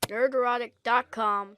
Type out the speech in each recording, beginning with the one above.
Nerdrotic.com.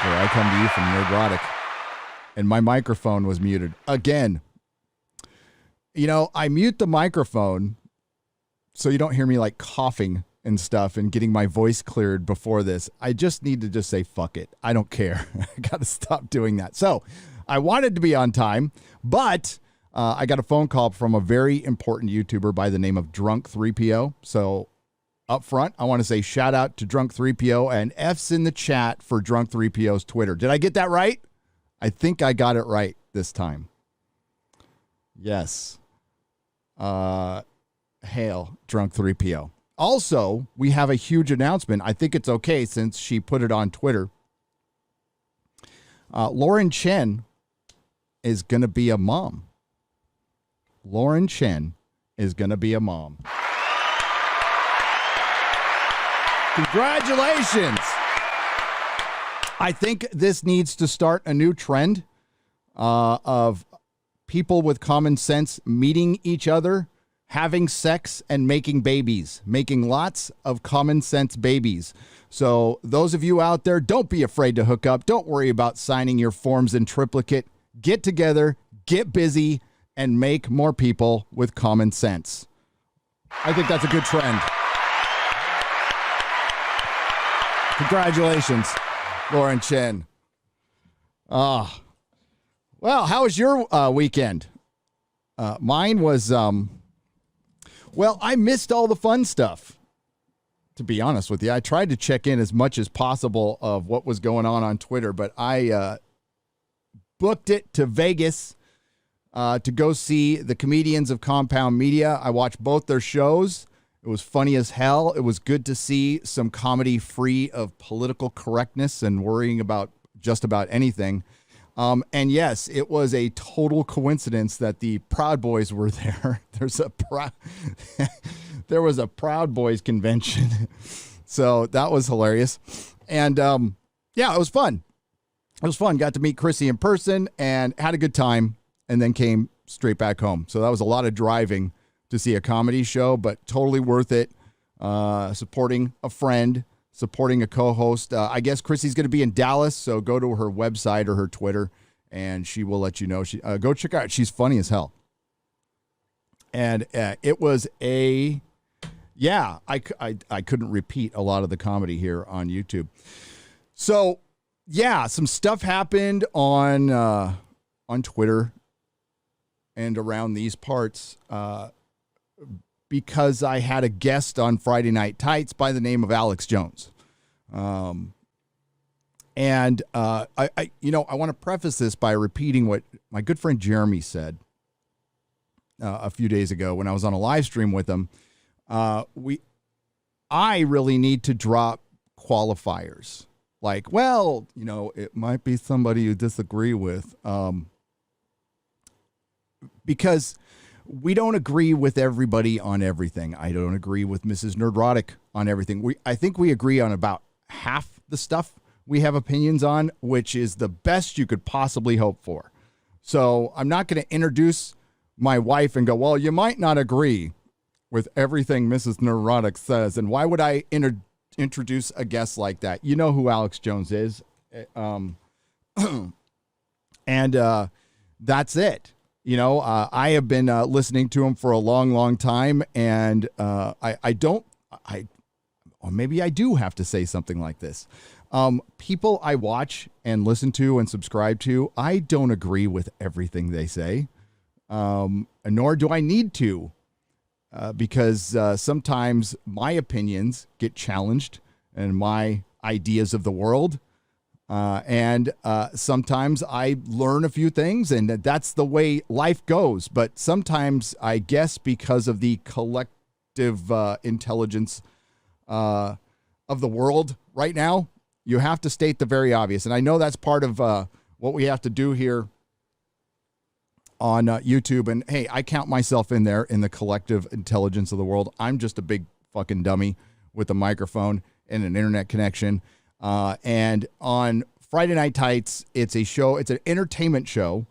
I come to you from Nerdrotic, and my microphone was muted again. You know, I mute the microphone so you don't hear me like coughing and stuff and getting my voice cleared before this. I just need to just say, fuck it. I don't care. I got to stop doing that. So I wanted to be on time, but I got a phone call from a very important YouTuber by the name of Drunk3PO. So up front, I want to say shout out to Drunk3PO and F's in the chat for Drunk3PO's Twitter. Did I get that right? I think I got it right this time. Yes. Hail Drunk3PO. Also, we have a huge announcement. I think it's okay since she put it on Twitter. Lauren Chen is going to be a mom. Lauren Chen is going to be a mom. Congratulations. I think this needs to start a new trend of people with common sense meeting each other, having sex, and making babies, making lots of common sense babies. So those of you out there, don't be afraid to hook up. Don't worry about signing your forms in triplicate. Get together, get busy, and make more people with common sense. I think that's a good trend. Congratulations, Lauren Chen. Well, how was your weekend? Mine was, well, I missed all the fun stuff, to be honest with you. I tried to check in as much as possible of what was going on Twitter, but I booked it to Vegas to go see the comedians of Compound Media. I watched both their shows. It was funny as hell. It was good to see some comedy free of political correctness and worrying about just about anything. And yes, it was a total coincidence that the Proud Boys were there. There was a Proud Boys convention. So that was hilarious. And yeah, it was fun. It was fun. Got to meet Chrissy in person and had a good time and then came straight back home. So that was a lot of driving to see a comedy show, but totally worth it. Supporting a friend, supporting a co-host. I guess Chrissy's going to be in Dallas, so go to her website or her Twitter, and she will let you know. Go check her out. She's funny as hell. And it was I couldn't repeat a lot of the comedy here on YouTube. So, yeah, some stuff happened on Twitter and around these parts. Because I had a guest on Friday Night Tights by the name of Alex Jones. I want to preface this by repeating what my good friend Jeremy said a few days ago when I was on a live stream with him. I really need to drop qualifiers. Like, well, it might be somebody you disagree with. Because we don't agree with everybody on everything. I don't agree with Mrs. Nerdrotic on everything. I think we agree on about half the stuff we have opinions on, which is the best you could possibly hope for. So I'm not going to introduce my wife and go, well, you might not agree with everything Mrs. Nerdrotic says. And why would I introduce a guest like that? You know who Alex Jones is. And that's it. I have been listening to him for a long, long time, and or maybe I do have to say something like this. People I watch and listen to and subscribe to, I don't agree with everything they say, nor do I need to, because sometimes my opinions get challenged and my ideas of the world. And sometimes I learn a few things, and that's the way life goes. But sometimes, I guess, because of the collective intelligence of the world right now, you have to state the very obvious. And I know that's part of what we have to do here on YouTube. And hey, I count myself in there in the collective intelligence of the world. I'm just a big fucking dummy with a microphone and an internet connection. And on Friday Night Tights, it's a show. It's an entertainment show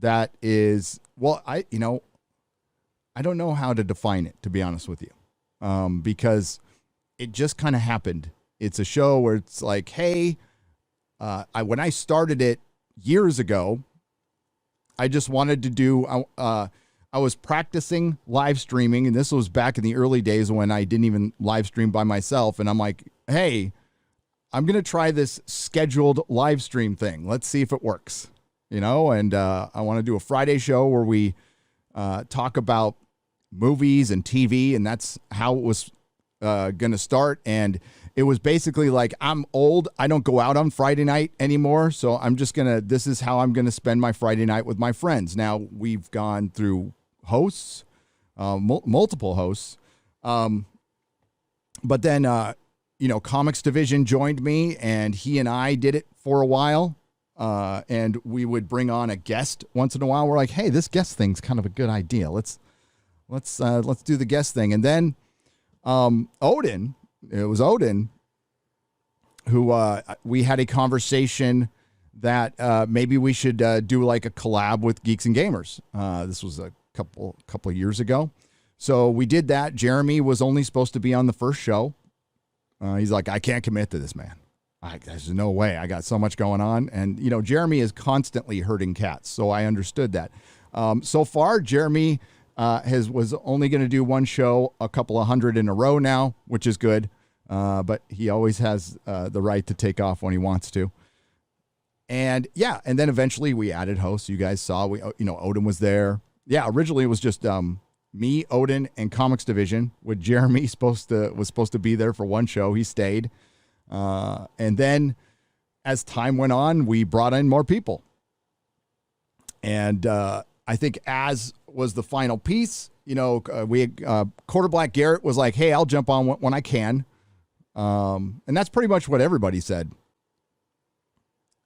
that is, well, I don't know how to define it, to be honest with you, because it just kind of happened. It's a show where it's like, hey, when I started it years ago, I just wanted to do, I was practicing live streaming, and this was back in the early days when I didn't even live stream by myself. And I'm like, hey, I'm going to try this scheduled live stream thing. Let's see if it works, and I want to do a Friday show where we talk about movies and TV, and that's how it was going to start. And it was basically like, I'm old. I don't go out on Friday night anymore. So I'm just this is how I'm going to spend my Friday night with my friends. Now we've gone through hosts, multiple hosts. But then, Comics Division joined me, and he and I did it for a while. And we would bring on a guest once in a while. We're like, hey, this guest thing's kind of a good idea. Let's do the guest thing. And then, Odin, it was Odin who, we had a conversation that, maybe we should, do like a collab with Geeks and Gamers. This was a couple of years ago. So we did that. Jeremy was only supposed to be on the first show. He's like, I can't commit to this, man. There's no way. I got so much going on. And, Jeremy is constantly herding cats. So I understood that. So far, Jeremy was only going to do one show, a couple of hundred in a row now, which is good. But he always has the right to take off when he wants to. And yeah, and then eventually we added hosts. You guys saw, Odin was there. Yeah, originally it was just me, Odin, and Comics Division, with Jeremy was supposed to be there for one show. He stayed. And then as time went on, we brought in more people. And I think as was the final piece, Quarter Black Garrett was like, hey, I'll jump on when I can. And that's pretty much what everybody said.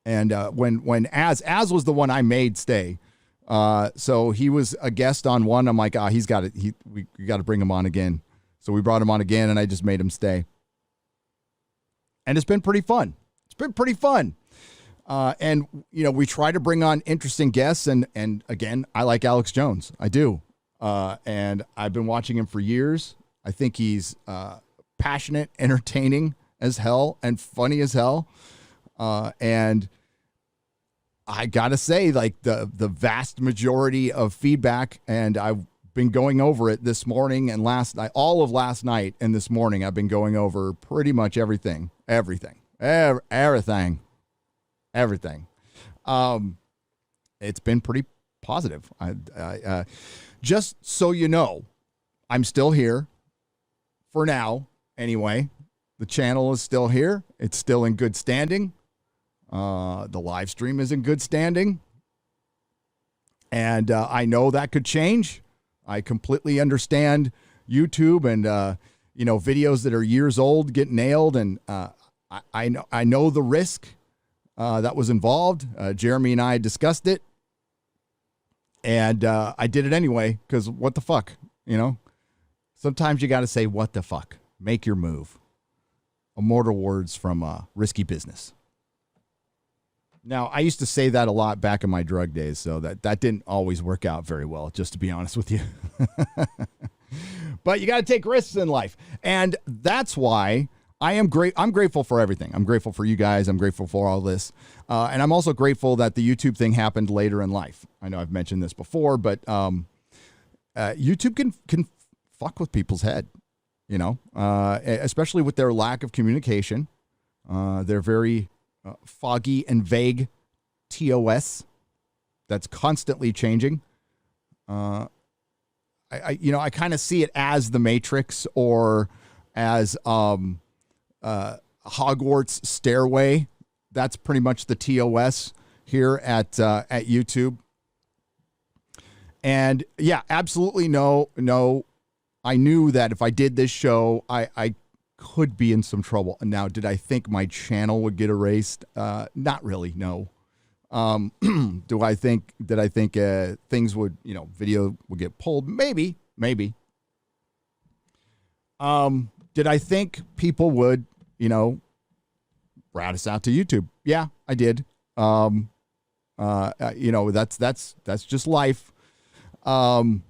And when Az was the one I made stay. So he was a guest on one. I'm like, he's got it. We got to bring him on again. So we brought him on again, and I just made him stay. And it's been pretty fun. And we try to bring on interesting guests. And again, I like Alex Jones. I do. And I've been watching him for years. I think he's passionate, entertaining as hell, and funny as hell. And I gotta say, like, the vast majority of feedback, and I've been going over it this morning and last night, all of last night and this morning, I've been going over pretty much everything. It's been pretty positive. I just so you know, I'm still here for now. Anyway, the channel is still here. It's still in good standing. The live stream is in good standing. And I know that could change. I completely understand YouTube and, videos that are years old get nailed. And I know the risk that was involved. Jeremy and I discussed it. And I did it anyway, because what the fuck, Sometimes you got to say, what the fuck? Make your move. Immortal words from Risky Business. Now, I used to say that a lot back in my drug days, so that didn't always work out very well, just to be honest with you. But you got to take risks in life. And that's why I'm grateful for everything. I'm grateful for you guys. I'm grateful for all this. And I'm also grateful that the YouTube thing happened later in life. I know I've mentioned this before, but YouTube can fuck with people's head, especially with their lack of communication. They're very foggy and vague TOS that's constantly changing. I kind of see it as the Matrix or as Hogwarts Stairway. That's pretty much the TOS here at YouTube. And yeah, absolutely no. I knew that if I did this show, I could be in some trouble. Now, did I think my channel would get erased? Not really, no. Did I think things would, video would get pulled? Maybe. Did I think people would, rat us out to YouTube? Yeah, I did. That's just life. And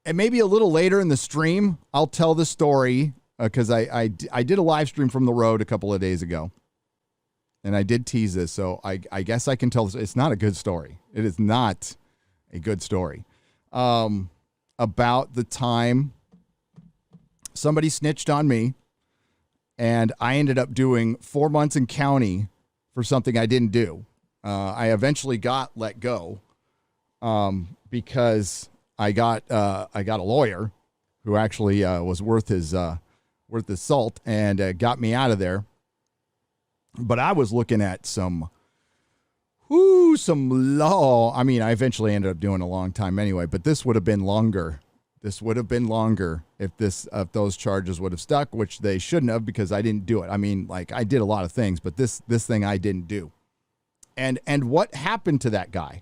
maybe a little later in the stream, I'll tell the story because I did a live stream from the road a couple of days ago. And I did tease this, so I guess I can tell this. It's not a good story. It is not a good story. About the time somebody snitched on me, and I ended up doing 4 months in county for something I didn't do. I eventually got let go because I got a lawyer who actually was worth his salt and got me out of there. But I was looking at some law. I mean, I eventually ended up doing a long time anyway, but this would have been longer. This would have been longer if those charges would have stuck, which they shouldn't have because I didn't do it. I mean, like I did a lot of things, but this thing I didn't do. And what happened to that guy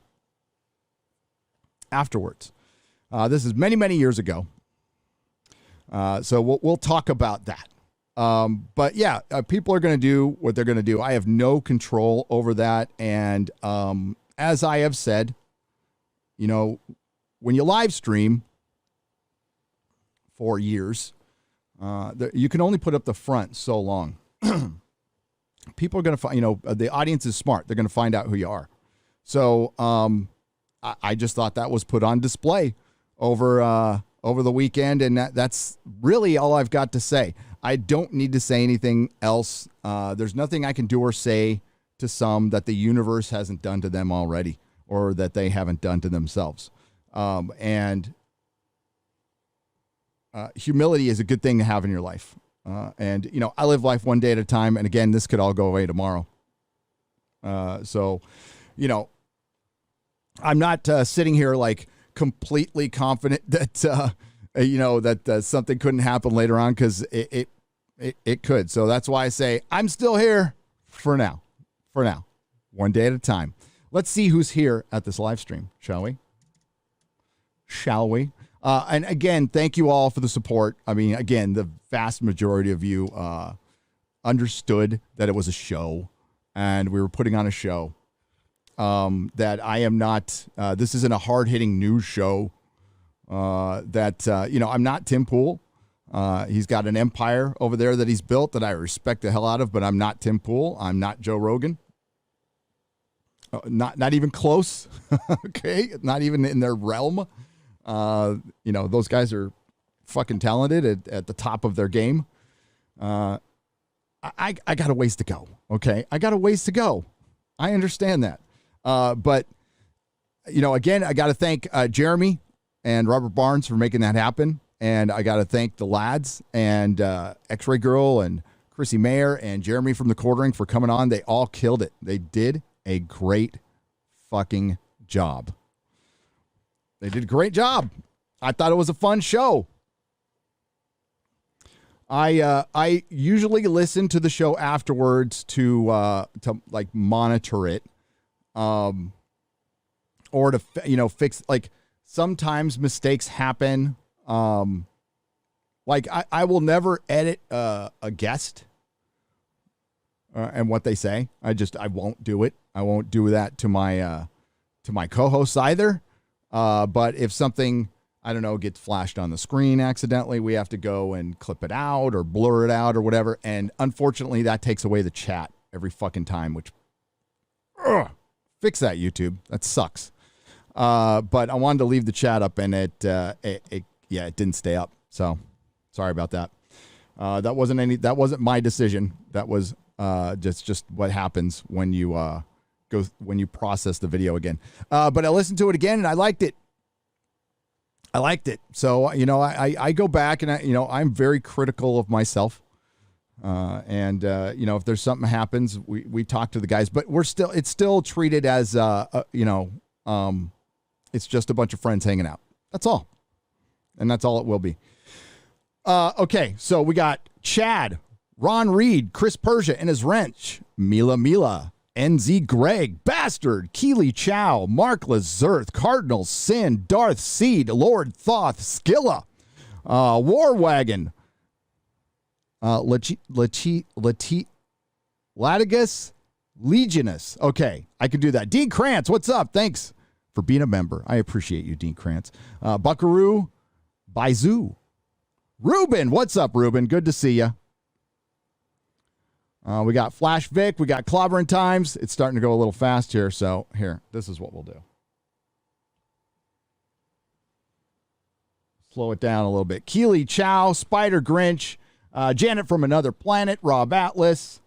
afterwards? This is many, many years ago. So we'll talk about that. But yeah, people are going to do what they're going to do. I have no control over that. And, as I have said, when you live stream for years, you can only put up the front so long. People are going to find, the audience is smart. They're going to find out who you are. So, I just thought that was put on display over the weekend. And that's really all I've got to say. I don't need to say anything else. There's nothing I can do or say to some that the universe hasn't done to them already or that they haven't done to themselves. And humility is a good thing to have in your life. And I live life one day at a time. And again, this could all go away tomorrow. So, I'm not sitting here like completely confident that, that something couldn't happen later on because it could. So that's why I say I'm still here for now, one day at a time. Let's see who's here at this live stream, shall we? And again, thank you all for the support. I mean, again, the vast majority of you understood that it was a show and we were putting on a show. That I am not, this isn't a hard-hitting news show. I'm not Tim Pool. He's got an empire over there that he's built that I respect the hell out of, but I'm not Tim Pool. I'm not Joe Rogan. Not even close. Okay. Not even in their realm. Those guys are fucking talented at the top of their game. I got a ways to go. Okay. I got a ways to go. I understand that. But again, I got to thank Jeremy and Robert Barnes for making that happen. And I got to thank the lads and X-Ray Girl and Chrissy Mayer and Jeremy from the Quartering for coming on. They all killed it. They did a great fucking job. They did a great job. I thought it was a fun show. I usually listen to the show afterwards to like monitor it. Or to, fix, like sometimes mistakes happen. Like I will never edit, a guest, and what they say. I won't do it. I won't do that to my co-hosts either. But if something, I don't know, gets flashed on the screen accidentally, we have to go and clip it out or blur it out or whatever. And unfortunately that takes away the chat every fucking time, which, fix that, YouTube. That sucks. But I wanted to leave the chat up and it didn't stay up. So sorry about that. That wasn't my decision. That was Just what happens when you when you process the video again. But I listened to it again and I liked it. So, I go back and I'm very critical of myself. If there's something happens, we talk to the guys, but it's still treated as, it's just a bunch of friends hanging out. That's all. And that's all it will be. Okay. So we got Chad, Ron Reed, Chris Persia and his wrench, Mila, NZ Greg, Bastard, Keely Chow, Mark Lazurth, Cardinal Sin, Darth Seed, Lord Thoth, Skilla, War Wagon, Latigus, Legionus. Okay, I can do that. Dean Krantz, what's up? Thanks for being a member. I appreciate you, Dean Krantz. Buckaroo, Baizu. Ruben, what's up, Ruben? Good to see you. We got Flash Vic. We got Clobbering Times. It's starting to go a little fast here. So here, this is what we'll do. Slow it down a little bit. Keely Chow, Spider Grinch, Janet from Another Planet, Rob Atlas,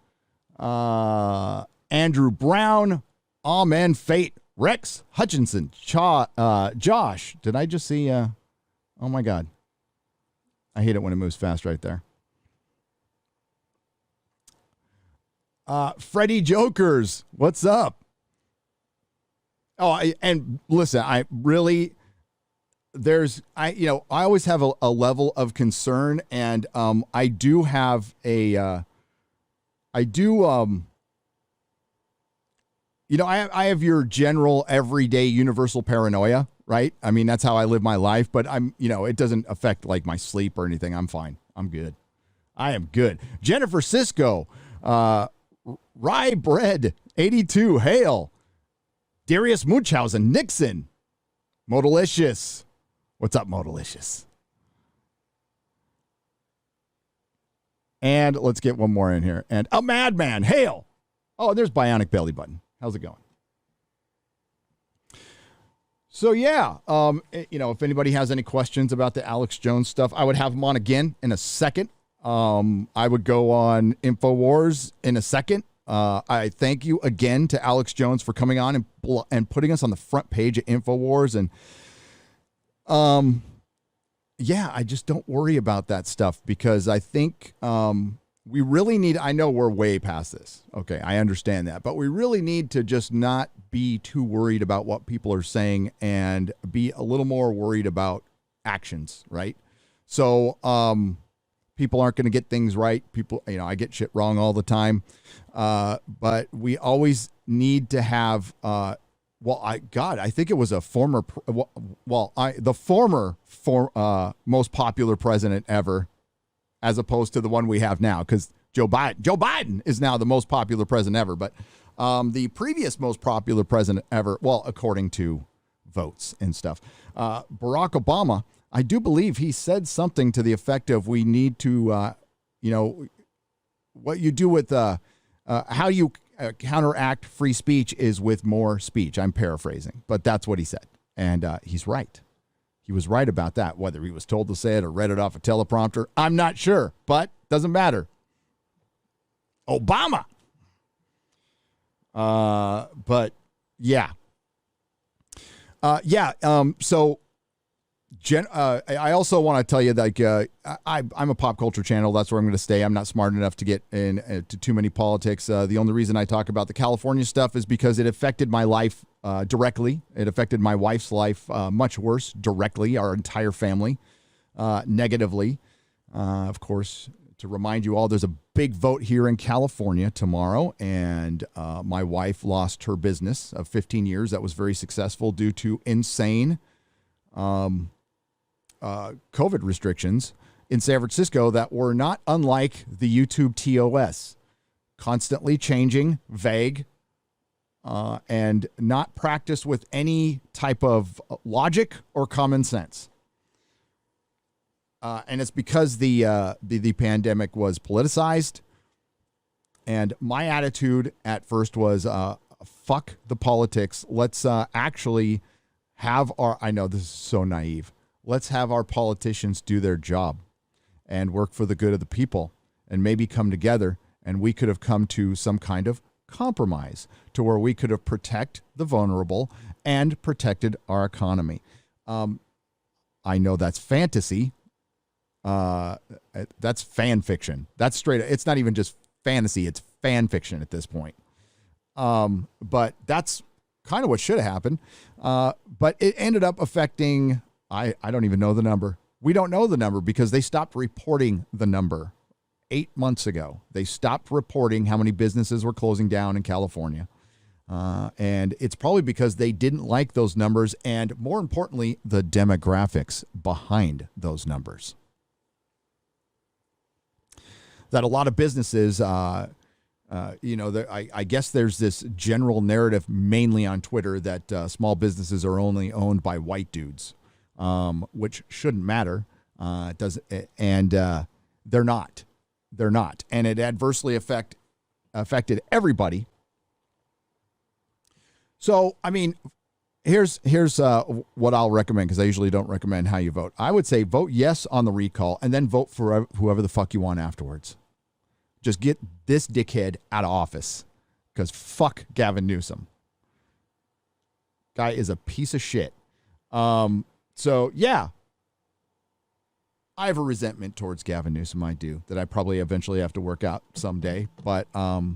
Andrew Brown, Amen Fate, Rex Hutchinson, Josh. Did I just see? Oh my God. I hate it when it moves fast right there. Freddie Jokers, what's up? Oh, and listen, I always have a level of concern, and I do have I have your general everyday universal paranoia, right? I mean, that's how I live my life, but it doesn't affect like my sleep or anything. I'm fine. I'm good. I am good. Jennifer Cisco, Rye Bread 82, Hale, Darius Munchausen, Nixon, Modalicious. What's up, Modalicious? And let's get one more in here. And a Madman, Hale. Oh, there's Bionic Belly Button. How's it going? So yeah, if anybody has any questions about the Alex Jones stuff, I would have him on again in a second. I would go on InfoWars in a second. I thank you again to Alex Jones for coming on and putting us on the front page of InfoWars. And I just don't worry about that stuff because I think we really need, I know we're way past this. Okay, I understand that. But we really need to just not be too worried about what people are saying and be a little more worried about actions, right? So people aren't going to get things right. People, I get shit wrong all the time. But we always need to have, I think it was a former, the former most popular president ever, as opposed to the one we have now, because Joe Biden is now the most popular president ever. But the previous most popular president ever, well, according to votes and stuff, Barack Obama, I do believe he said something to the effect of we need to, what you do with how you counteract free speech is with more speech. I'm paraphrasing, but that's what he said. And he's right. He was right about that. Whether he was told to say it or read it off a teleprompter, I'm not sure, but doesn't matter. Obama. But yeah. So I also want to tell you that I'm a pop culture channel. That's where I'm going to stay. I'm not smart enough to get into too many politics. The only reason I talk about the California stuff is because it affected my life directly. It affected my wife's life much worse directly, our entire family negatively. Of course, to remind you all, there's a big vote here in California tomorrow, and my wife lost her business of 15 years that was very successful due to insane COVID restrictions in San Francisco that were not unlike the YouTube TOS, constantly changing, vague, and not practiced with any type of logic or common sense. And it's because the pandemic was politicized. And my attitude at first was, fuck the politics. Let's actually have I know this is so naive. Let's have our politicians do their job and work for the good of the people and maybe come together and we could have come to some kind of compromise to where we could have protected the vulnerable and protected our economy. I know that's fantasy. That's fan fiction. That's straight. It's not even just fantasy. It's fan fiction at this point. But that's kind of what should have happened. But it ended up affecting, I don't even know the number. We don't know the number because they stopped reporting the number 8 months ago. They stopped reporting how many businesses were closing down in California. And it's probably because they didn't like those numbers and, more importantly, the demographics behind those numbers. That a lot of businesses, I guess there's this general narrative mainly on Twitter that small businesses are only owned by white dudes, which shouldn't matter. They're not. They're not. And it adversely affected everybody. So, I mean, here's what I'll recommend, because I usually don't recommend how you vote. I would say vote yes on the recall and then vote for whoever the fuck you want afterwards. Just get this dickhead out of office, because fuck Gavin Newsom. Guy is a piece of shit. So, yeah. I have a resentment towards Gavin Newsom, I do, that I probably eventually have to work out someday. But my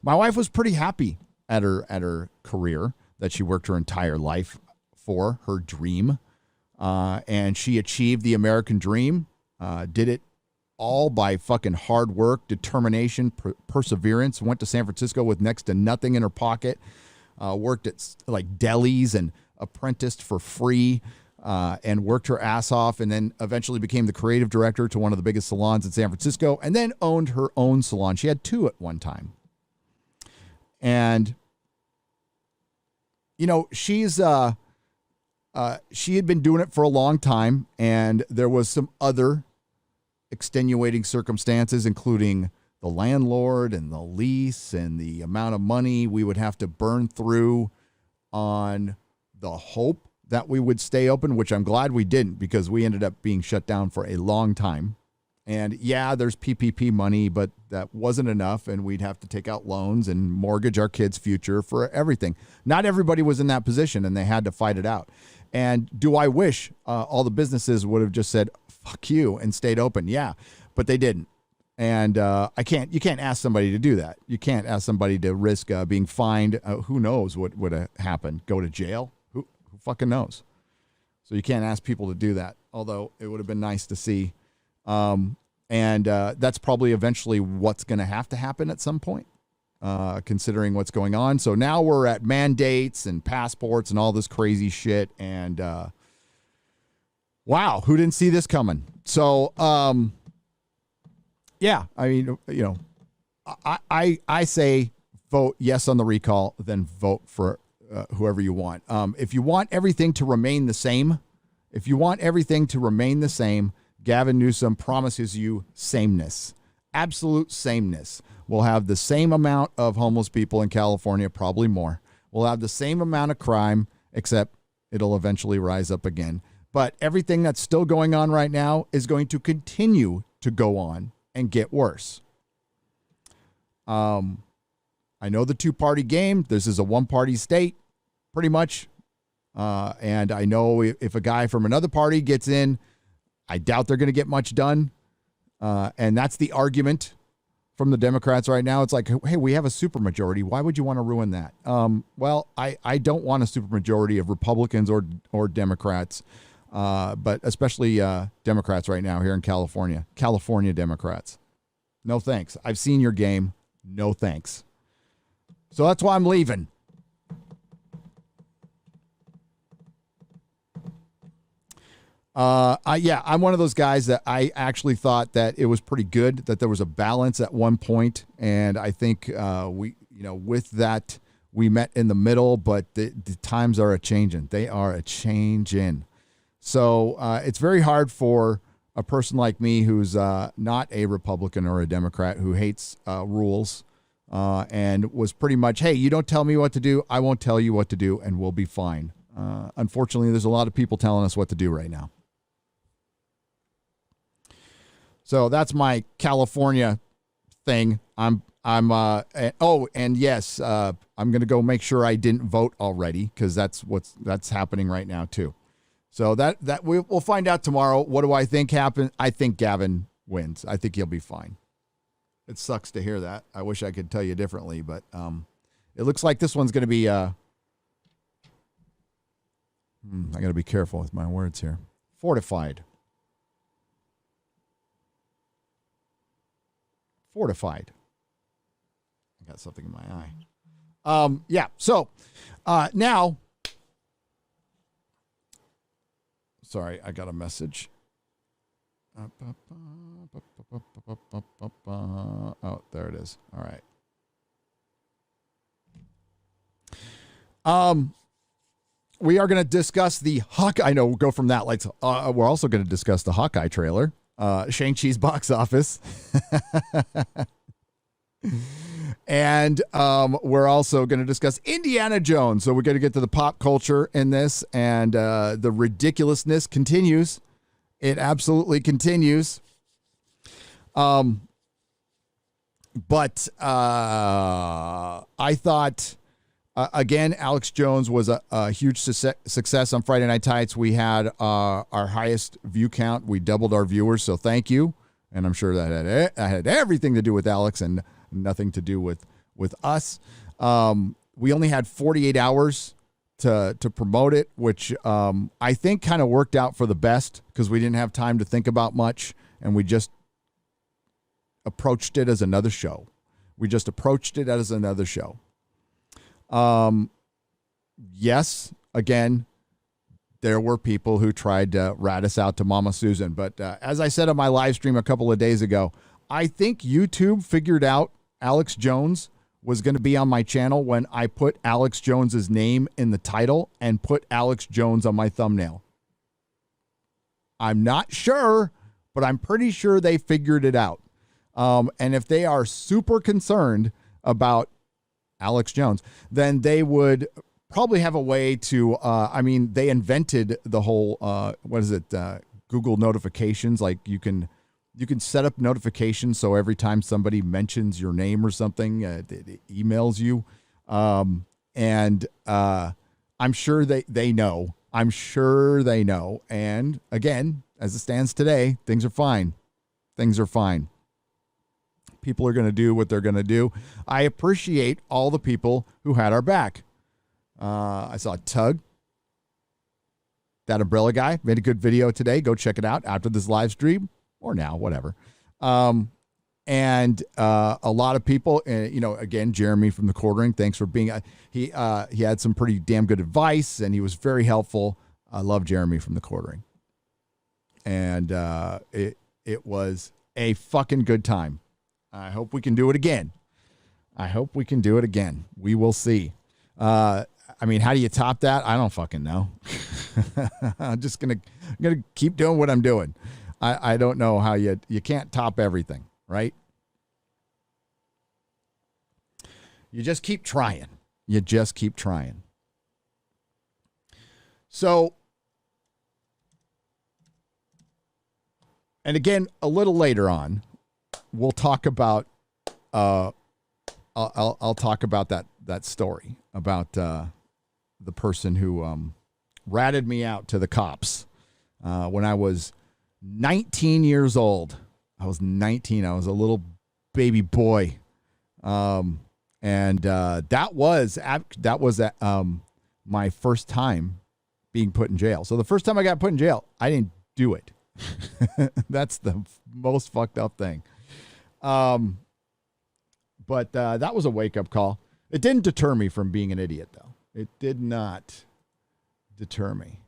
wife was pretty happy at her career that she worked her entire life for, her dream. And she achieved the American dream, did it all by fucking hard work, determination, perseverance, went to San Francisco with next to nothing in her pocket, worked at like delis and apprenticed for free, and worked her ass off, and then eventually became the creative director to one of the biggest salons in San Francisco, and then owned her own salon. She had 2 at one time. And, you know, she had been doing it for a long time, and there was some other extenuating circumstances, including the landlord and the lease and the amount of money we would have to burn through on the hope that we would stay open, which I'm glad we didn't, because we ended up being shut down for a long time. And yeah, there's PPP money, but that wasn't enough, and we'd have to take out loans and mortgage our kids' future for everything. Not everybody was in that position, and they had to fight it out. And do I wish all the businesses would have just said, fuck you, and stayed open? Yeah, but they didn't. And you can't ask somebody to do that. You can't ask somebody to risk being fined. Who knows what would have happened? Go to jail? Who fucking knows? So you can't ask people to do that, although it would have been nice to see. And that's probably eventually what's going to happen at some point, considering what's going on. So now we're at mandates and passports and all this crazy shit. And wow, who didn't see this coming? So, yeah, I mean, you know, I say vote yes on the recall, then vote for whoever you want. If you want everything to remain the same, Gavin Newsom promises you sameness, absolute sameness. We'll have the same amount of homeless people in California, probably more. We'll have the same amount of crime, except it'll eventually rise up again. But everything that's still going on right now is going to continue to go on and get worse. I know the 2-party game. This is a 1-party state, pretty much. And I know if a guy from another party gets in, I doubt they're going to get much done. And that's the argument from the Democrats right now. It's like, hey, we have a supermajority. Why would you want to ruin that? Well, I don't want a supermajority of Republicans or Democrats, but especially Democrats right now here in California. California Democrats. No thanks. I've seen your game. No thanks. So that's why I'm leaving. I'm one of those guys that I actually thought that it was pretty good, that there was a balance at one point, and I think with that we met in the middle. But the times are a changing; they are a changing. So it's very hard for a person like me, who's not a Republican or a Democrat, who hates rules, and was pretty much, hey, you don't tell me what to do, I won't tell you what to do, and we'll be fine. Unfortunately, there's a lot of people telling us what to do right now. So that's my California thing. I'm and yes, I'm going to go make sure I didn't vote already, because that's happening right now too. So that we'll find out tomorrow. What do I think happened? I think Gavin wins. I think he'll be fine. It sucks to hear that. I wish I could tell you differently, but it looks like this one's going to be. I got to be careful with my words here. Fortified. I got something in my eye. Yeah. So now. Sorry, I got a message. Oh, there it is. All right. We are going to discuss the Hawkeye. I know we'll go from that. Like, we're also going to discuss the Hawkeye trailer, Shang-Chi's box office. And we're also going to discuss Indiana Jones. So we're going to get to the pop culture in this, and the ridiculousness continues. It absolutely continues. But I thought, again, Alex Jones was a huge success on Friday Night Tights. We had our highest view count. We doubled our viewers, so thank you. And I'm sure that had everything to do with Alex and nothing to do with us. We only had 48 hours to promote it, which I think kind of worked out for the best, because we didn't have time to think about much, and we just approached it as another show. Yes, again, there were people who tried to rat us out to Mama Susan, but as I said on my live stream a couple of days ago, I think YouTube figured out Alex Jones was going to be on my channel when I put Alex Jones's name in the title and put Alex Jones on my thumbnail. I'm not sure, but I'm pretty sure they figured it out. And if they are super concerned about Alex Jones, then they would probably have a way to, they invented the whole, Google notifications. Like you can set up notifications, so every time somebody mentions your name or something, it emails you. And I'm sure they know. I'm sure they know. And again, as it stands today, things are fine. People are going to do what they're going to do. I appreciate all the people who had our back. I saw Tug, that umbrella guy, made a good video today. Go check it out after this live stream. Or now, whatever. And a lot of people, again, Jeremy from the Quartering, thanks for being, he had some pretty damn good advice, and he was very helpful. I love Jeremy from the Quartering. And it was a fucking good time. I hope we can do it again. We will see. How do you top that? I don't fucking know. I'm just gonna keep doing what I'm doing. I don't know how you can't top everything, right? You just keep trying. So, and again, a little later on, we'll talk about, I'll talk about that story about the person who ratted me out to the cops when I was 19 years old. I was 19. I was a little baby boy. And that was my first time being put in jail. So the first time I got put in jail, I didn't do it. That's the most fucked up thing. But that was a wake-up call. It didn't deter me from being an idiot, though. It did not deter me.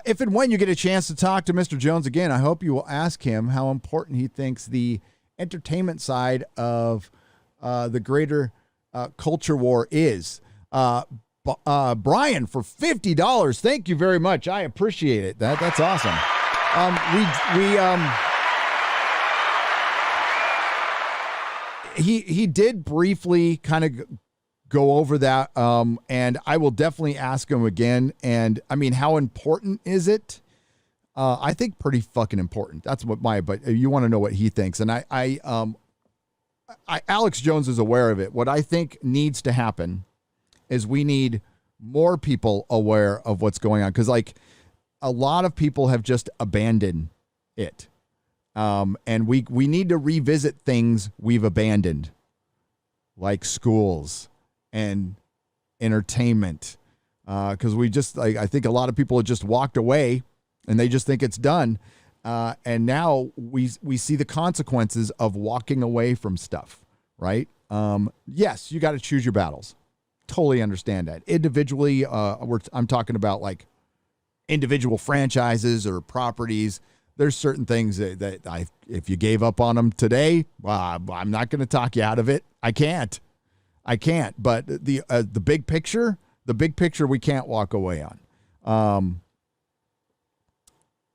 If and when you get a chance to talk to Mr. Jones again, I hope you will ask him how important he thinks the entertainment side of the greater culture war is. Brian, for $50, thank you very much. I appreciate it. That's awesome. He did briefly kind of go over that. And I will definitely ask him again. And I mean, how important is it? I think pretty fucking important. That's what but you want to know what he thinks. And Alex Jones is aware of it. What I think needs to happen is we need more people aware of what's going on. Cause like a lot of people have just abandoned it. And we need to revisit things we've abandoned, like schools and entertainment. Cause we just, like, I think a lot of people have just walked away and they just think it's done. And now we see the consequences of walking away from stuff, right? Yes, you got to choose your battles. Totally understand that. Individually, I'm talking about like individual franchises or properties. There's certain things that if you gave up on them today, I'm not going to talk you out of it. I can't. But the big picture, we can't walk away on.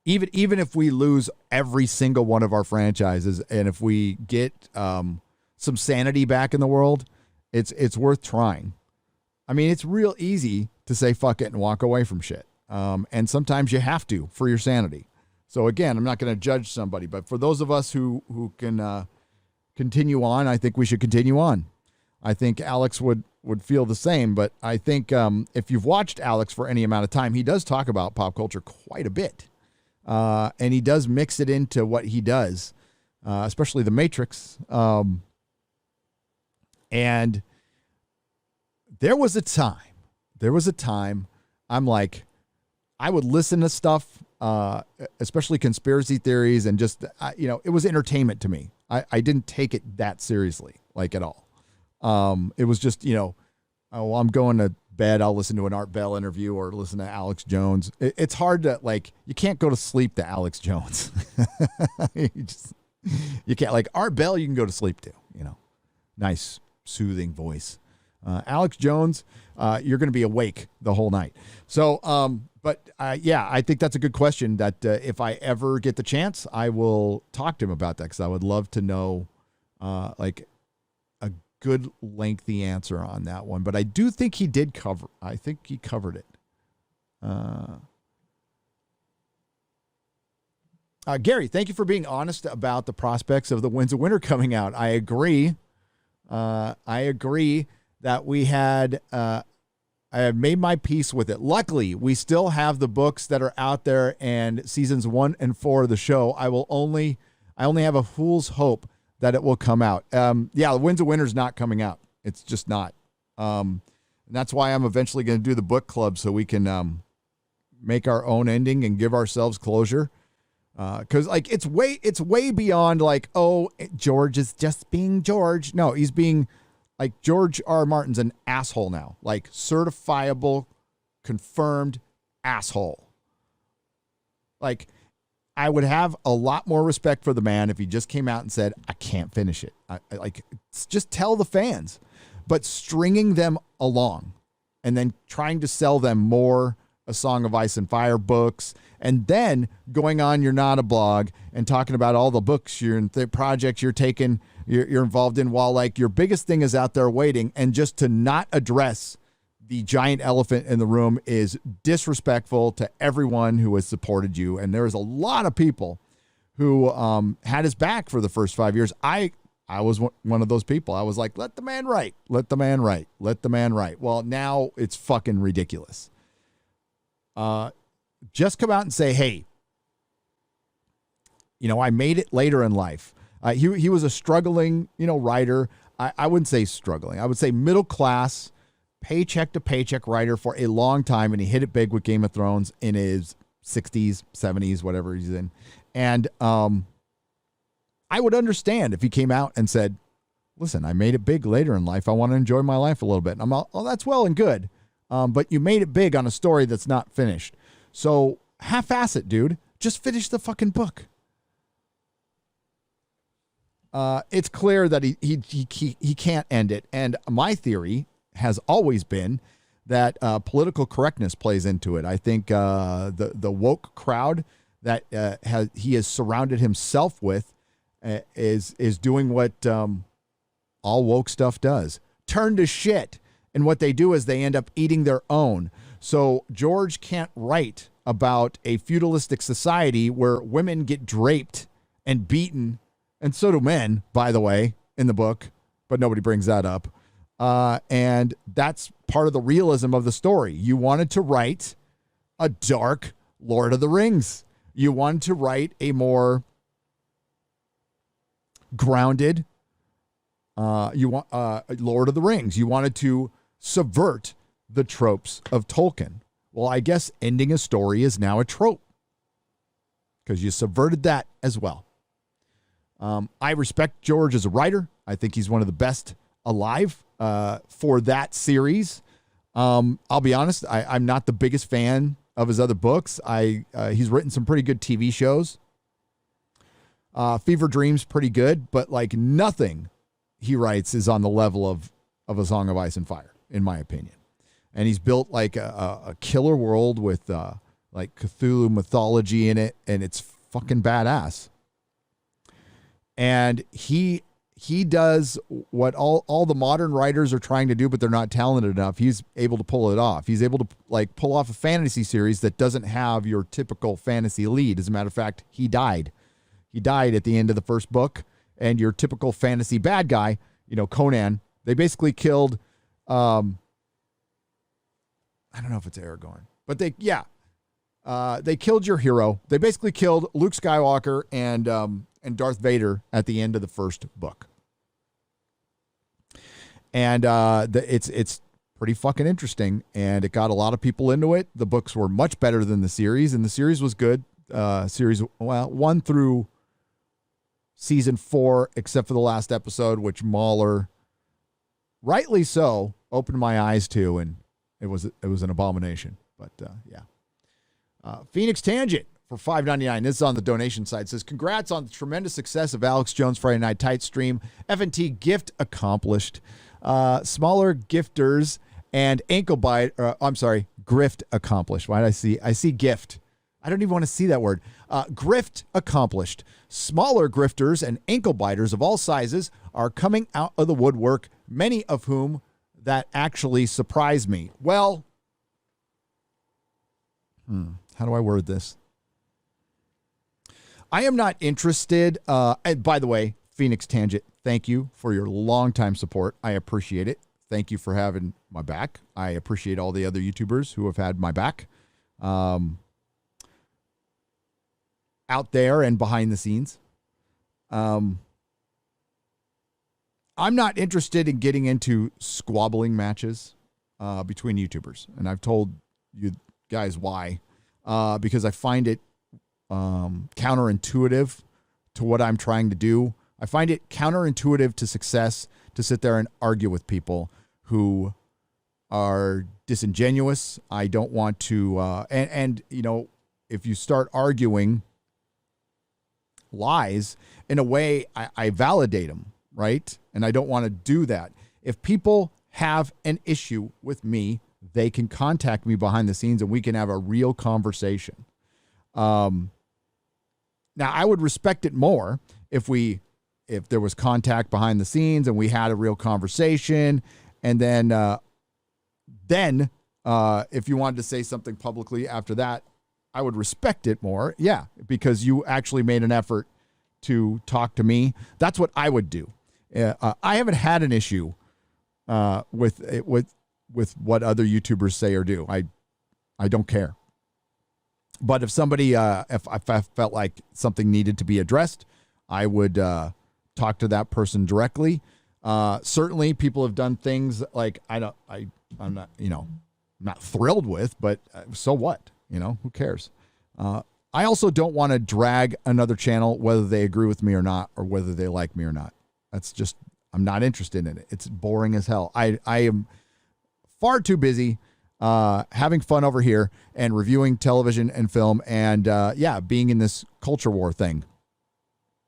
Even if we lose every single one of our franchises, and if we get some sanity back in the world, it's worth trying. I mean, it's real easy to say fuck it and walk away from shit. And sometimes you have to for your sanity. So again, I'm not going to judge somebody, but for those of us who can continue on, I think we should continue on. I think Alex would feel the same, but I think if you've watched Alex for any amount of time, he does talk about pop culture quite a bit. And he does mix it into what he does, especially The Matrix. And there was a time I'm like, I would listen to stuff, especially conspiracy theories, and just, it was entertainment to me. I didn't take it that seriously, like at all. It was just, I'm going to bed, I'll listen to an Art Bell interview or listen to Alex Jones. It's hard to, like, you can't go to sleep to Alex Jones. you can't, like Art Bell, you can go to sleep to, nice soothing voice. Alex Jones, you're going to be awake the whole night. So, I think that's a good question that if I ever get the chance, I will talk to him about that. Cause I would love to know, like a good lengthy answer on that one, but I do think he covered it. Gary, thank you for being honest about the prospects of The Winds of Winter coming out. I agree. That we had, I have made my peace with it. Luckily, we still have the books that are out there, and seasons 1 and 4 of the show. I only have a fool's hope that it will come out. The Winds of Winter is not coming out. It's just not. And that's why I'm eventually going to do the book club so we can make our own ending and give ourselves closure. Cause like it's way beyond like, oh, George is just being George. No, he's being like George R.R. Martin's an asshole now, like certifiable, confirmed asshole. Like I would have a lot more respect for the man if he just came out and said, I can't finish it. I just tell the fans, but stringing them along and then trying to sell them more A Song of Ice and Fire books, and then going on You're Not a Blog and talking about all the books the projects you're taking, you're involved in, while like your biggest thing is out there waiting, and just to not address the giant elephant in the room is disrespectful to everyone who has supported you. And there's a lot of people who had his back for the first 5 years. I was one of those people. I was like, let the man write, let the man write, let the man write. Well, now it's fucking ridiculous. Just come out and say, hey, I made it later in life. He was a struggling, writer. I wouldn't say struggling. I would say middle class, paycheck to paycheck writer for a long time. And he hit it big with Game of Thrones in his 60s, 70s, whatever he's in. And I would understand if he came out and said, listen, I made it big later in life. I want to enjoy my life a little bit. And I'm all, oh, that's well and good. But you made it big on a story that's not finished. So half-ass it, dude. Just finish the fucking book. It's clear that he can't end it. And my theory has always been that political correctness plays into it. I think the woke crowd that he has surrounded himself with is doing what all woke stuff does. Turn to shit And what they do is they end up eating their own. So George can't write about a feudalistic society where women get draped and beaten, and so do men, by the way, in the book, but nobody brings that up. And that's part of the realism of the story. You wanted to write a dark Lord of the Rings. You wanted to write a more grounded Lord of the Rings. You wanted to subvert the tropes of Tolkien. Well, I guess ending a story is now a trope because you subverted that as well. I respect George as a writer. I think he's one of the best alive for that series. I'll be honest, I'm not the biggest fan of his other books. He's written some pretty good TV shows. Fever Dream's pretty good, but like nothing he writes is on the level of A Song of Ice and Fire, in my opinion. And he's built like a killer world with like Cthulhu mythology in it, and it's fucking badass. And he does what all the modern writers are trying to do, but they're not talented enough. He's able to pull it off. He's able to like pull off a fantasy series that doesn't have your typical fantasy lead. As a matter of fact, he died. He died at the end of the first book, and your typical fantasy bad guy, Conan, they basically killed, I don't know if it's Aragorn, but they killed your hero. They basically killed Luke Skywalker and Darth Vader at the end of the first book. And it's pretty fucking interesting, and it got a lot of people into it. The books were much better than the series, and the series was good. 1 through season 4, except for the last episode, which Mahler, rightly so, opened my eyes to, and it was an abomination. But Phoenix Tangent for $5.99. This is on the donation side. It says, congrats on the tremendous success of Alex Jones' Friday Night Tights stream. F&T gift accomplished. Smaller gifters and grift accomplished. Why did I see gift? I don't even want to see that word. Grift accomplished. Smaller grifters and ankle biters of all sizes are coming out of the woodwork, many of whom that actually surprise me. Well, how do I word this? I am not interested. And by the way, Phoenix Tangent, thank you for your longtime support. I appreciate it. Thank you for having my back. I appreciate all the other YouTubers who have had my back out there and behind the scenes. I'm not interested in getting into squabbling matches between YouTubers. And I've told you guys why. Because I find it counterintuitive to what I'm trying to do. I find it counterintuitive to success to sit there and argue with people who are disingenuous. I don't want to, and if you start arguing lies in a way, I validate them, right? And I don't want to do that. If people have an issue with me, they can contact me behind the scenes and we can have a real conversation. Now I would respect it more if there was contact behind the scenes and we had a real conversation. And then if you wanted to say something publicly after that, I would respect it more. Yeah. Because you actually made an effort to talk to me. That's what I would do. I haven't had an issue with what other YouTubers say or do. I don't care. But if somebody, if I felt like something needed to be addressed, I would talk to that person directly. Certainly people have done things like, I'm not, not thrilled with, but so what, who cares? I also don't want to drag another channel, whether they agree with me or not, or whether they like me or not. That's just, I'm not interested in it. It's boring as hell. I am far too busy having fun over here and reviewing television and film and being in this culture war thing.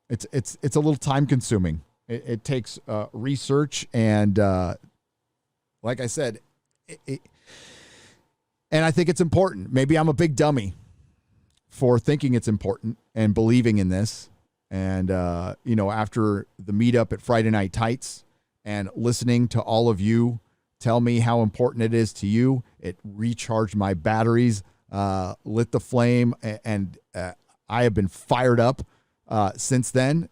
It's a little time consuming. It takes research and like I said, and I think it's important. Maybe I'm a big dummy for thinking it's important and believing in this. And, after the meetup at Friday Night Tights and listening to all of you tell me how important it is to you. It recharged my batteries, lit the flame, and I have been fired up since then.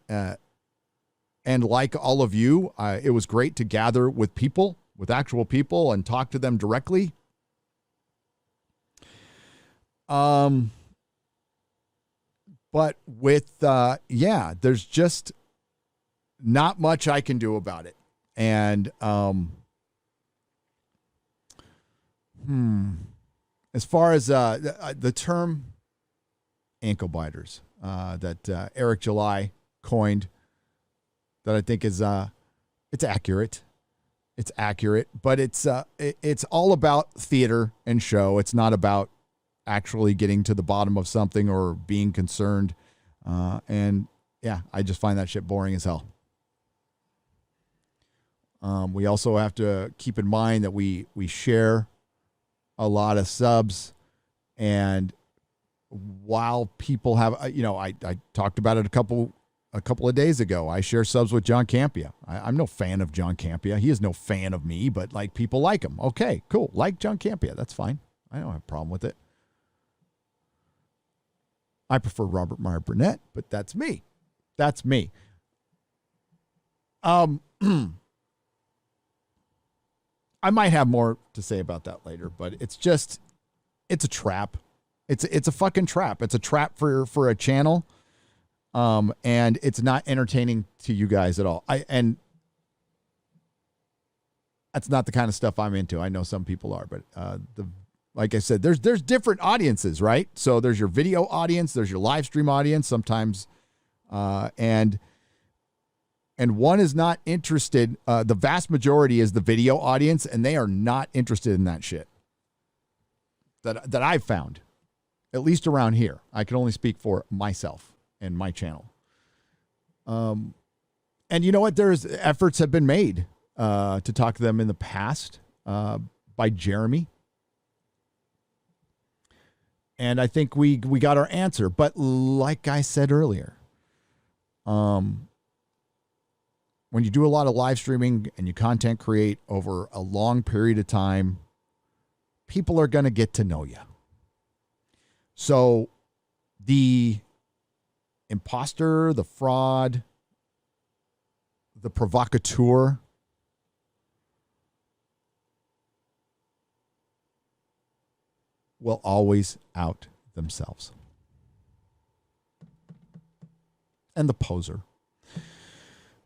And like all of you, it was great to gather with people, with actual people, and talk to them directly. But with, there's just not much I can do about it. And, as far as the term ankle biters that Eric July coined, that I think is it's accurate. It's accurate, but it's all about theater and show. It's not about actually getting to the bottom of something or being concerned. And yeah, I just find that shit boring as hell. We also have to keep in mind that we share a lot of subs, and while people have, I talked about it a couple of days ago. I share subs with John Campea. I'm no fan of John Campea. He is no fan of me, but like, people like him. Okay, cool. Like John Campea. That's fine. I don't have a problem with it. I prefer Robert Meyer Burnett, but that's me. That's me. I might have more to say about that later, but it's a trap. It's a fucking trap. It's a trap for a channel. And it's not entertaining to you guys at all. And that's not the kind of stuff I'm into. I know some people are, but like I said, there's different audiences, right? So there's your video audience, there's your live stream audience sometimes, and one is not interested. The vast majority is the video audience, and they are not interested in that shit. That I've found, at least around here. I can only speak for myself and my channel. And you know what? There's efforts have been made to talk to them in the past by Jeremy. And I think we got our answer. But like I said earlier, when you do a lot of live streaming and you content create over a long period of time, people are going to get to know you. So the imposter, the fraud, the provocateur, will always out themselves. And the poser.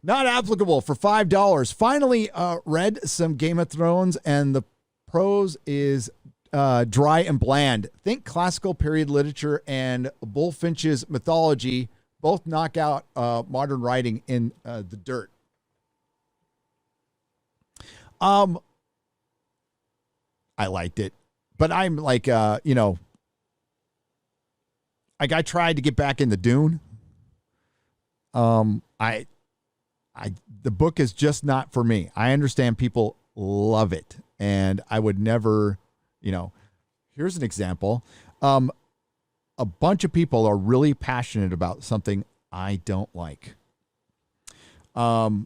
Not applicable for $5. Finally read some Game of Thrones, and the prose is dry and bland. Think classical period literature and Bullfinch's mythology both knock out modern writing in the dirt. I liked it, but I'm like, I tried to get back into Dune. The book is just not for me. I understand people love it, and I would never, here's an example. A bunch of people are really passionate about something I don't like. But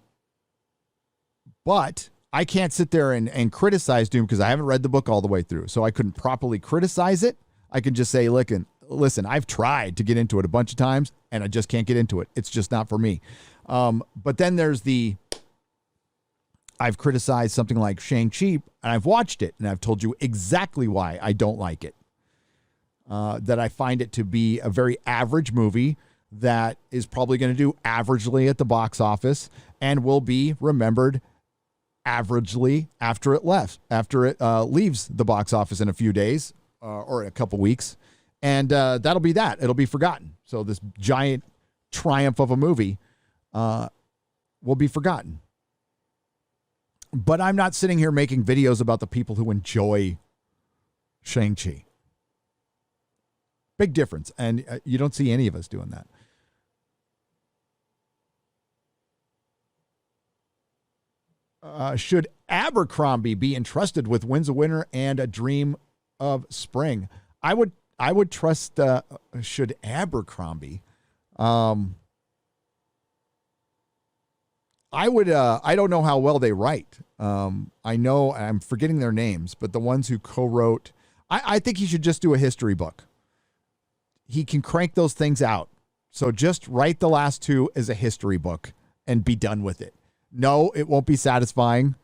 I can't sit there and criticize Dune because I haven't read the book all the way through. So I couldn't properly criticize it. I can just say, listen, I've tried to get into it a bunch of times and I just can't get into it. It's just not for me. But then there's I've criticized something like Shang-Chi, and I've watched it and I've told you exactly why I don't like it. That I find it to be a very average movie that is probably going to do averagely at the box office and will be remembered averagely after it leaves the box office in a few days or a couple weeks. And that'll be that. It'll be forgotten. So this giant triumph of a movie will be forgotten. But I'm not sitting here making videos about the people who enjoy Shang-Chi. Big difference. And you don't see any of us doing that. Should Abercrombie be entrusted with Wins a Winner and A Dream of Spring? I would trust, should Abercrombie. I don't know how well they write. I know I'm forgetting their names, but the ones who co-wrote, I think he should just do a history book. He can crank those things out. So just write the last two as a history book and be done with it. No, it won't be satisfying,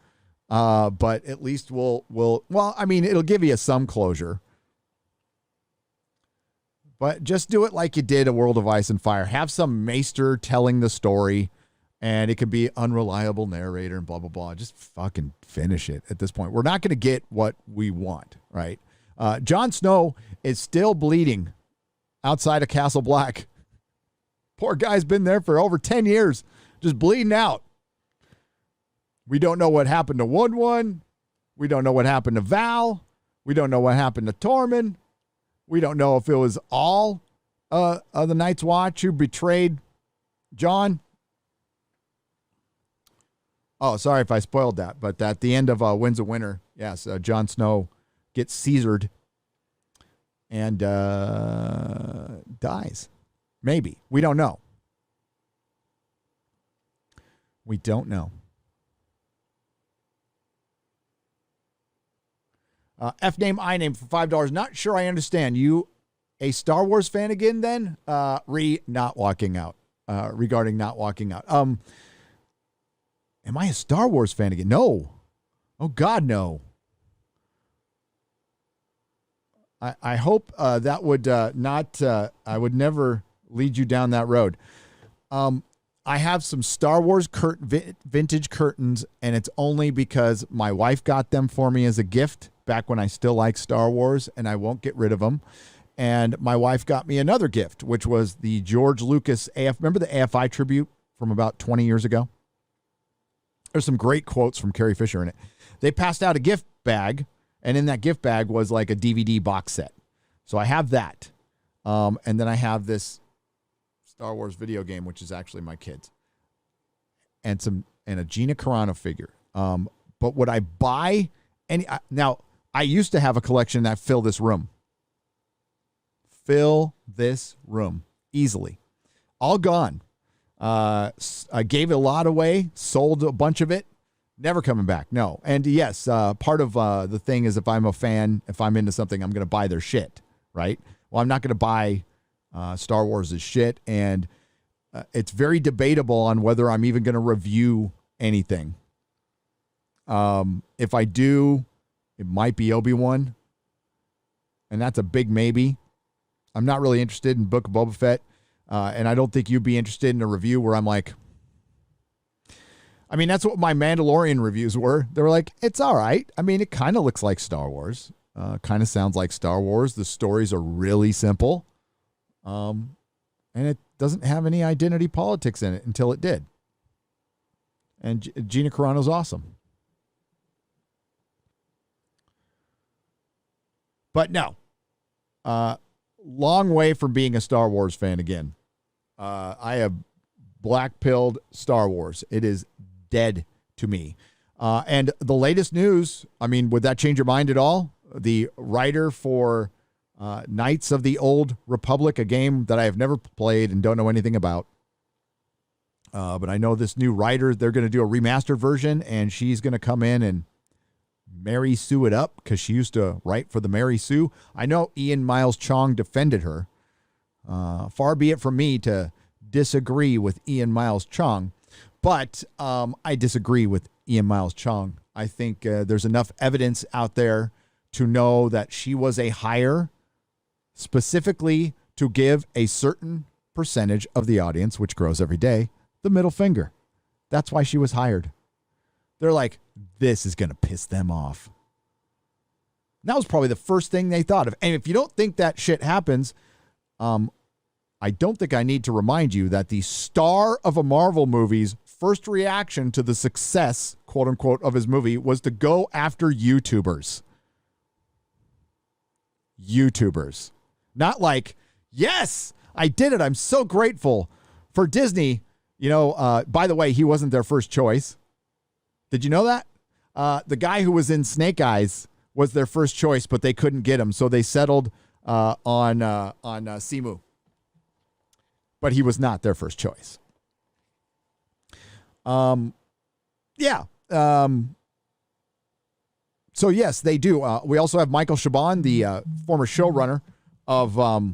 but at least well, I mean, it'll give you some closure. But just do it like you did A World of Ice and Fire. Have some maester telling the story, and it could be unreliable narrator and blah, blah, blah. Just fucking finish it at this point. We're not going to get what we want, right? Jon Snow is still bleeding outside of Castle Black. Poor guy's been there for over 10 years, just bleeding out. We don't know what happened to Wood. We don't know what happened to Val. We don't know what happened to Tormund. We don't know if it was all of the Night's Watch who betrayed Jon. Oh, sorry if I spoiled that, but at the end of Winds of Winter, yes, Jon Snow gets Caesared and dies. Maybe. We don't know. We don't know. F name, I name for $5. Not sure I understand. You a Star Wars fan again then? Not walking out. Regarding not walking out. Am I a Star Wars fan again? No. Oh, God, no. I hope that would not, I would never lead you down that road. I have some Star Wars vintage curtains, and it's only because my wife got them for me as a gift back when I still like Star Wars, and I won't get rid of them. And my wife got me another gift, which was the George Lucas remember the AFI tribute from about 20 years ago? There's some great quotes from Carrie Fisher in it. They passed out a gift bag, and in that gift bag was like a DVD box set. So I have that. And then I have this Star Wars video game, which is actually my kids. And a Gina Carano figure. But would I buy any? Now, I used to have a collection that filled this room. Fill this room easily. All gone. I gave a lot away, sold a bunch of it, never coming back. No. And yes, part of the thing is if I'm a fan, if I'm into something, I'm going to buy their shit, right? Well, I'm not going to buy Star Wars' shit, and it's very debatable on whether I'm even going to review anything. If I do, it might be Obi-Wan, and that's a big maybe. I'm not really interested in Book of Boba Fett. And I don't think you'd be interested in a review where I'm like, I mean, that's what my Mandalorian reviews were. They were like, it's all right. I mean, it kind of looks like Star Wars. Kind of sounds like Star Wars. The stories are really simple. And it doesn't have any identity politics in it until it did. And Gina Carano's awesome. But no. Long way from being a Star Wars fan again. I have black-pilled Star Wars. It is dead to me. And the latest news, I mean, would that change your mind at all? The writer for Knights of the Old Republic, a game that I have never played and don't know anything about. But I know this new writer, they're going to do a remastered version, and she's going to come in and Mary Sue it up because she used to write for the Mary Sue. I know Ian Miles Chong defended her. Far be it from me to disagree with Ian Miles Chong, but I disagree with Ian Miles Chong. I think there's enough evidence out there to know that she was a hire specifically to give a certain percentage of the audience, which grows every day, the middle finger. That's why she was hired. They're like, this is going to piss them off. And that was probably the first thing they thought of. And if you don't think that shit happens, I don't think I need to remind you that the star of a Marvel movie's first reaction to the success, quote unquote, of his movie was to go after YouTubers. YouTubers. Not like, yes, I did it. I'm so grateful. For Disney, you know, by the way, he wasn't their first choice. Did you know that? The guy who was in Snake Eyes was their first choice, but they couldn't get him, so they settled on Simu. But he was not their first choice. Yeah. So yes, they do. We also have Michael Chabon, the former showrunner of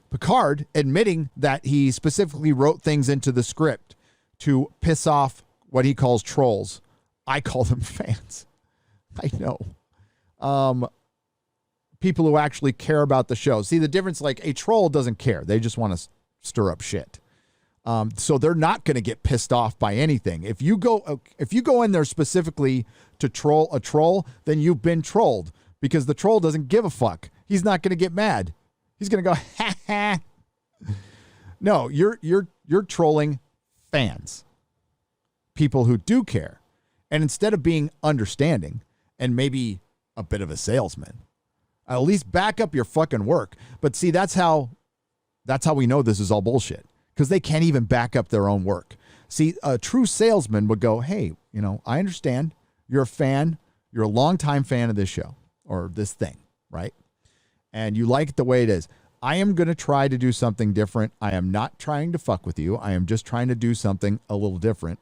Picard, admitting that he specifically wrote things into the script to piss off what he calls trolls. I call them fans. I know. People who actually care about the show. See the difference? Like a troll doesn't care. They just want to stir up shit. So they're not going to get pissed off by anything. If you go in there specifically to troll a troll, then you've been trolled, because the troll doesn't give a fuck. He's not going to get mad. He's going to go, ha ha. No, you're trolling fans, people who do care. And instead of being understanding and maybe a bit of a salesman, at least back up your fucking work. But see, that's how we know this is all bullshit, because they can't even back up their own work. See, a true salesman would go, hey, I understand you're a fan. You're a longtime fan of this show or this thing, right? And you like it the way it is. I am going to try to do something different. I am not trying to fuck with you. I am just trying to do something a little different.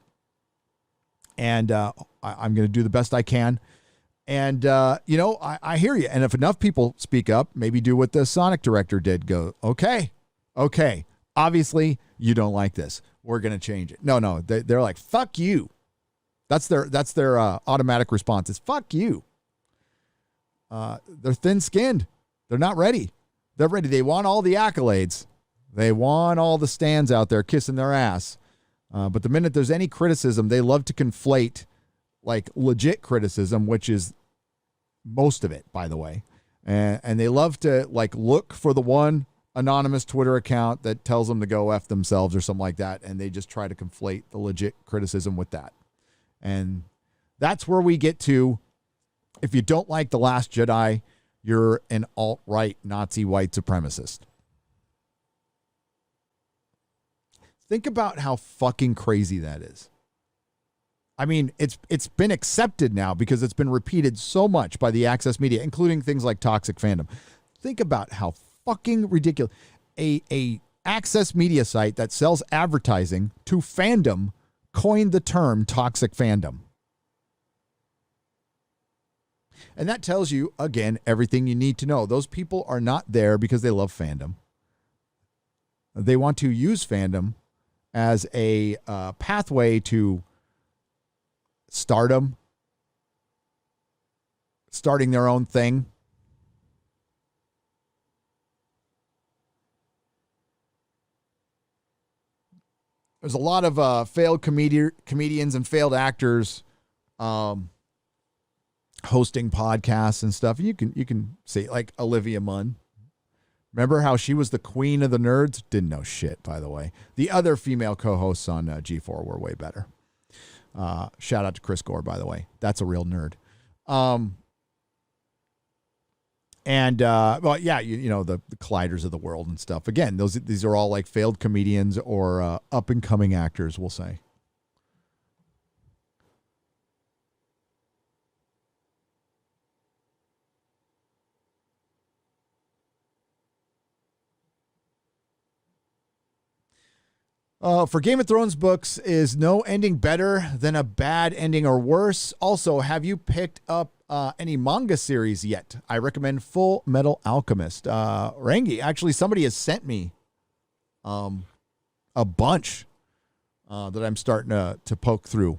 And I'm going to do the best I can. And, I hear you. And if enough people speak up, maybe do what the Sonic director did, go, okay. Obviously, you don't like this. We're going to change it. No. They're like, fuck you. That's their automatic response is, fuck you. They're thin-skinned. They're not ready. They're ready. They want all the accolades. They want all the stands out there kissing their ass. But the minute there's any criticism, they love to conflate like legit criticism, which is most of it, by the way. And they love to like look for the one anonymous Twitter account that tells them to go F themselves or something like that. And they just try to conflate the legit criticism with that. And that's where we get to, if you don't like The Last Jedi, you're an alt-right Nazi white supremacist. Think about how fucking crazy that is. I mean, it's been accepted now because it's been repeated so much by the access media, including things like toxic fandom. Think about how fucking ridiculous. A access media site that sells advertising to fandom coined the term toxic fandom. And that tells you, again, everything you need to know. Those people are not there because they love fandom. They want to use fandom as a pathway to stardom, starting their own thing. There's a lot of failed comedians and failed actors hosting podcasts and stuff. You can see like Olivia Munn. Remember how she was the queen of the nerds? Didn't know shit, by the way. The other female co-hosts on G4 were way better. Shout out to Chris Gore, by the way. That's a real nerd. Well, yeah, the Colliders of the world and stuff. Again, these are all like failed comedians or up and coming actors, we'll say. For Game of Thrones books, is no ending better than a bad ending or worse? Also, have you picked up any manga series yet? I recommend Full Metal Alchemist. Rangi, actually, somebody has sent me a bunch that I'm starting to poke through.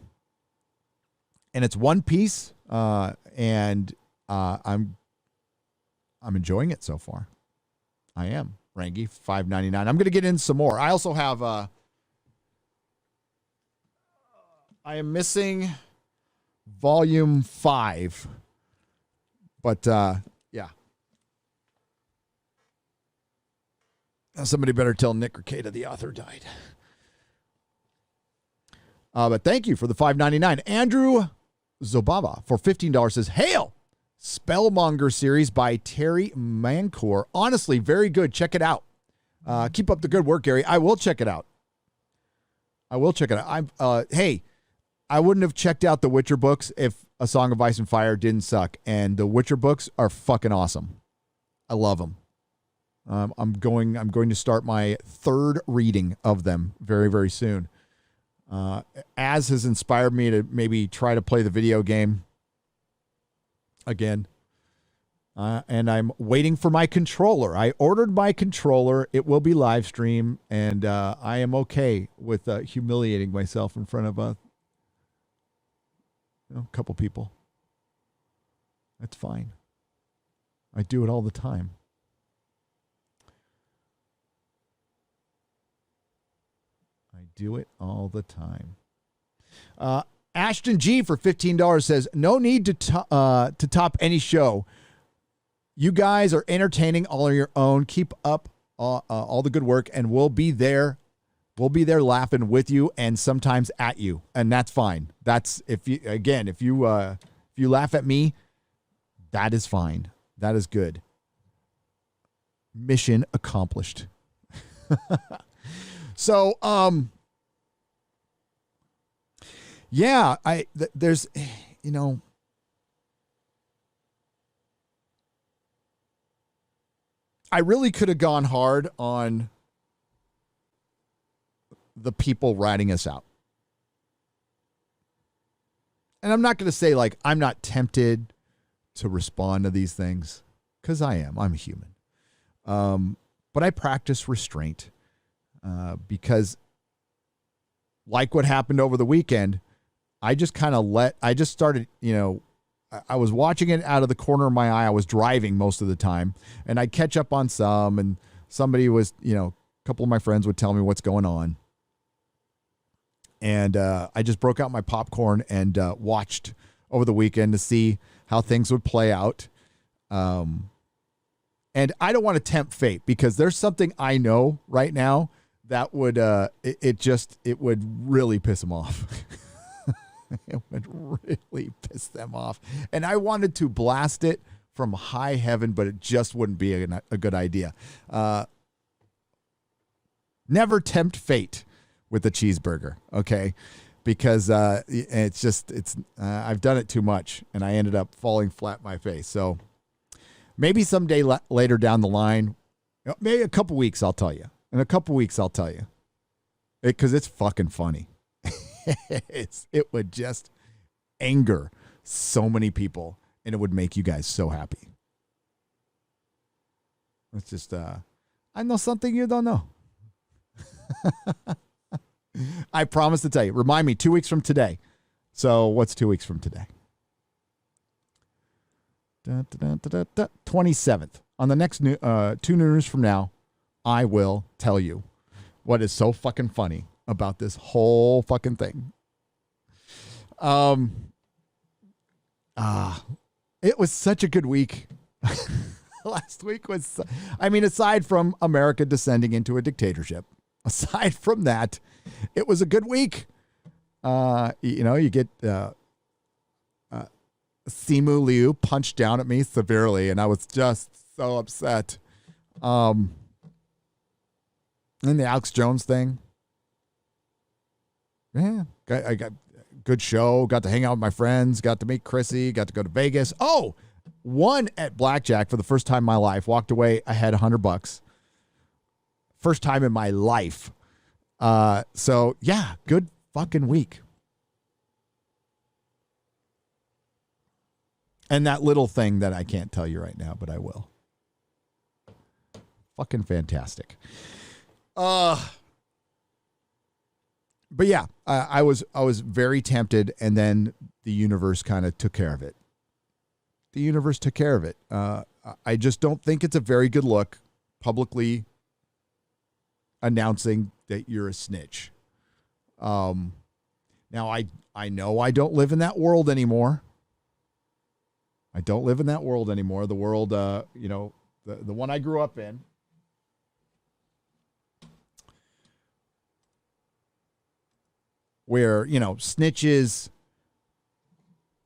And it's One Piece, and I'm enjoying it so far. I am. Rangi, $5.99. I'm going to get in some more. I also have... I am missing volume 5, but yeah. Somebody better tell Nick Rekieta the author died. But thank you for the $5.99. Andrew Zobaba for $15 says, "Hail! Spellmonger series by Terry Mancour. Honestly, very good. Check it out. Keep up the good work, Gary. I will check it out. Hey, I wouldn't have checked out the Witcher books if A Song of Ice and Fire didn't suck. And the Witcher books are fucking awesome. I love them. I'm going to start my third reading of them very, very soon. Az has inspired me to maybe try to play the video game. again. And I'm waiting for my controller. I ordered my controller. It will be live stream, and I am okay with humiliating myself in front of a couple people. That's fine. I do it all the time. I do it all the time. Ashton G for $15 says, no need to top any show. You guys are entertaining all on your own. Keep up all the good work, and we'll be there. We'll be there laughing with you and sometimes at you, and that's fine. That's if you laugh at me, that is fine. That is good. Mission accomplished. So, yeah, there's, I really could have gone hard on the people ratting us out. And I'm not going to say like I'm not tempted to respond to these things, because I am. I'm human. But I practice restraint because like what happened over the weekend, I just started, I was watching it out of the corner of my eye. I was driving most of the time, and I'd catch up on some, and somebody was, a couple of my friends would tell me what's going on. And I just broke out my popcorn and watched over the weekend to see how things would play out. And I don't want to tempt fate, because there's something I know right now that would, it would really piss them off. It would really piss them off. And I wanted to blast it from high heaven, but it just wouldn't be a good idea. Never tempt fate with a cheeseburger, okay? Because I've done it too much, and I ended up falling flat in my face. So maybe someday later down the line, maybe a couple weeks, I'll tell you. In a couple weeks, I'll tell you. Because it's fucking funny. It would just anger so many people, and it would make you guys so happy. It's just, I know something you don't know. I promise to tell you. Remind me 2 weeks from today. So what's 2 weeks from today? 27th. On the next 2 news from now, I will tell you what is so fucking funny about this whole fucking thing. It was such a good week. Last week was, aside from America descending into a dictatorship, aside from that, it was a good week. You get Simu Liu punched down at me severely, and I was just so upset. And the Alex Jones thing. Yeah, I got good show. Got to hang out with my friends. Got to meet Chrissy. Got to go to Vegas. Oh, won at blackjack for the first time in my life. Walked away. I had $100. First time in my life. So yeah, good fucking week. And that little thing that I can't tell you right now, but I will. Fucking fantastic. But yeah, I was very tempted, and then the universe kind of took care of it. The universe took care of it. I just don't think it's a very good look publicly announcing that you're a snitch. Now I know I don't live in that world anymore. I don't live in that world anymore. The world, the one I grew up in. Where, snitches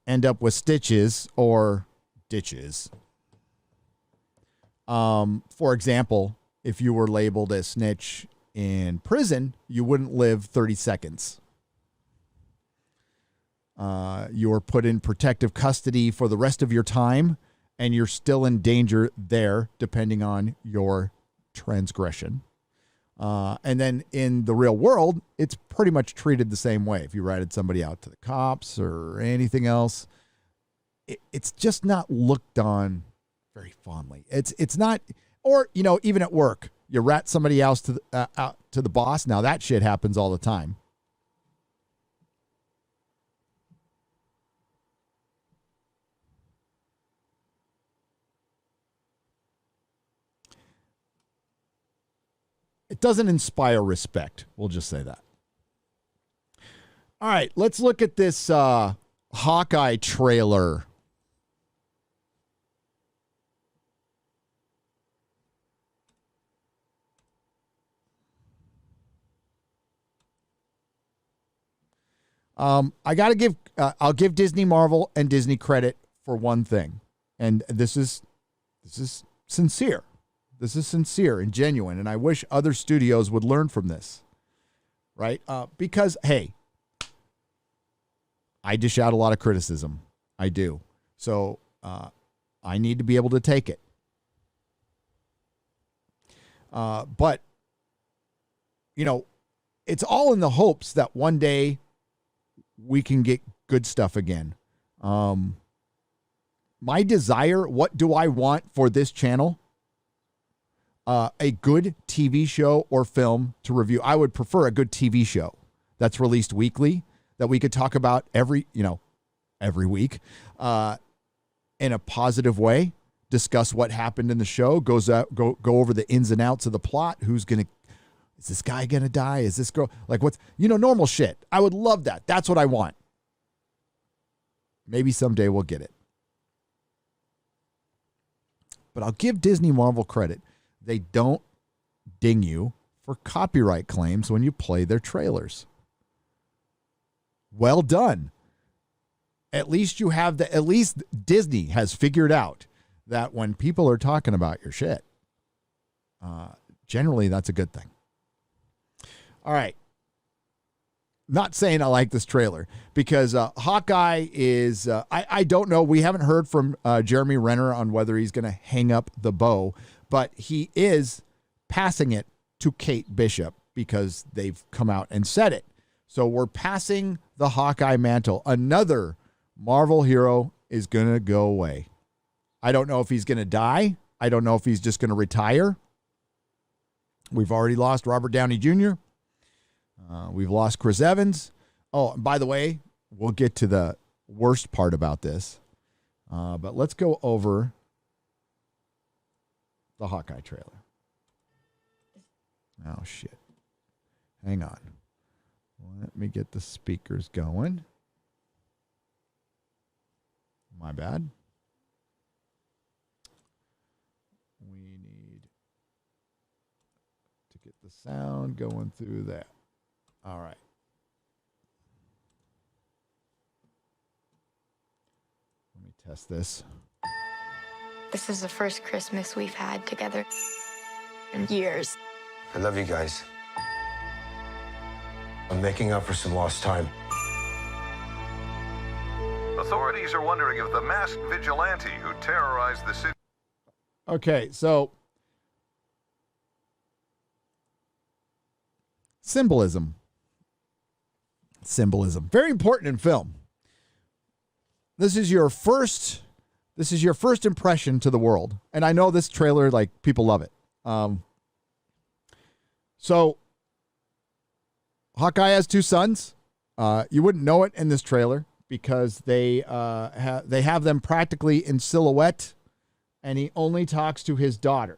end up with stitches or ditches. For example, if you were labeled a snitch in prison, you wouldn't live 30 seconds. You were put in protective custody for the rest of your time, and you're still in danger there, depending on your transgression. And then in the real world, it's pretty much treated the same way. If you ratted somebody out to the cops or anything else, it's just not looked on very fondly. It's not, or, you know, even at work, you rat somebody else to the, out to the boss. Now that shit happens all the time. It doesn't inspire respect. We'll just say that. All right, let's look at this Hawkeye trailer. I got to give, I'll give Disney, Marvel, and Disney credit for one thing. And this is sincere. This is sincere and genuine. And I wish other studios would learn from this. Right? Because, hey, I dish out a lot of criticism. I do. So I need to be able to take it. But, you know, it's all in the hopes that one day we can get good stuff again. My desire, what do I want for this channel? A good TV show or film to review. I would prefer a good TV show that's released weekly that we could talk about every week in a positive way. Discuss what happened in the show. Go over the ins and outs of the plot. Is this guy gonna die? Is this girl what's normal shit? I would love that. That's what I want. Maybe someday we'll get it. But I'll give Disney, Marvel credit. They don't ding you for copyright claims when you play their trailers. Well done. At least Disney has figured out that when people are talking about your shit, generally that's a good thing. All right. Not saying I like this trailer because Hawkeye is, I don't know. We haven't heard from Jeremy Renner on whether he's going to hang up the bow, but he is passing it to Kate Bishop because they've come out and said it. So we're passing the Hawkeye mantle. Another Marvel hero is going to go away. I don't know if he's going to die. I don't know if he's just going to retire. We've already lost Robert Downey Jr. We've lost Chris Evans. Oh, and by the way, we'll get to the worst part about this. But let's go over the Hawkeye trailer. Oh, shit. Hang on. Let me get the speakers going. My bad. We need to get the sound going through that. All right. Let me test this. This is the first Christmas we've had together in years. I love you guys. I'm making up for some lost time. Authorities are wondering if the masked vigilante who terrorized the city... Okay, so... Symbolism. Very important in film. This is your first impression to the world. And I know this trailer, people love it. So Hawkeye has two sons. You wouldn't know it in this trailer because they have them practically in silhouette, and he only talks to his daughter.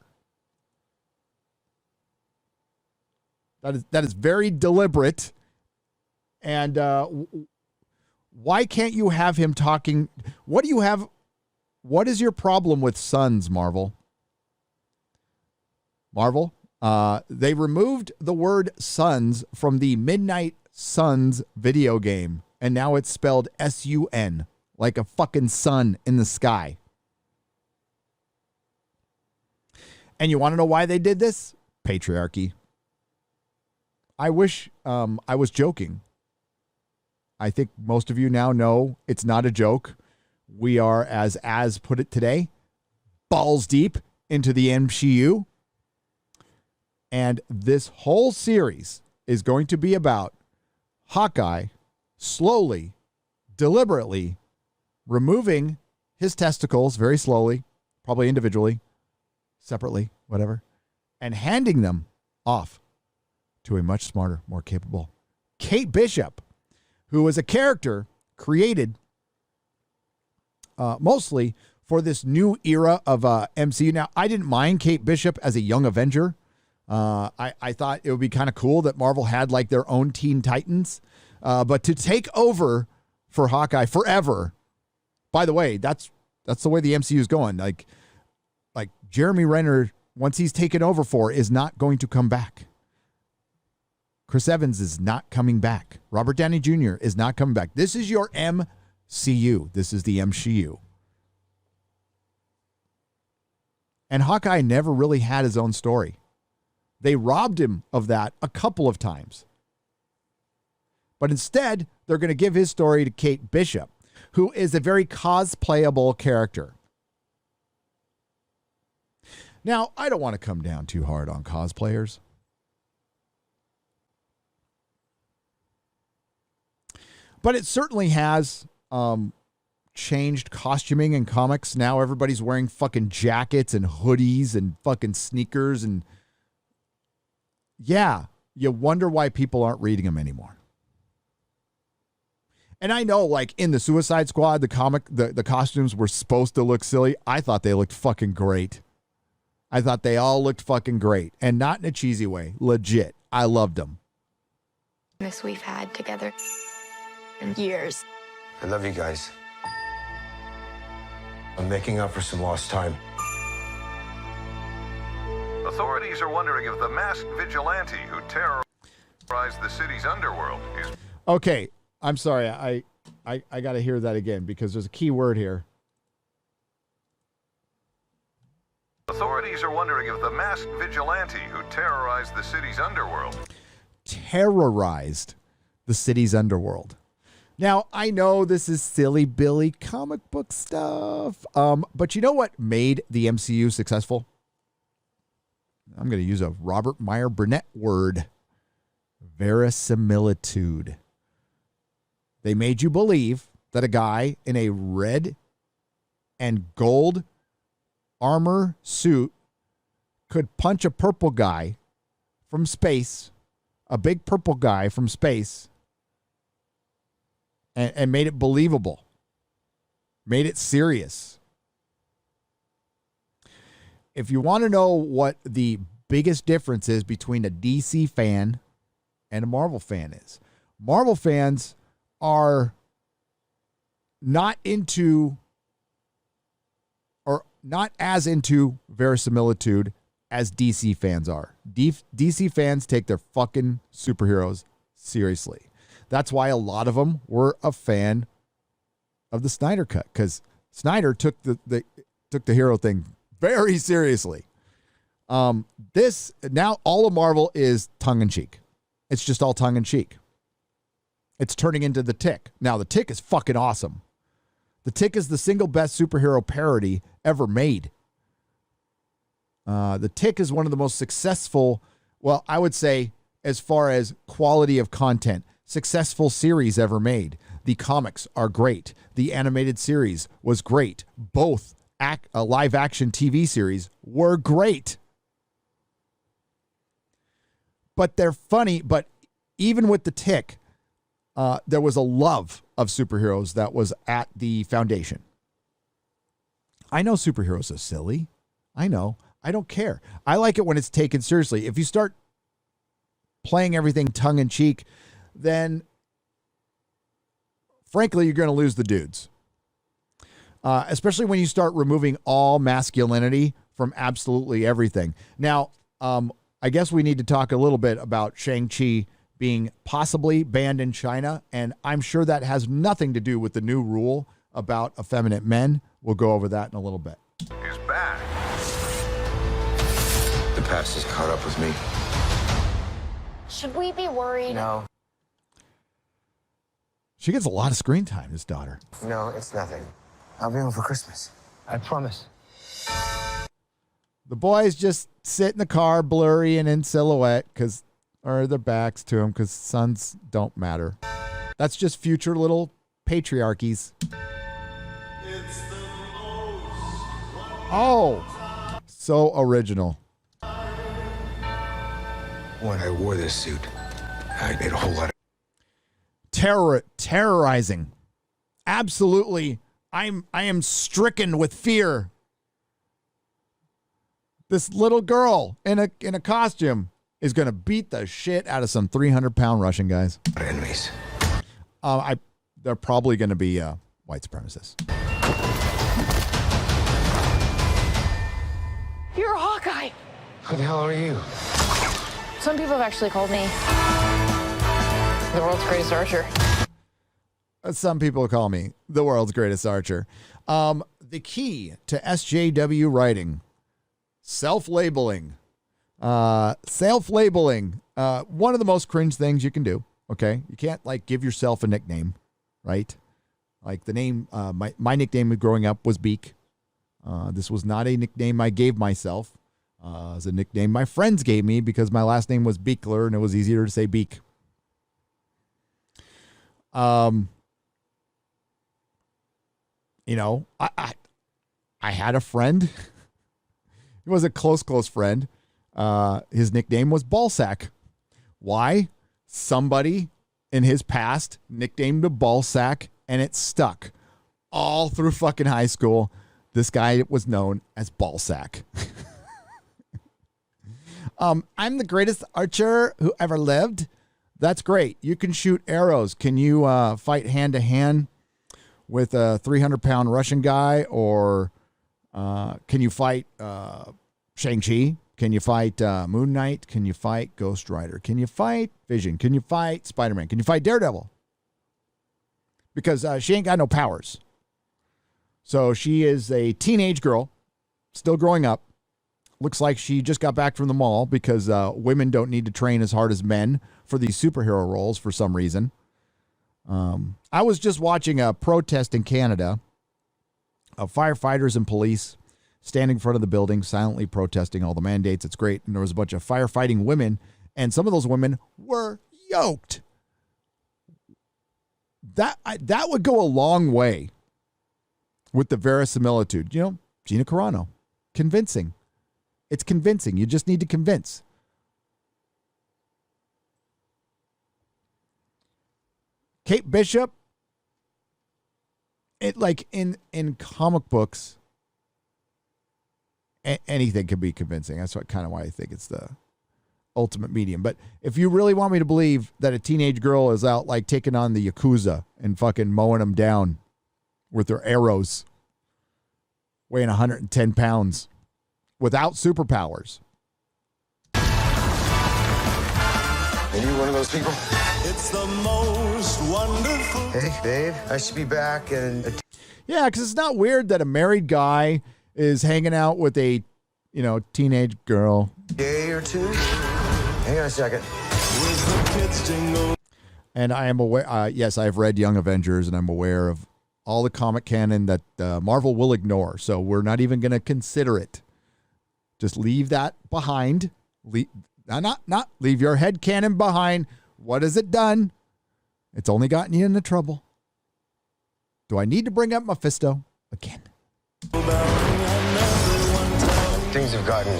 That is very deliberate. And why can't you have him talking? What is your problem with sons, Marvel? They removed the word sons from the Midnight Suns video game, and now it's spelled S-U-N, like a fucking sun in the sky. And you want to know why they did this? Patriarchy. I wish I was joking. I think most of you now know it's not a joke. We are, as put it today, balls deep into the MCU. And this whole series is going to be about Hawkeye slowly, deliberately removing his testicles very slowly, probably individually, separately, whatever, and handing them off to a much smarter, more capable Kate Bishop, who was a character created mostly for this new era of MCU. Now, I didn't mind Kate Bishop as a young Avenger. I thought it would be kind of cool that Marvel had like their own Teen Titans. But to take over for Hawkeye forever, by the way, that's the way the MCU is going. Like Jeremy Renner, once he's taken over for, is not going to come back. Chris Evans is not coming back. Robert Downey Jr. is not coming back. This is your MCU. This is the MCU. And Hawkeye never really had his own story. They robbed him of that a couple of times. But instead, they're going to give his story to Kate Bishop, who is a very cosplayable character. Now, I don't want to come down too hard on cosplayers. But it certainly has changed costuming in comics. Now everybody's wearing fucking jackets and hoodies and fucking sneakers. And yeah, you wonder why people aren't reading them anymore. And I know, like, in the Suicide Squad, the costumes were supposed to look silly. I thought they looked fucking great. I thought they all looked fucking great. And not in a cheesy way. Legit. I loved them. Miss we've had together in years. I love you guys. I'm making up for some lost time. Authorities are wondering if the masked vigilante who terrorized the city's underworld is... Okay, I'm sorry. I got to hear that again because there's a key word here. Authorities are wondering if the masked vigilante who terrorized the city's underworld... Terrorized the city's underworld. Now, I know this is silly Billy comic book stuff, but you know what made the MCU successful? I'm going to use a Robert Meyer Burnett word. Verisimilitude. They made you believe that a guy in a red and gold armor suit could punch a purple guy from space, a big purple guy from space, and made it believable, made it serious. If you want to know what the biggest difference is between a DC fan and a Marvel fan is, Marvel fans are not into or not as into verisimilitude as DC fans are. DC fans take their fucking superheroes seriously. That's why a lot of them were a fan of the Snyder Cut, because Snyder took the hero thing very seriously. This now all of Marvel is tongue in cheek. It's just all tongue in cheek. It's turning into The Tick. Now The Tick is fucking awesome. The Tick is the single best superhero parody ever made. The Tick is one of the most successful, well, I would say, as far as quality of content, successful series ever made. The comics are great. The animated series was great. Both live action TV series were great. But they're funny. But even with The Tick, there was a love of superheroes that was at the foundation. I know superheroes are silly. I know. I don't care. I like it when it's taken seriously. If you start playing everything tongue in cheek, then frankly, you're going to lose the dudes. Especially when you start removing all masculinity from absolutely everything. Now, I guess we need to talk a little bit about Shang-Chi being possibly banned in China, and I'm sure that has nothing to do with the new rule about effeminate men. We'll go over that in a little bit. is back. The past has caught up with me. Should we be worried? No, She gets a lot of screen time, this daughter. no, it's nothing. I'll be home for Christmas. I promise. The boys just sit in the car, blurry and in silhouette, or their backs to them, because sons don't matter. That's just future little patriarchies. It's the Oh, so original. When I wore this suit, I made a whole lot of Terrorizing. Absolutely. I am stricken with fear. This little girl in a costume is going to beat the shit out of some 300-pound Russian guys. enemies. They're probably going to be white supremacists. You're a Hawkeye. Who the hell are you? Some people have actually called me the world's greatest archer. Some people call me the world's greatest archer. The key to SJW writing, self-labeling. Self-labeling. One of the most cringe things you can do. Okay, you can't like give yourself a nickname, right? Like the name, my nickname growing up was Beak. This was not a nickname I gave myself. It was a nickname my friends gave me because my last name was Beekler and it was easier to say Beak. You know, I had a friend. He was a close friend. His nickname was Ballsack. Why? Somebody in his past nicknamed him Ballsack, and it stuck all through fucking high school. This guy was known as Ballsack. I'm the greatest archer who ever lived. That's great. You can shoot arrows. Can you fight hand to hand with a 300-pound Russian guy, or can you fight Shang-Chi? Can you fight Moon Knight? Can you fight Ghost Rider? Can you fight Vision? Can you fight Spider-Man? Can you fight Daredevil? Because she ain't got no powers. So she is a teenage girl, still growing up. Looks like she just got back from the mall because women don't need to train as hard as men for these superhero roles for some reason. I was just watching a protest in Canada of firefighters and police standing in front of the building, silently protesting all the mandates. It's great. And there was a bunch of firefighting women, and some of those women were yoked. That would go a long way with the verisimilitude. You know, Gina Carano, convincing. It's convincing. You just need to convince. Kate Bishop, it like in comic books, anything can be convincing. That's kind of why I think it's the ultimate medium. But if you really want me to believe that a teenage girl is out like taking on the Yakuza and fucking mowing them down with their arrows, weighing 110 pounds, without superpowers. Are you one of those people? It's the most wonderful. Hey, babe, I should be back in Yeah, because it's not weird that a married guy is hanging out with a, teenage girl. day or two. Hang on a second. And I am aware, yes, I've read Young Avengers, and I'm aware of all the comic canon that Marvel will ignore. So we're not even going to consider it. Just leave that behind. Not leave your head canon behind. What has it done? It's only gotten you into trouble. Do I need to bring up Mephisto again? Things have gotten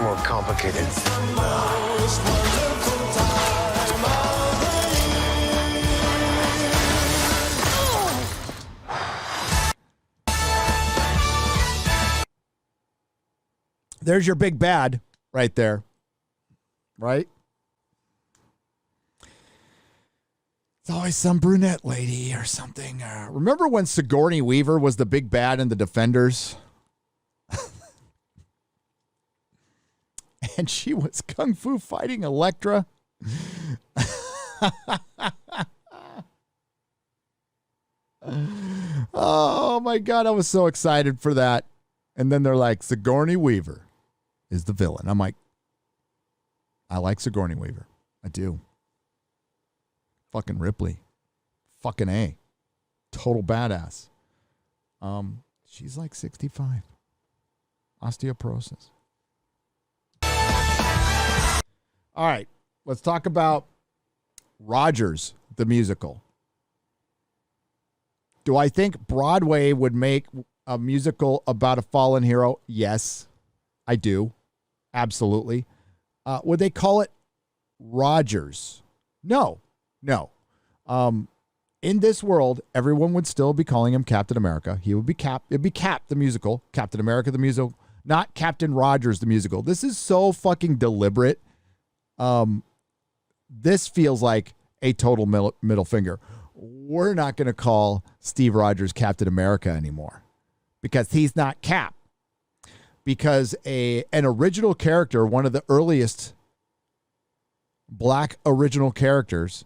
more complicated. There's your big bad right there. Right? It's always some brunette lady or something. Remember when Sigourney Weaver was the big bad in The Defenders? And she was kung fu fighting Elektra. Oh my God, I was so excited for that. And then they're like, Sigourney Weaver is the villain. I'm like, I like Sigourney Weaver. I do. Fucking Ripley. Fucking A. Total badass. She's like 65. Osteoporosis. All right. Let's talk about Rogers, the musical. Do I think Broadway would make a musical about a fallen hero? Yes, I do. Absolutely. Would they call it Rogers? No. In this world, everyone would still be calling him Captain America. He would be Cap. It'd be Cap the musical, Captain America the musical, not Captain Rogers the musical. This is so fucking deliberate. This feels like a total middle finger. We're not going to call Steve Rogers Captain America anymore because he's not Cap. Because an original character, one of the earliest black original characters,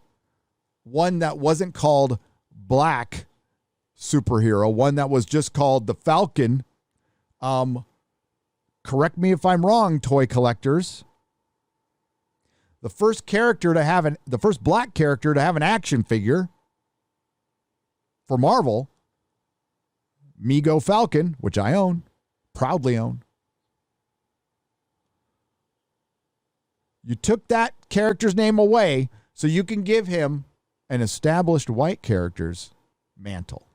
one that wasn't called Black superhero, one that was just called the Falcon. Correct me if I'm wrong, toy collectors. The first black character to have an action figure for Marvel, Mego Falcon, which I own, proudly own. You took that character's name away so you can give him an established white character's mantle.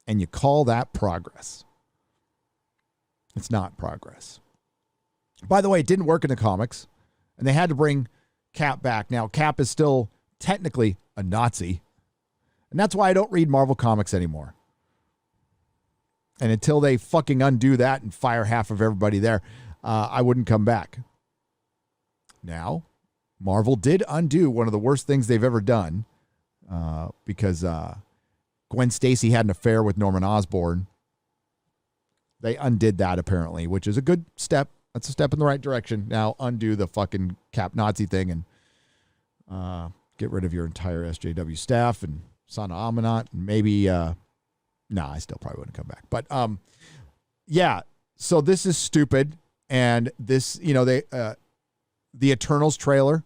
And you call that progress. It's not progress. By the way, it didn't work in the comics, and they had to bring Cap back. Now, Cap is still technically a Nazi, and that's why I don't read Marvel comics anymore. And until they fucking undo that and fire half of everybody there, I wouldn't come back. Now, Marvel did undo one of the worst things they've ever done because Gwen Stacy had an affair with Norman Osborn. They undid that apparently, which is a good step. That's a step in the right direction. Now undo the fucking Cap Nazi thing and get rid of your entire SJW staff and Sana Amanat and maybe I still probably wouldn't come back. But yeah, so this is stupid. And this, the Eternals trailer,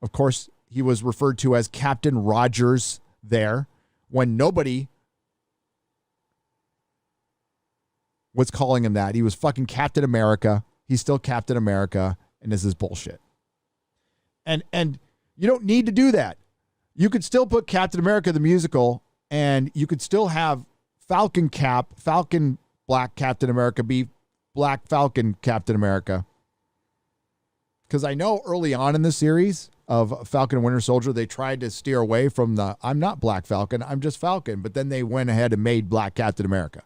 of course, he was referred to as Captain Rogers there when nobody was calling him that. He was fucking Captain America. He's still Captain America, and this is bullshit. And you don't need to do that. You could still put Captain America the musical, and you could still have Falcon Black Captain America be Black Falcon Captain America. Because I know early on in the series of Falcon and Winter Soldier, they tried to steer away from I'm not Black Falcon, I'm just Falcon. But then they went ahead and made Black Captain America.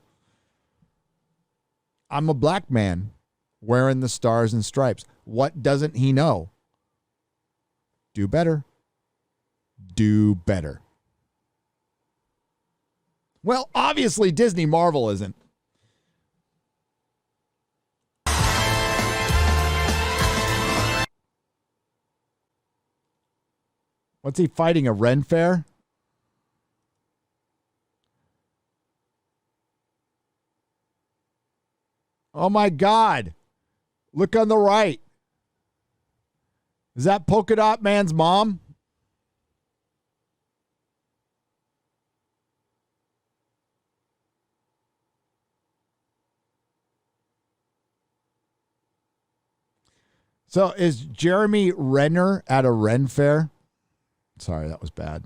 I'm a black man wearing the stars and stripes. What doesn't he know? Do better. Do better. Well, obviously Disney Marvel isn't. What's he fighting, a Ren Fair? Oh my God. Look on the right. Is that Polka Dot Man's mom? So is Jeremy Renner at a Ren Fair? Sorry, that was bad.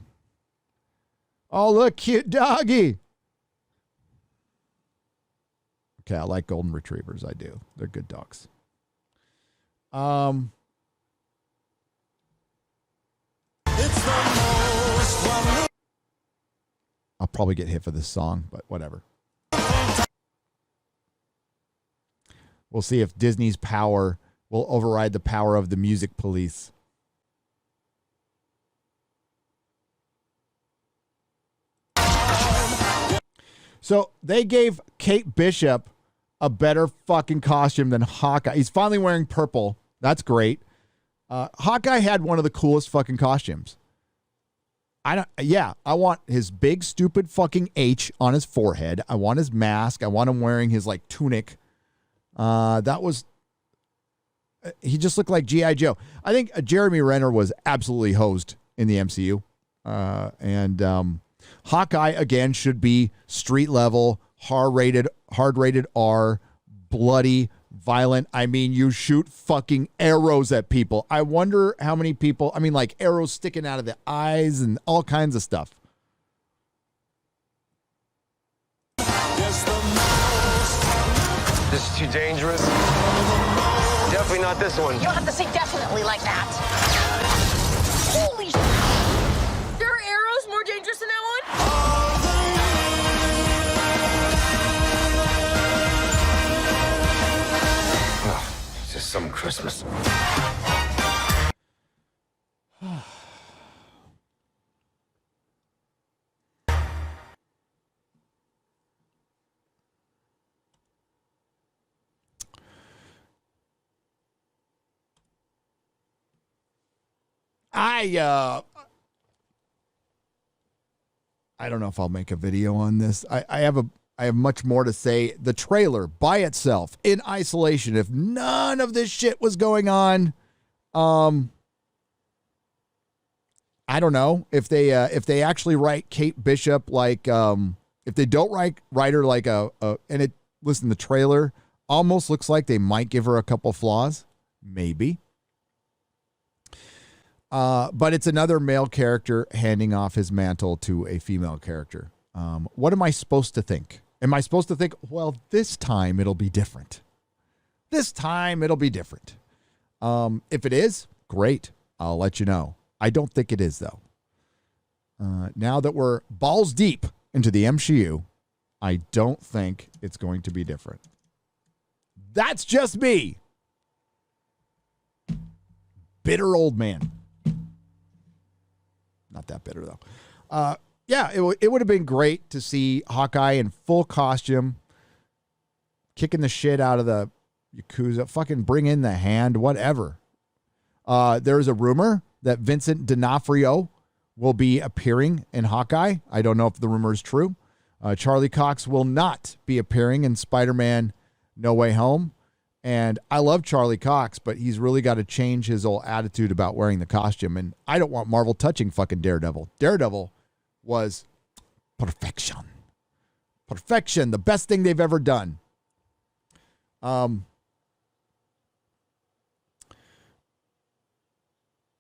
Oh, look, cute doggy. Okay, I like golden retrievers. I do. They're good dogs. It's the most wonderful. I'll probably get hit for this song, but whatever. We'll see if Disney's power will override the power of the music police. So they gave Kate Bishop a better fucking costume than Hawkeye. He's finally wearing purple. That's great. Hawkeye had one of the coolest fucking costumes. I want his big stupid fucking H on his forehead. I want his mask. I want him wearing his like tunic. He just looked like G.I. Joe. I think Jeremy Renner was absolutely hosed in the MCU. And Hawkeye, again, should be street level, hard rated R, bloody, violent. I mean, you shoot fucking arrows at people. I wonder how many people, like arrows sticking out of the eyes and all kinds of stuff. Yes, the This is too dangerous. Definitely not this one. You don't have to say definitely like that. Holy sh**. There are arrows more dangerous than that one? Oh, it's just some Christmas. I don't know if I'll make a video on this. I have much more to say. The trailer by itself, in isolation, if none of this shit was going on, I don't know if they actually write Kate Bishop like if they don't write her like listen, the trailer almost looks like they might give her a couple flaws, maybe. But it's another male character handing off his mantle to a female character. What am I supposed to think? Am I supposed to think, well, this time it'll be different? This time it'll be different. If it is, great. I'll let you know. I don't think it is, though. Now that we're balls deep into the MCU, I don't think it's going to be different. That's just me. Bitter old man. Not that bitter, though. Yeah, it would have been great to see Hawkeye in full costume, kicking the shit out of the Yakuza, fucking bring in the hand, whatever. There's a rumor that Vincent D'Onofrio will be appearing in Hawkeye. I don't know if the rumor is true. Charlie Cox will not be appearing in Spider-Man No Way Home. And I love Charlie Cox, but he's really got to change his whole attitude about wearing the costume. And I don't want Marvel touching fucking Daredevil. Daredevil was perfection. Perfection. The best thing they've ever done. I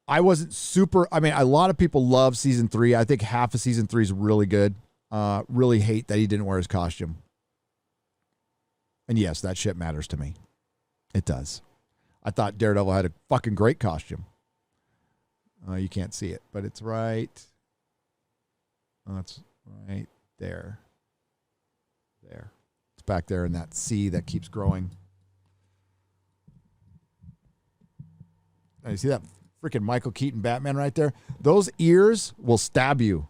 wasn't super. I mean, a lot of people love season 3. I think half of season 3 is really good. Really hate that he didn't wear his costume. And yes, that shit matters to me. It does. I thought Daredevil had a fucking great costume. You can't see it, but it's right. Oh, it's right there. There. It's back there in that sea that keeps growing. Oh, you see that freaking Michael Keaton Batman right there? Those ears will stab you.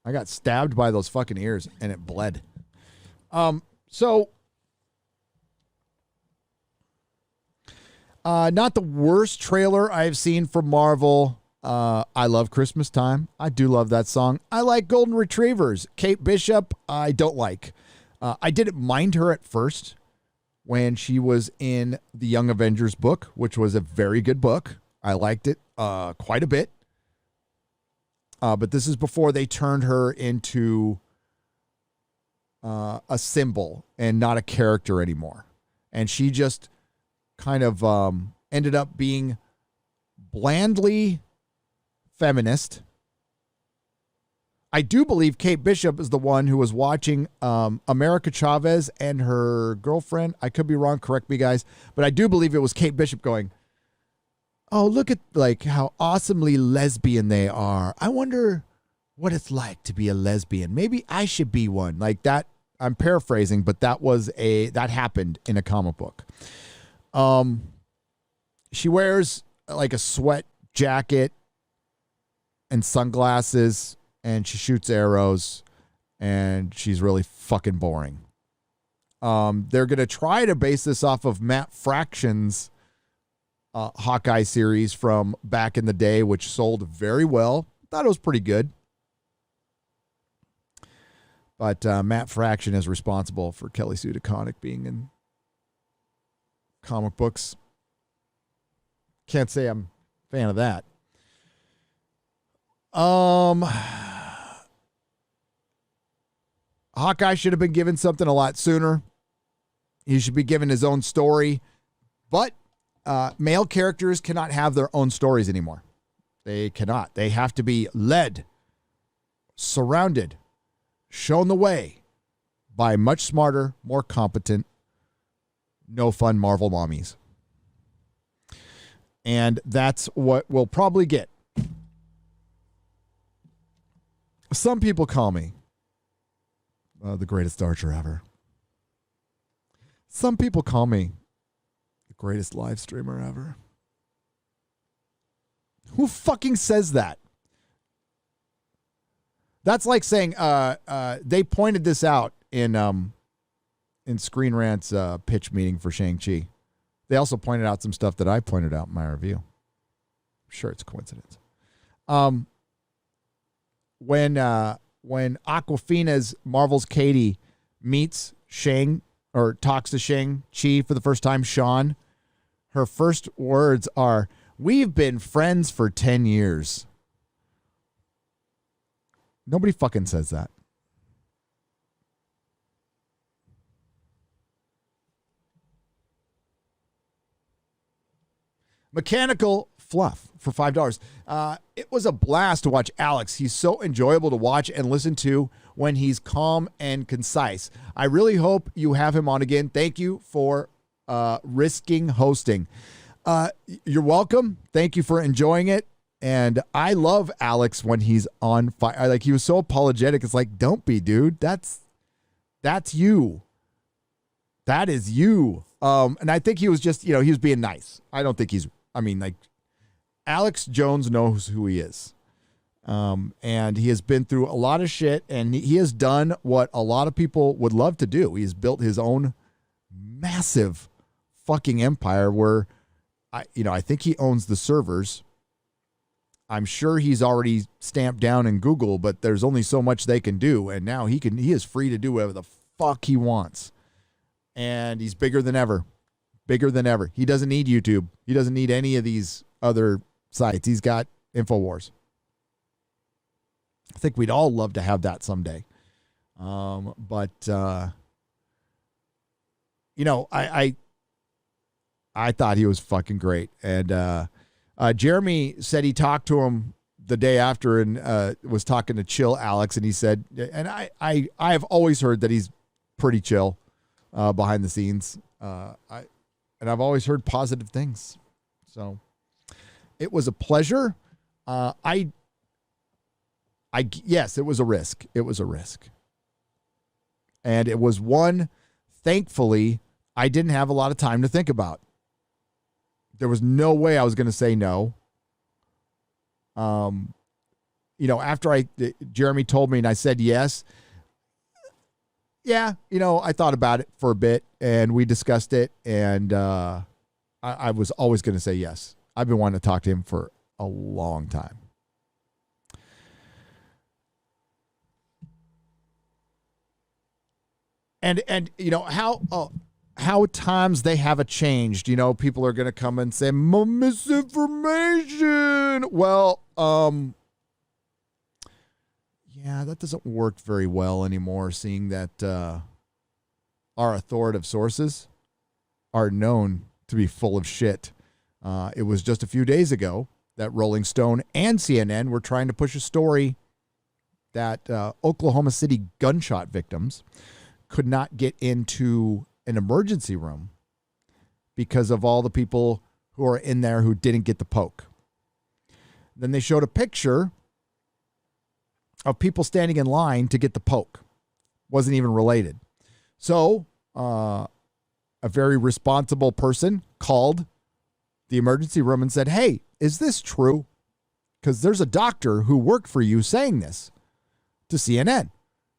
I got stabbed by those fucking ears and it bled. Not the worst trailer I've seen from Marvel. I love Christmas Time. I do love that song. I like Golden Retrievers. Kate Bishop, I don't like. I didn't mind her at first when she was in the Young Avengers book, which was a very good book. I liked it quite a bit. But this is before they turned her into a symbol and not a character anymore. And she just kind of ended up being blandly feminist. I do believe Kate Bishop is the one who was watching America Chavez and her girlfriend. I could be wrong. Correct me, guys. But I do believe it was Kate Bishop going, oh, look at like how awesomely lesbian they are. I wonder what it's like to be a lesbian. Maybe I should be one. Like that. I'm paraphrasing, but that happened in a comic book. She wears like a sweat jacket and sunglasses and she shoots arrows and she's really fucking boring. They're going to try to base this off of Matt Fraction's Hawkeye series from back in the day, which sold very well. Thought it was pretty good. But Matt Fraction is responsible for Kelly Sue DeConnick being in comic books. Can't say I'm a fan of that. Hawkeye should have been given something a lot sooner. He should be given his own story. But male characters cannot have their own stories anymore. They cannot. They have to be led, surrounded, shown the way by much smarter, more competent no fun Marvel mommies. And that's what we'll probably get. Some people call me the greatest archer ever. Some people call me the greatest live streamer ever. Who fucking says that? That's like saying they pointed this out in Screen Rant's pitch meeting for Shang-Chi. They also pointed out some stuff that I pointed out in my review. I'm sure it's a coincidence. When Awkwafina's Marvel's Katie meets Shang or talks to Shang-Chi for the first time, Sean, her first words are, "We've been friends for 10 years. Nobody fucking says that. Mechanical Fluff for $5. It was a blast to watch Alex. He's so enjoyable to watch and listen to when he's calm and concise. I really hope you have him on again. Thank you for risking hosting. You're welcome. Thank you for enjoying it. And I love Alex when he's on fire. Like, he was so apologetic. It's like, don't be, dude. That's you. That is you. And I think he was just, he was being nice. I don't think Alex Jones knows who he is. And he has been through a lot of shit, and he has done what a lot of people would love to do. He's built his own massive fucking empire where I think he owns the servers. I'm sure he's already stamped down in Google, but there's only so much they can do. And now he is free to do whatever the fuck he wants. And he's bigger than ever. Bigger than ever. He doesn't need YouTube. He doesn't need any of these other sites. He's got InfoWars. I think we'd all love to have that someday. But I thought he was fucking great. And Jeremy said he talked to him the day after and was talking to chill Alex, and he said, and I have always heard that he's pretty chill behind the scenes. I've always heard positive things. So it was a pleasure. Yes, it was a risk. It was a risk. And it was one, thankfully, I didn't have a lot of time to think about. There was no way I was going to say no. After Jeremy told me and I said yes. Yeah, I thought about it for a bit and we discussed it, and I was always going to say yes. I've been wanting to talk to him for a long time. And how times they have changed. People are going to come and say, misinformation. Well, yeah, that doesn't work very well anymore, seeing that our authoritative sources are known to be full of shit. It was just a few days ago that Rolling Stone and CNN were trying to push a story that Oklahoma City gunshot victims could not get into an emergency room because of all the people who are in there who didn't get the poke. Then they showed a picture of people standing in line to get the poke. Wasn't even related. So a very responsible person called the emergency room and said, "Hey, is this true? Because there's a doctor who worked for you saying this," to CNN.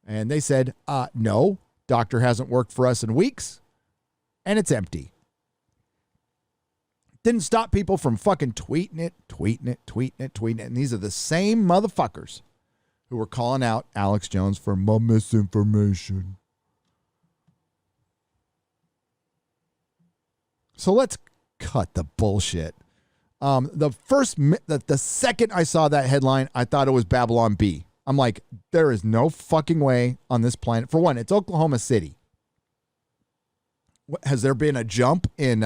And they said, no, doctor hasn't worked for us in weeks, and it's empty. Didn't stop people from fucking tweeting it. And these are the same motherfuckers who were calling out Alex Jones for misinformation. So let's cut the bullshit. The second I saw that headline, I thought it was Babylon Bee. I'm like, there is no fucking way on this planet. For one, it's Oklahoma City. Has there been a jump in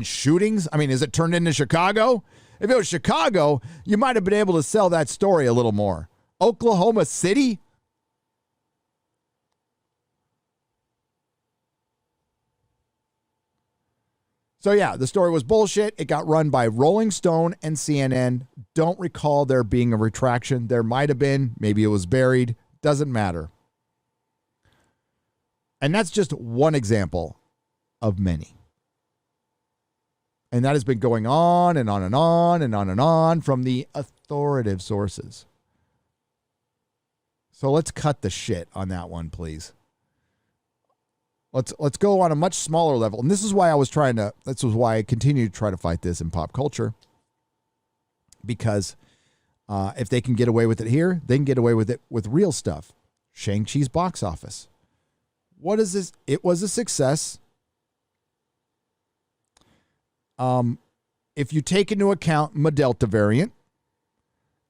shootings? I mean, is it turned into Chicago? If it was Chicago, you might have been able to sell that story a little more. Oklahoma City? So yeah, the story was bullshit. It got run by Rolling Stone and CNN. Don't recall there being a retraction. There might have been. Maybe it was buried. Doesn't matter. And that's just one example of many. And that has been going on and on and on and on and on from the authoritative sources. So let's cut the shit on that one, please. Let's go on a much smaller level. And this is why I continue to try to fight this in pop culture. Because if they can get away with it here, they can get away with it with real stuff. Shang-Chi's box office. What is this? It was a success. If you take into account the Delta variant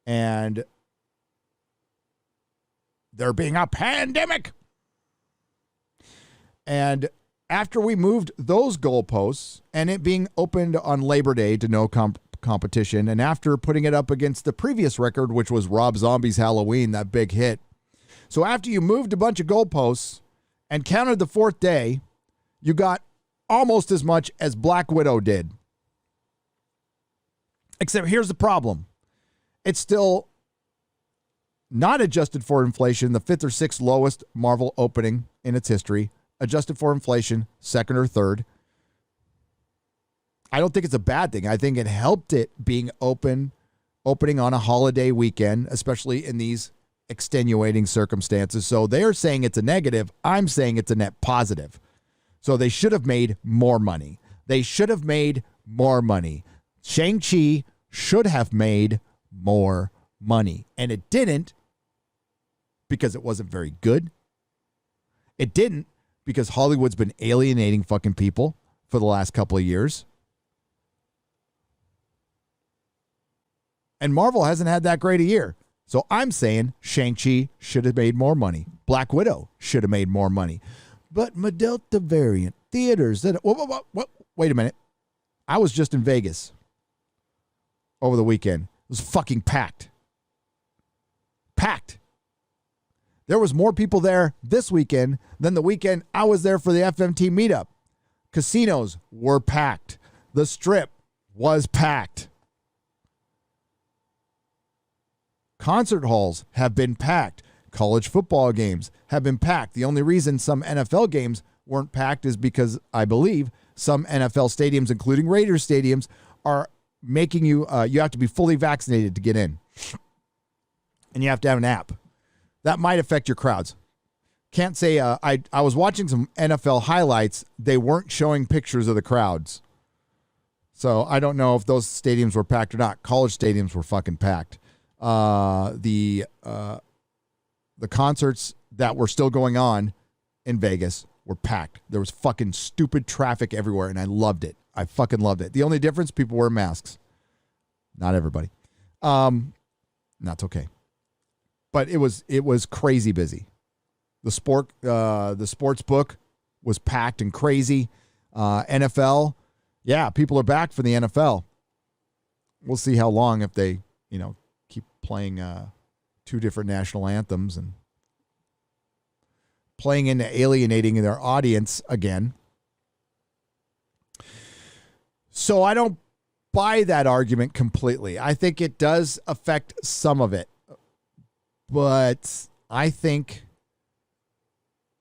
and there being a pandemic, and after we moved those goalposts and it being opened on Labor Day to no competition, and after putting it up against the previous record, which was Rob Zombie's Halloween, that big hit. So after you moved a bunch of goalposts and counted the fourth day, you got almost as much as Black Widow did. Except here's the problem. It's still not adjusted for inflation, the fifth or sixth lowest Marvel opening in its history. Adjusted for inflation, second or third. I don't think it's a bad thing. I think it helped it being opening on a holiday weekend, especially in these extenuating circumstances. So they're saying it's a negative. I'm saying it's a net positive. So they should have made more money. Shang-Chi should have made more money. And it didn't because it wasn't very good. It didn't because Hollywood's been alienating fucking people for the last couple of years. And Marvel hasn't had that great a year. So I'm saying Shang-Chi should have made more money. Black Widow should have made more money. But Delta variant, theaters, wait a minute. I was just in Vegas over the weekend. It was fucking packed. Packed. There was more people there this weekend than the weekend I was there for the FMT meetup. Casinos were packed. The Strip was packed. Concert halls have been packed. College football games have been packed. The only reason some NFL games weren't packed is because I believe some NFL stadiums, including Raiders stadiums, are making you have to be fully vaccinated to get in. And you have to have an app. That might affect your crowds. Can't say, I was watching some NFL highlights. They weren't showing pictures of the crowds. So I don't know if those stadiums were packed or not. College stadiums were fucking packed. The concerts that were still going on in Vegas were packed. There was fucking stupid traffic everywhere, and I loved it. I fucking loved it. The only difference, people wear masks. Not everybody. That's okay. But it was crazy busy. The sports book was packed and crazy. NFL, yeah, people are back for the NFL. We'll see how long if they, keep playing two different national anthems and playing into alienating their audience again. So I don't buy that argument completely. I think it does affect some of it. But I think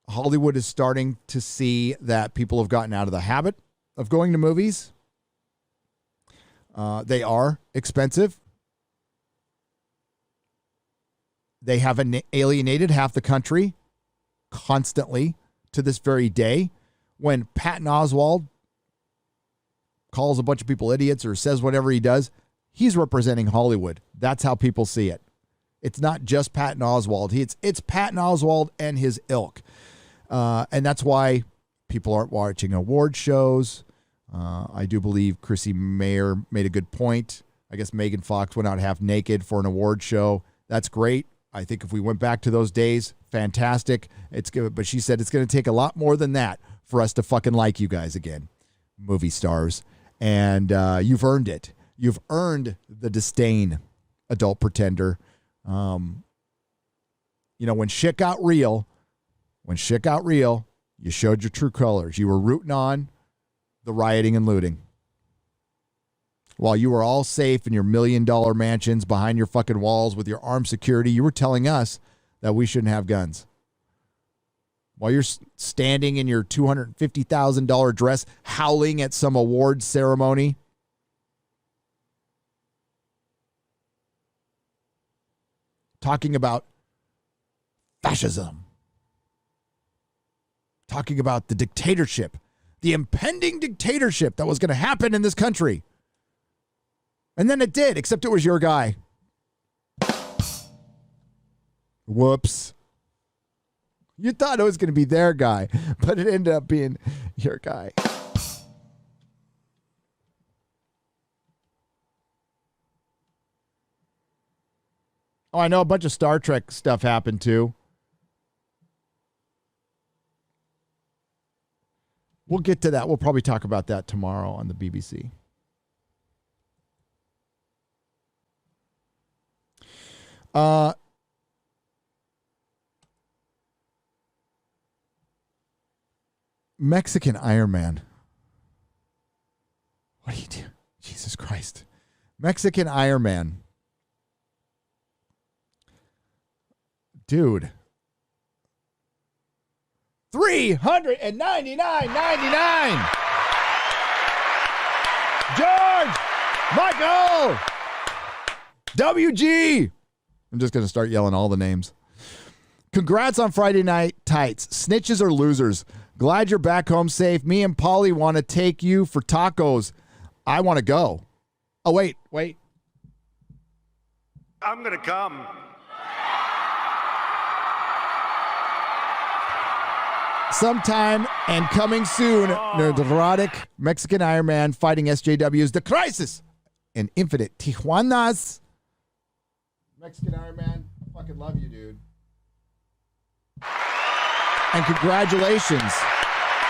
Hollywood is starting to see that people have gotten out of the habit of going to movies. They are expensive. They have alienated half the country constantly to this very day. When Patton Oswalt calls a bunch of people idiots or says whatever he does, he's representing Hollywood. That's how people see it. It's not just Patton Oswalt. It's Patton Oswalt and his ilk. And that's why people aren't watching award shows. I do believe Chrissy Mayer made a good point. I guess Megan Fox went out half naked for an award show. That's great. I think if we went back to those days, fantastic. It's good, but she said it's going to take a lot more than that for us to fucking like you guys again, movie stars. And you've earned it. You've earned the disdain, adult pretender. When shit got real, you showed your true colors. You were rooting on the rioting and looting. While you were all safe in your $1 million mansions behind your fucking walls with your armed security, you were telling us that we shouldn't have guns. While you're standing in your $250,000 dress, howling at some awards ceremony. Talking about fascism. Talking about the dictatorship. The impending dictatorship that was going to happen in this country. And then it did, except it was your guy. Whoops. You thought it was going to be their guy, but it ended up being your guy. Oh, I know a bunch of Star Trek stuff happened too. We'll get to that. We'll probably talk about that tomorrow on the BBC. Mexican Iron Man. What do you do? Jesus Christ. Mexican Iron Man. Dude. $399.99. George Michael WG. I'm just going to start yelling all the names. Congrats on Friday Night Tights. Snitches are losers. Glad you're back home safe. Me and Polly want to take you for tacos. I want to go. Oh, wait. I'm gonna come. Sometime and coming soon, Nerdrotic Mexican Iron Man fighting SJWs. The Crisis and Infinite Tijuanas. Mexican Iron Man, I fucking love you, dude. And congratulations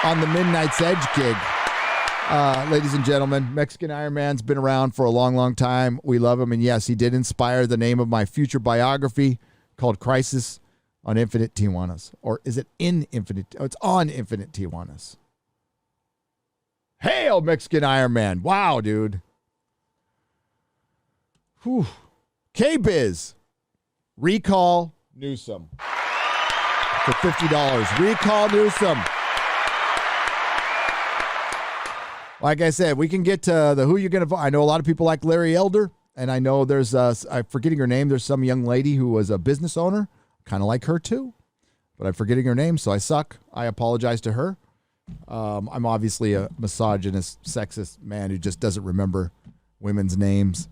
on the Midnight's Edge gig. Ladies and gentlemen, Mexican Iron Man's been around for a long, long time. We love him. And yes, he did inspire the name of my future biography called Crisis on Infinite Tijuanas. Or is it in Infinite? Oh, it's on Infinite Tijuanas. Hail, Mexican Iron Man. Wow, dude. Whew. K-Biz. Recall Newsom. For $50. Recall Newsom. Like I said, we can get to the who you're going to vote. I know a lot of people like Larry Elder, and I know there's, I'm forgetting her name. There's some young lady who was a business owner, kind of like her too, but I'm forgetting her name, so I suck. I apologize to her. I'm obviously a misogynist, sexist man who just doesn't remember women's names.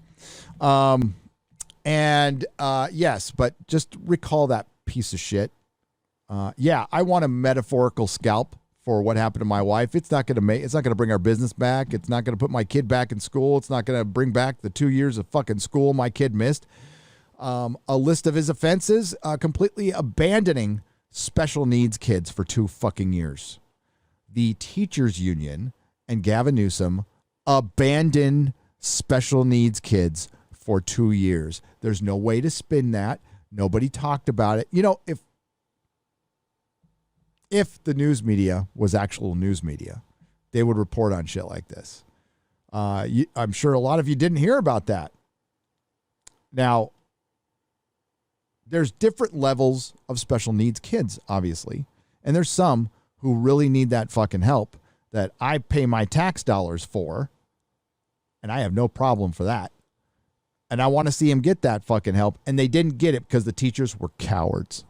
Yes, but just recall that piece of shit. Yeah, I want a metaphorical scalp for what happened to my wife. It's not going to bring our business back. It's not going to put my kid back in school. It's not going to bring back the 2 years of fucking school my kid missed. A list of his offenses, completely abandoning special needs kids for 2 fucking years. The teachers union and Gavin Newsom abandoned special needs kids for 2 years. There's no way to spin that. Nobody talked about it. You know, if the news media was actual news media, they would report on shit like this. I'm sure a lot of you didn't hear about that. Now, there's different levels of special needs kids, obviously. And there's some who really need that fucking help that I pay my tax dollars for. And I have no problem for that. And I want to see them get that fucking help. And they didn't get it because the teachers were cowards.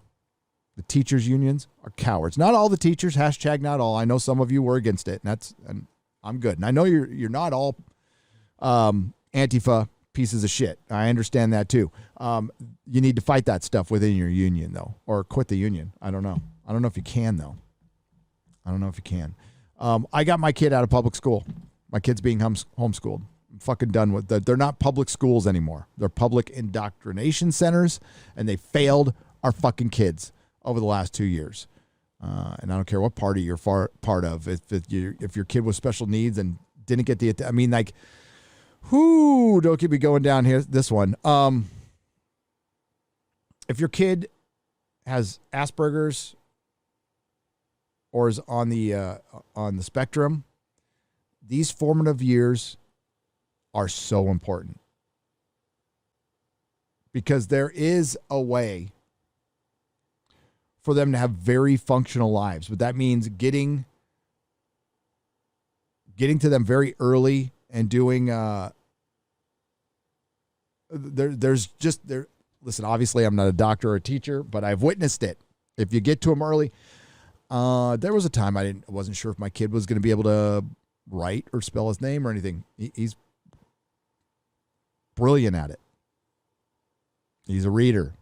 The teachers unions are cowards. Not all the teachers, hashtag not all. I know some of you were against it, and I'm good. And I know you're not all Antifa pieces of shit. I understand that too. You need to fight that stuff within your union though, or quit the union. I don't know. I don't know if you can though. I don't know if you can. I got my kid out of public school. My kid's being homeschooled. I'm fucking done with that. They're not public schools anymore. They're public indoctrination centers, and they failed our fucking kids over the last 2 years. And I don't care what party you're part of. If your kid was special needs and didn't get the, I mean, like, whoo, don't keep me going down here. This one. If your kid has Asperger's or is on the spectrum, these formative years are so important because there is a way for them to have very functional lives, but that means getting to them very early and doing listen, obviously I'm not a doctor or a teacher, but I've witnessed it. If you get to them early, there was a time I wasn't sure if my kid was going to be able to write or spell his name or anything. He's brilliant at it. He's a reader.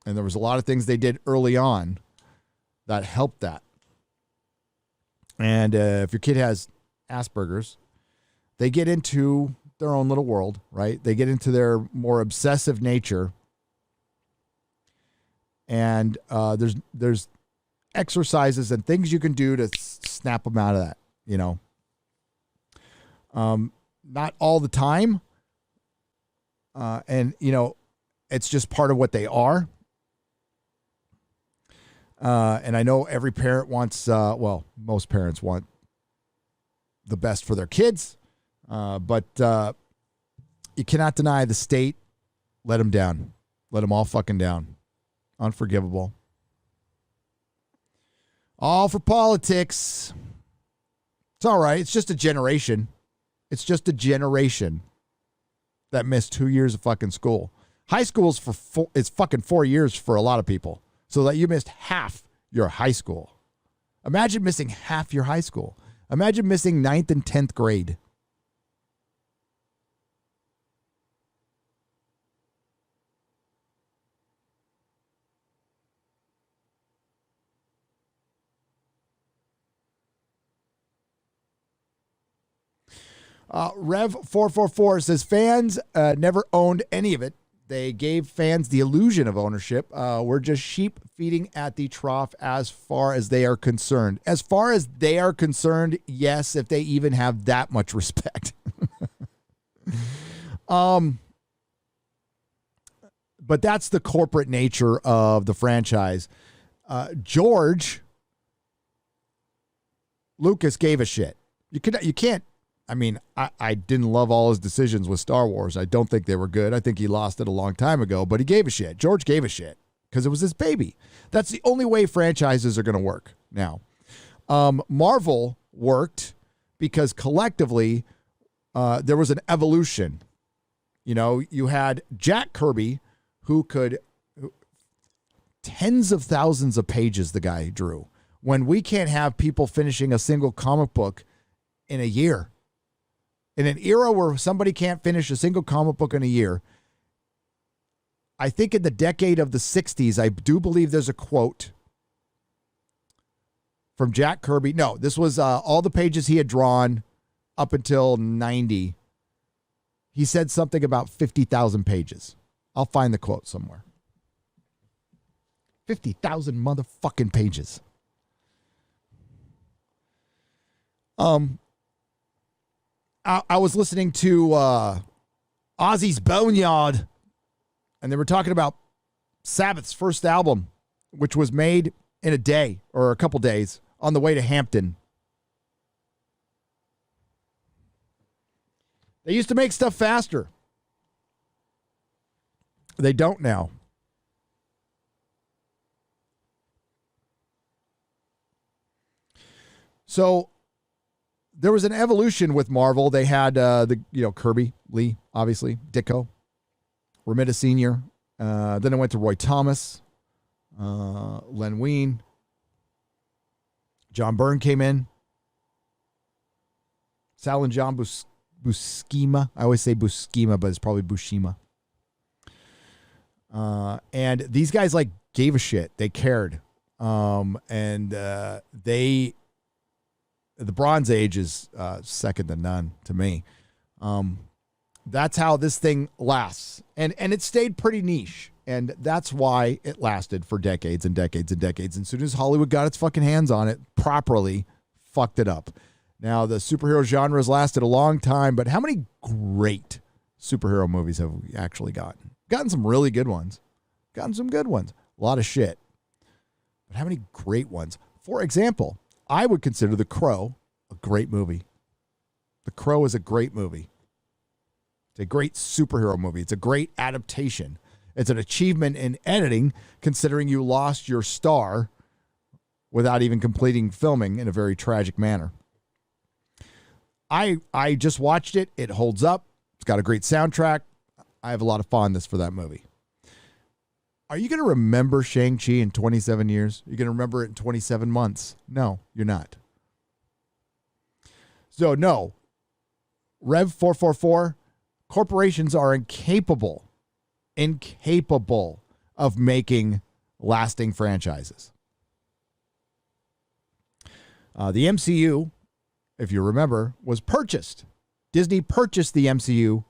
And there was a lot of things they did early on that helped that. And if your kid has Asperger's, they get into their own little world, right? They get into their more obsessive nature. And there's exercises and things you can do to snap them out of that, you know. Not all the time. And, you know, it's just part of what they are. And I know every parent wants, most parents want the best for their kids. But you cannot deny the state let them down. Let them all fucking down. Unforgivable. All for politics. It's all right. It's just a generation. It's just a generation that missed 2 years of fucking school. High school is it's fucking 4 years for a lot of people. So that you missed half your high school. Imagine missing half your high school. Imagine missing 9th and 10th grade. Rev444 says fans never owned any of it. They gave fans the illusion of ownership. We're just sheep feeding at the trough as far as they are concerned. As far as they are concerned, yes, if they even have that much respect. But that's the corporate nature of the franchise. George Lucas gave a shit. You can't. I mean, I didn't love all his decisions with Star Wars. I don't think they were good. I think he lost it a long time ago, but he gave a shit. George gave a shit because it was his baby. That's the only way franchises are going to work now. Marvel worked because collectively there was an evolution. You know, you had Jack Kirby who could tens of thousands of pages the guy drew. When we can't have people finishing a single comic book in a year. In an era where somebody can't finish a single comic book in a year, I think in the decade of the 60s, I do believe there's a quote from Jack Kirby. No, this was all the pages he had drawn up until 90. He said something about 50,000 pages. I'll find the quote somewhere. 50,000 motherfucking pages. I was listening to Ozzy's Boneyard, and they were talking about Sabbath's first album, which was made in a day or a couple days on the way to Hampton. They used to make stuff faster. They don't now. So there was an evolution with Marvel. They had Kirby, Lee, obviously, Ditko, Romita Sr. Then it went to Roy Thomas, Len Wein. John Byrne came in. Sal and John Buscema. I always say Buscema, but it's probably Buscema. And these guys gave a shit. They cared. The Bronze Age is second to none to me. That's how this thing lasts. And it stayed pretty niche. And that's why it lasted for decades and decades and decades. And as soon as Hollywood got its fucking hands on it properly, fucked it up. Now, the superhero genre has lasted a long time, but how many great superhero movies have we actually gotten? Gotten some really good ones. Gotten some good ones. A lot of shit. But how many great ones? For example, I would consider The Crow a great movie. The Crow is a great movie. It's a great superhero movie. It's a great adaptation. It's an achievement in editing, considering you lost your star without even completing filming in a very tragic manner. I just watched it. It holds up. It's got a great soundtrack. I have a lot of fondness for that movie. Are you going to remember Shang-Chi in 27 years? You're going to remember it in 27 months? No, you're not. So, no. Rev 444, corporations are incapable of making lasting franchises. The MCU, if you remember, was purchased. Disney purchased the MCU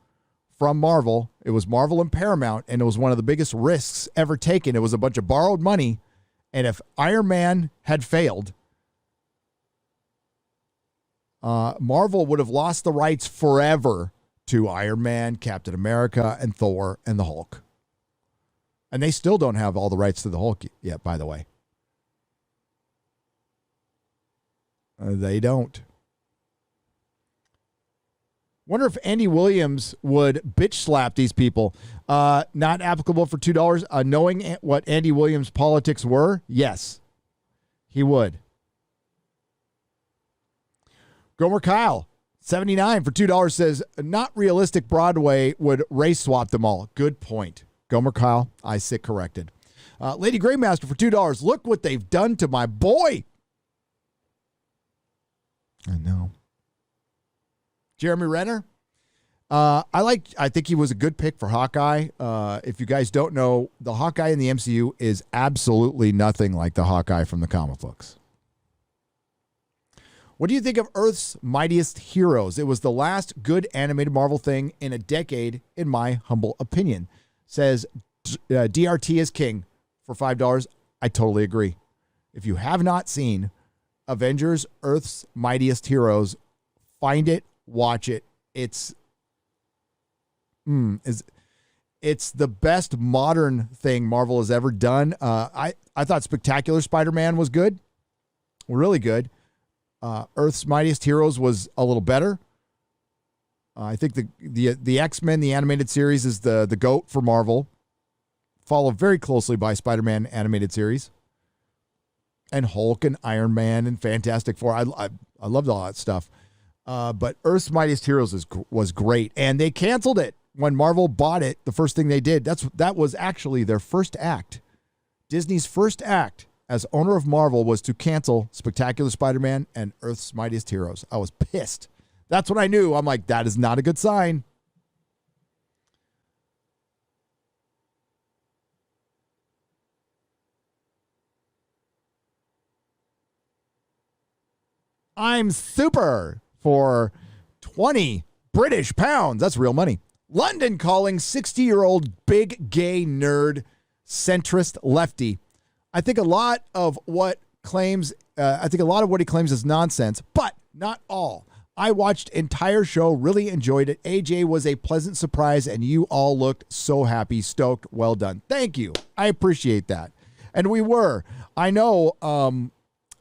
from Marvel. It was Marvel and Paramount, and it was one of the biggest risks ever taken. It was a bunch of borrowed money, and if Iron Man had failed, Marvel would have lost the rights forever to Iron Man, Captain America, and Thor, and the Hulk. And they still don't have all the rights to the Hulk yet, by the way. They don't. Wonder if Andy Williams would bitch slap these people. Not applicable for $2. Knowing what Andy Williams' politics were, yes, he would. Gomer Kyle, 79 for $2 says, not realistic Broadway would race swap them all. Good point. Gomer Kyle, I sit corrected. Lady Greymaster for $2. Look what they've done to my boy. I know. Jeremy Renner. I think he was a good pick for Hawkeye. If you guys don't know, the Hawkeye in the MCU is absolutely nothing like the Hawkeye from the comic books. What do you think of Earth's Mightiest Heroes? It was the last good animated Marvel thing in a decade, in my humble opinion. Says DRT is king for $5. I totally agree. If you have not seen Avengers Earth's Mightiest Heroes, find it, watch it. It's the best modern thing Marvel has ever done. I thought Spectacular Spider-Man was good. Really good. Earth's Mightiest Heroes was a little better. I think the X-Men, the animated series, is the GOAT for Marvel. Followed very closely by Spider-Man animated series. And Hulk and Iron Man and Fantastic Four. I loved all that stuff. But Earth's Mightiest Heroes was great. And they canceled it when Marvel bought it. The first thing they did, that was actually their first act. Disney's first act as owner of Marvel was to cancel Spectacular Spider-Man and Earth's Mightiest Heroes. I was pissed. That's when I knew. I'm like, that is not a good sign. I'm super for 20 British pounds. That's real money. London calling 60-year-old big gay nerd centrist lefty. I think a lot of what he claims is nonsense, but not all. I watched entire show, really enjoyed it. AJ was a pleasant surprise, and you all looked so happy, stoked. Well done. Thank you. I appreciate that. And we were. I know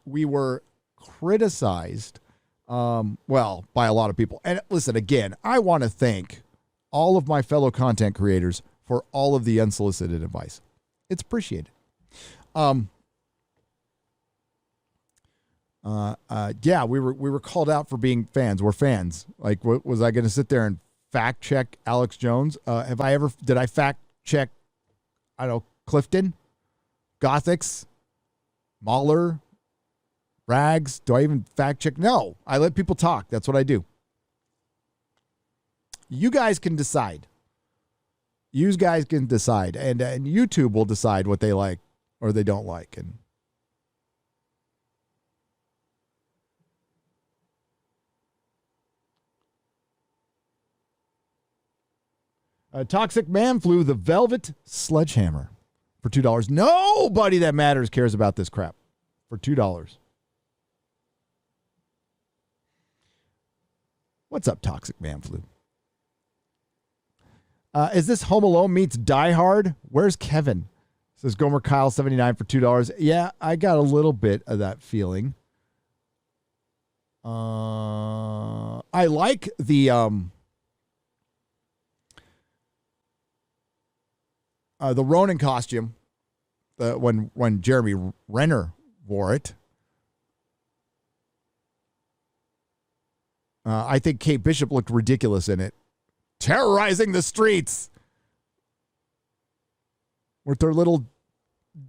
we were criticized, by a lot of people. And listen, again, I want to thank all of my fellow content creators for all of the unsolicited advice. It's appreciated. We were called out for being fans. We're fans. Like, was I going to sit there and fact check Alex Jones? Did I fact check, I don't know, Clifton, Gothics, Mahler, Rags? Do I even fact check? No, I let people talk. That's what I do. You guys can decide. And YouTube will decide what they like or they don't like. And Toxic Man flew the Velvet Sledgehammer for $2. Nobody that matters cares about this crap for $2. What's up, Toxic Man flew? Is this Home Alone meets Die Hard? Where's Kevin? Says Gomer Kyle 79 for $2. Yeah, I got a little bit of that feeling. I like the Ronin costume. When Jeremy Renner wore it. I think Kate Bishop looked ridiculous in it. Terrorizing the streets with their little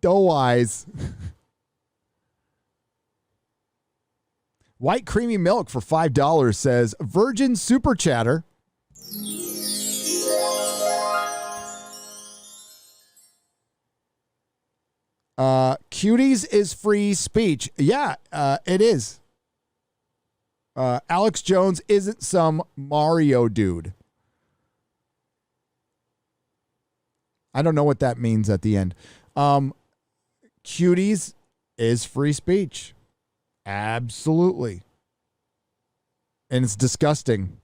doe eyes. White creamy milk for $5 says Virgin Super Chatter. Cuties is free speech. Yeah, it is. Alex Jones isn't some Mario dude. I don't know what that means at the end. Cuties is free speech. Absolutely. And it's disgusting.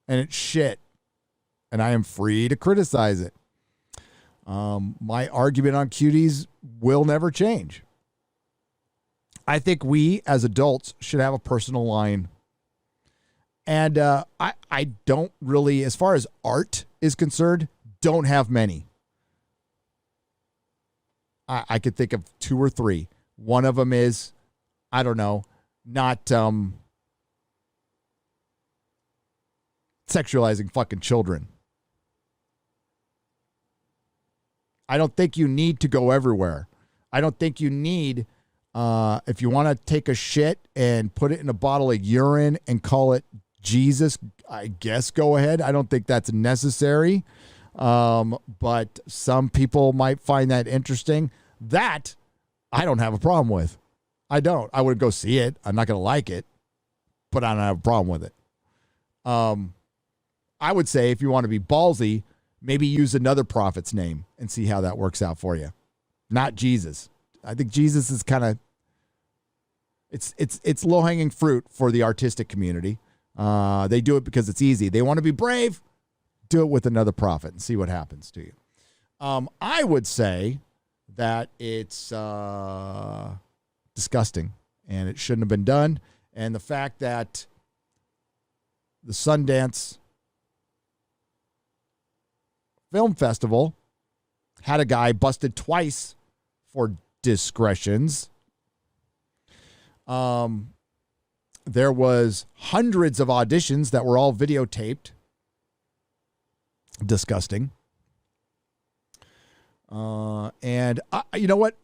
And it's shit. And I am free to criticize it. My argument on cuties will never change. I think we as adults should have a personal line. And I don't really, as far as art is concerned, don't have many. I could think of 2 or 3. One of them is, I don't know, not sexualizing fucking children. I don't think you need to go everywhere. I don't think you need, if you want to take a shit and put it in a bottle of urine and call it Jesus, I guess go ahead. I don't think that's necessary. But some people might find that interesting. That I don't have a problem with. I don't. I would go see it. I'm not going to like it, but I don't have a problem with it. I would say if you want to be ballsy, maybe use another prophet's name and see how that works out for you. Not Jesus. I think Jesus is kind of, it's low-hanging fruit for the artistic community. They do it because it's easy. They want to be brave. Do it with another prophet and see what happens to you. I would say that it's disgusting and it shouldn't have been done. And the fact that the Sundance Film Festival had a guy busted twice for discretions. There was hundreds of auditions that were all videotaped. Disgusting. And you know what?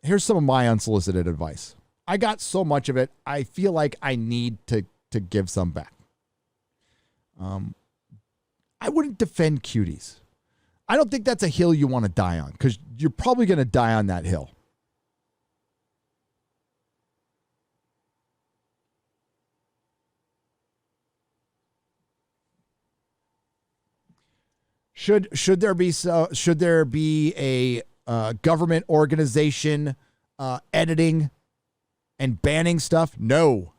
Here's some of my unsolicited advice. I got so much of it, I feel like I need to give some back. I wouldn't defend cuties. I don't think that's a hill you want to die on because you're probably going to die on that hill. Should there be a government organization editing and banning stuff? No.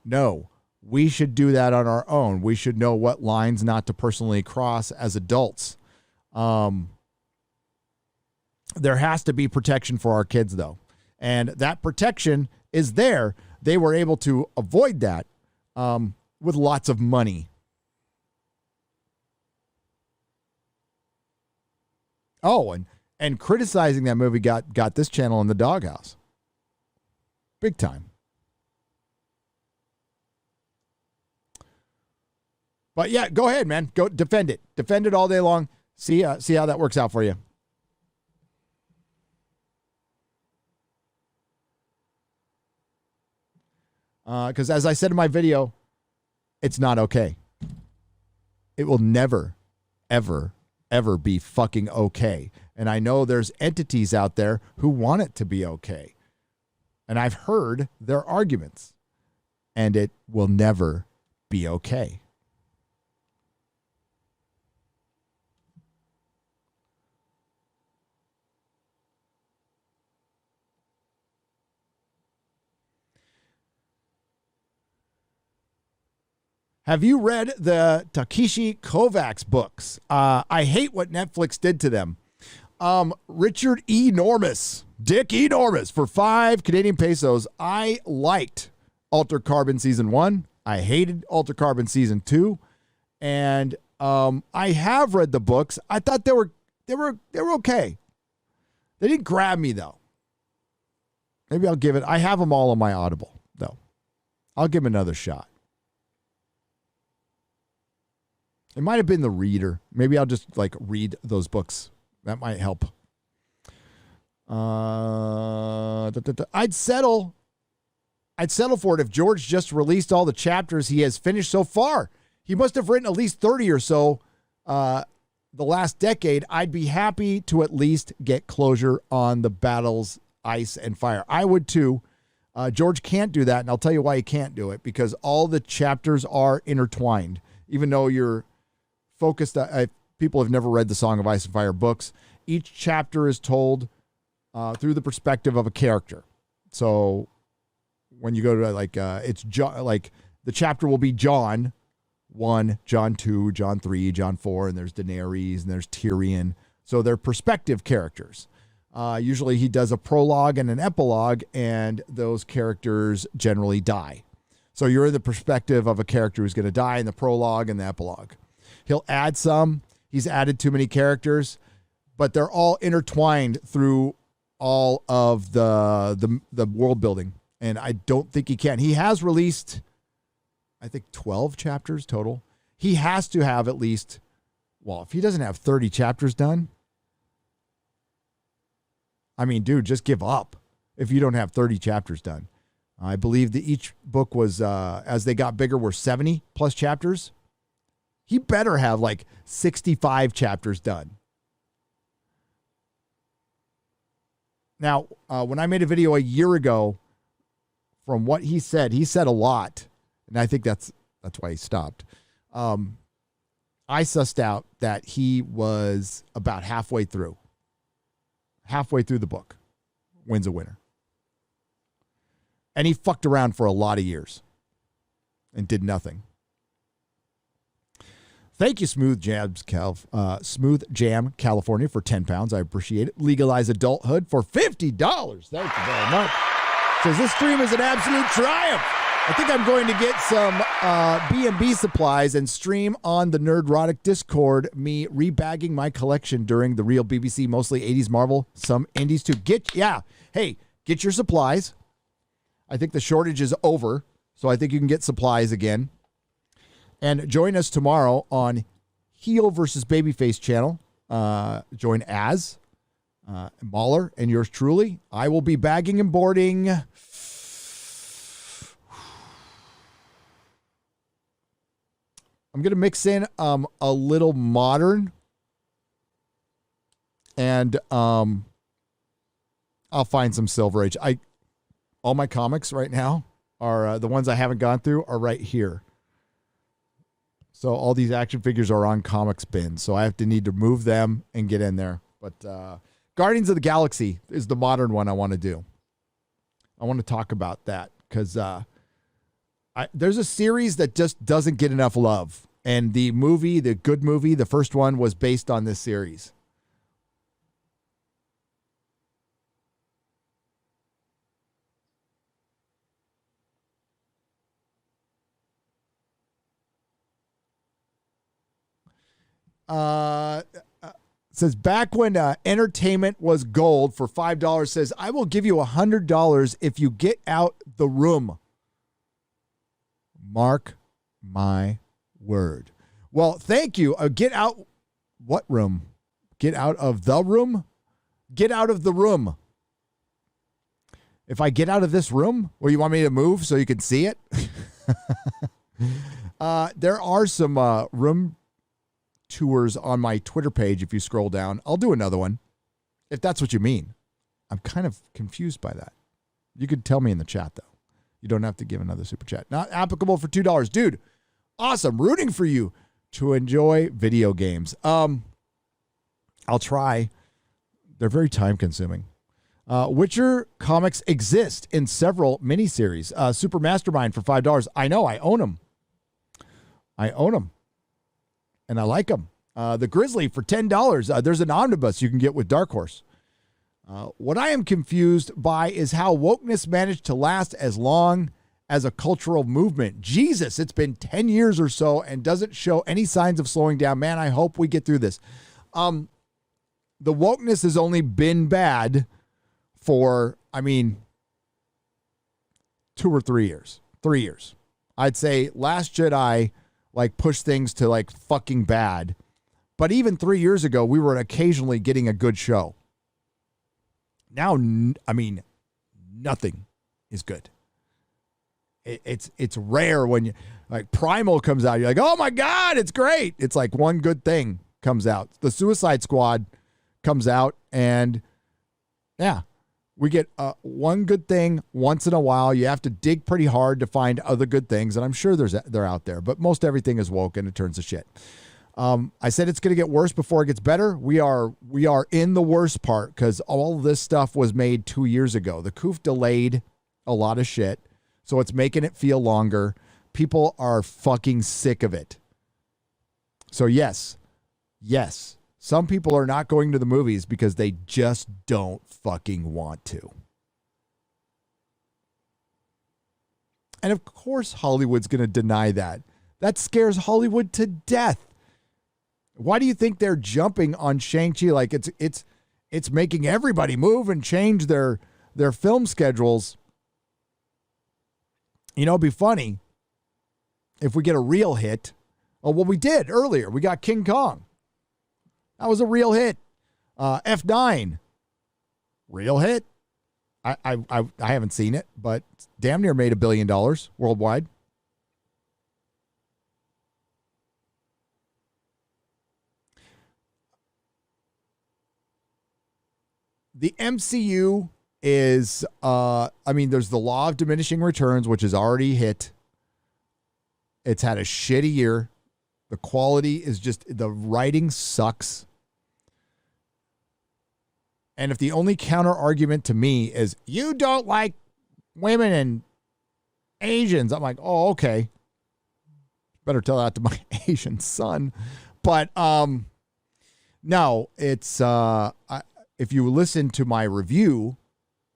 We should do that on our own. We should know what lines not to personally cross as adults. There has to be protection for our kids, though. And that protection is there. They were able to avoid that with lots of money. Oh, and criticizing that movie got this channel in the doghouse. Big time. But yeah, go ahead, man. Go defend it. Defend it all day long. See how that works out for you. Because as I said in my video, it's not okay. It will never, ever, ever be fucking okay. And I know there's entities out there who want it to be okay. And I've heard their arguments. And it will never be okay. Have you read the Takeshi Kovacs books? I hate what Netflix did to them. Richard E. Normus, Dick E. Normus, for 5 Canadian pesos. I liked Altered Carbon Season 1. I hated Altered Carbon Season 2. And I have read the books. I thought they were okay. They didn't grab me, though. Maybe I'll give it. I have them all on my Audible, though. I'll give them another shot. It might have been the reader. Maybe I'll just read those books. That might help. I'd settle for it if George just released all the chapters he has finished so far. He must have written at least 30 or so the last decade. I'd be happy to at least get closure on the battles, ice and fire. I would too. George can't do that, and I'll tell you why he can't do it. Because all the chapters are intertwined. Even though you're focused, people have never read the Song of Ice and Fire books. Each chapter is told through the perspective of a character. So when you go to it's the chapter will be John 1, John 2, John 3, John 4, and there's Daenerys and there's Tyrion. So they're perspective characters. Usually he does a prologue and an epilogue, and those characters generally die. So you're in the perspective of a character who's going to die in the prologue and the epilogue. He'll add some. He's added too many characters, but they're all intertwined through all of the world building. And I don't think he can. He has released, I think, 12 chapters total. He has to have at least, if he doesn't have 30 chapters done, I mean, dude, just give up if you don't have 30 chapters done. I believe that each book was, as they got bigger, were 70 plus chapters. He better have 65 chapters done. Now, when I made a video a year ago, from what he said a lot, and I think that's why he stopped. I sussed out that he was about halfway through the book. Wins a winner. And he fucked around for a lot of years and did nothing. Thank you, Smooth Jam California, for 10 pounds. I appreciate it. Legalize Adulthood for $50. Thank you very much. Says this stream is an absolute triumph. I think I'm going to get some B&B supplies and stream on the Nerdrotic Discord me rebagging my collection during the real BBC, mostly 80s Marvel, some indies too. Get your supplies. I think the shortage is over, so I think you can get supplies again. And join us tomorrow on Heel versus Babyface channel. Join as Mahler and yours truly. I will be bagging and boarding. I'm going to mix in a little modern. And I'll find some Silver Age. All my comics right now are the ones I haven't gone through are right here. So all these action figures are on comics bins. So I need to move them and get in there. But Guardians of the Galaxy is the modern one I want to do. I want to talk about that because there's a series that just doesn't get enough love. And the good movie, the first one was based on this series. Says back when entertainment was gold for $5, says I will give you $100 if you get out the room. Mark my word. Well, thank you. Get out. What room? Get out of the room? Get out of the room. If I get out of this room, or you want me to move so you can see it? There are some room tours on my Twitter page. If you scroll down, I'll do another one if that's what you mean. I'm kind of confused by that. You could tell me in the chat though. You don't have to give another super chat. Not applicable for $2. Dude, awesome. Rooting for you to enjoy video games. I'll try. They're very time consuming. Witcher comics exist in several miniseries. Super Mastermind for $5. I know, I own them. And I like them. The Grizzly for $10. There's an omnibus you can get with Dark Horse. What I am confused by is how wokeness managed to last as long as a cultural movement. Jesus, it's been 10 years or so and doesn't show any signs of slowing down. Man, I hope we get through this. The wokeness has only been bad for, 2 or 3 years. 3 years. I'd say Last Jedi pushed things to fucking bad. But even 3 years ago, we were occasionally getting a good show. Now, nothing is good. It's rare when you Primal comes out. You're like, oh my God, it's great. It's like one good thing comes out. The Suicide Squad comes out, and yeah, we get one good thing once in a while. You have to dig pretty hard to find other good things, and I'm sure they're out there. But most everything is woke, and it turns to shit. I said it's going to get worse before it gets better. We are in the worst part because all this stuff was made 2 years ago. The COOF delayed a lot of shit, so it's making it feel longer. People are fucking sick of it. So yes, some people are not going to the movies because they just don't fucking want to. And of course Hollywood's going to deny that. That scares Hollywood to death. Why do you think they're jumping on Shang-Chi like it's making everybody move and change their film schedules? It'd be funny if we get a real hit. Oh, well, we did earlier. We got King Kong. That was a real hit. F9, real hit. I haven't seen it, but damn near made $1 billion worldwide. The MCU is, there's the law of diminishing returns, which has already hit. It's had a shitty year. The quality is the writing sucks. And if the only counter argument to me is you don't like women and Asians, I'm like, oh, okay. Better tell that to my Asian son. But no, it's if you listen to my review,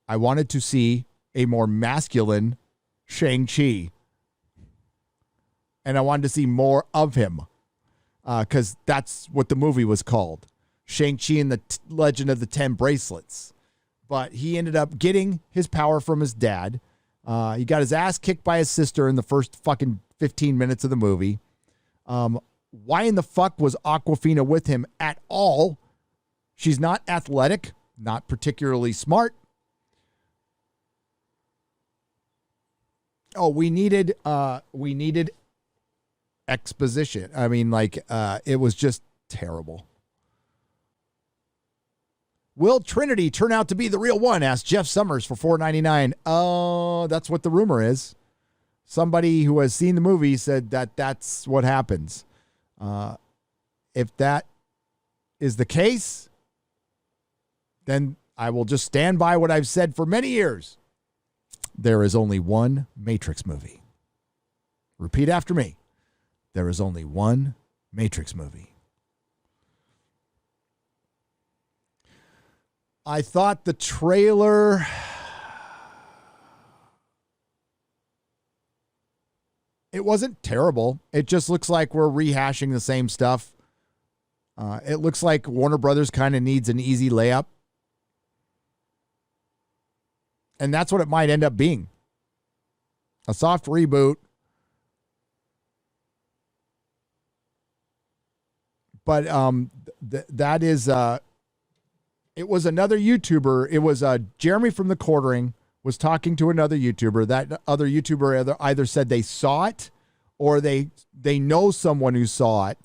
I wanted to see a more masculine Shang-Chi. And I wanted to see more of him because that's what the movie was called. Shang-Chi and the Legend of the 10 Bracelets. But he ended up getting his power from his dad. He got his ass kicked by his sister in the first fucking 15 minutes of the movie. Why in the fuck was Awkwafina with him at all? She's not athletic, not particularly smart. Oh, we needed exposition. It was just terrible. Will Trinity turn out to be the real one? Asked Jeff Summers for $4.99. Oh, that's what the rumor is. Somebody who has seen the movie said that that's what happens. If that is the case, then I will just stand by what I've said for many years. There is only one Matrix movie. Repeat after me. There is only one Matrix movie. I thought the trailer it wasn't terrible. It just looks like we're rehashing the same stuff. It looks like Warner Brothers kind of needs an easy layup. And that's what it might end up being. A soft reboot. But that is it was another YouTuber. It was Jeremy from The Quartering was talking to another YouTuber. That other YouTuber either said they saw it or they know someone who saw it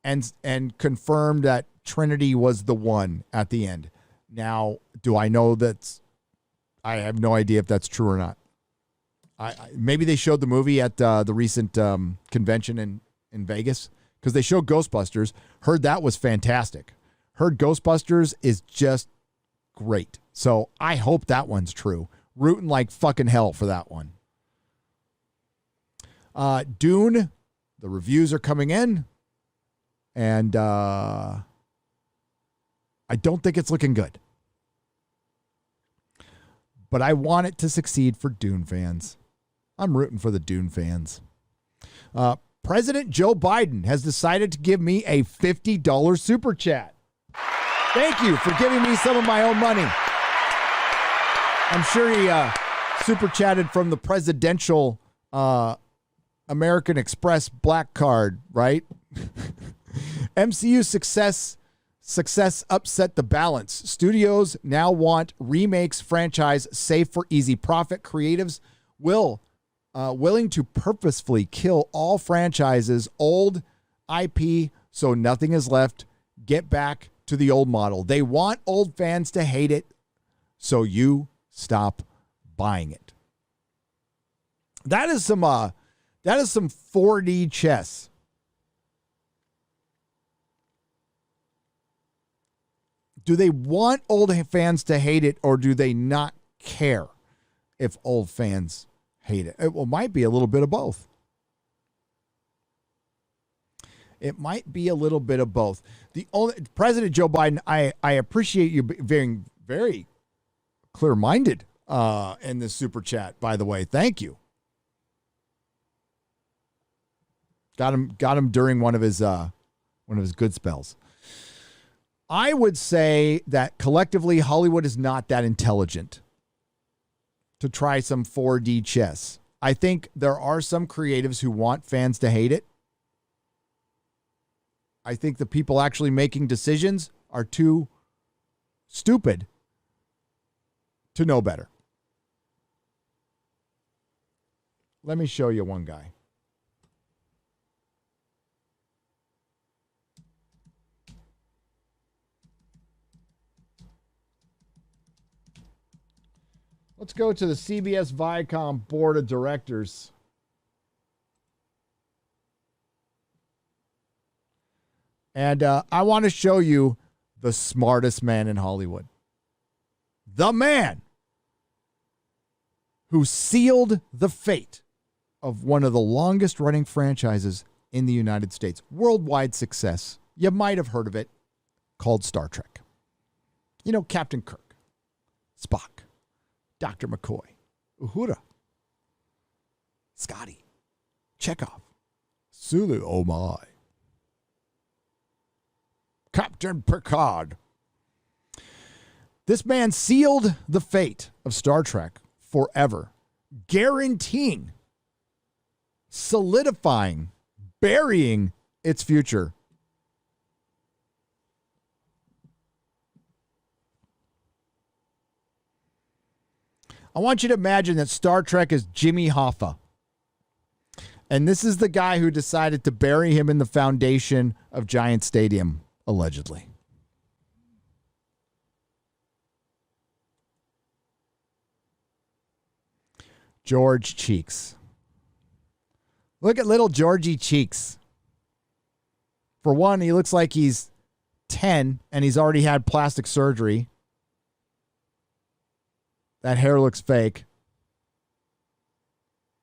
and confirmed that Trinity was the one at the end. Now, do I know that's I have no idea if that's true or not. Maybe they showed the movie at the recent convention in Vegas because they showed Ghostbusters. Heard that was fantastic. Heard Ghostbusters is just great. So I hope that one's true. Rooting like fucking hell for that one. Dune, the reviews are coming in. And I don't think it's looking good. But I want it to succeed for Dune fans. I'm rooting for the Dune fans. President Joe Biden has decided to give me a $50 super chat. Thank you for giving me some of my own money. I'm sure he super chatted from the presidential American Express black card, right? MCU success upset the balance. Studios now want remakes franchise safe for easy profit. Creatives willing to purposefully kill all franchises, old IP, so nothing is left. Get back to the old model. They want old fans to hate it, so you stop buying it. That is some 4D chess. Do they want old fans to hate it, or do they not care if old fans hate it? It might be a little bit of both. It might be a little bit of both. President Joe Biden, I appreciate you being very clear-minded in this super chat, by the way. Thank you. Got him during one of his good spells. I would say that collectively Hollywood is not that intelligent to try some 4D chess. I think there are some creatives who want fans to hate it. I think the people actually making decisions are too stupid to know better. Let me show you one guy. Let's go to the CBS Viacom Board of Directors. And I want to show you the smartest man in Hollywood. The man who sealed the fate of one of the longest running franchises in the United States. Worldwide success. You might have heard of it, called Star Trek. You know, Captain Kirk, Spock, Dr. McCoy, Uhura, Scotty, Chekhov, Sulu, oh my, Captain Picard. This man sealed the fate of Star Trek forever, guaranteeing, solidifying, burying its future. I want you to imagine that Star Trek is Jimmy Hoffa. And this is the guy who decided to bury him in the foundation of Giant Stadium, allegedly. George Cheeks. Look at little Georgie Cheeks. For one, he looks like he's 10 and he's already had plastic surgery. That hair looks fake.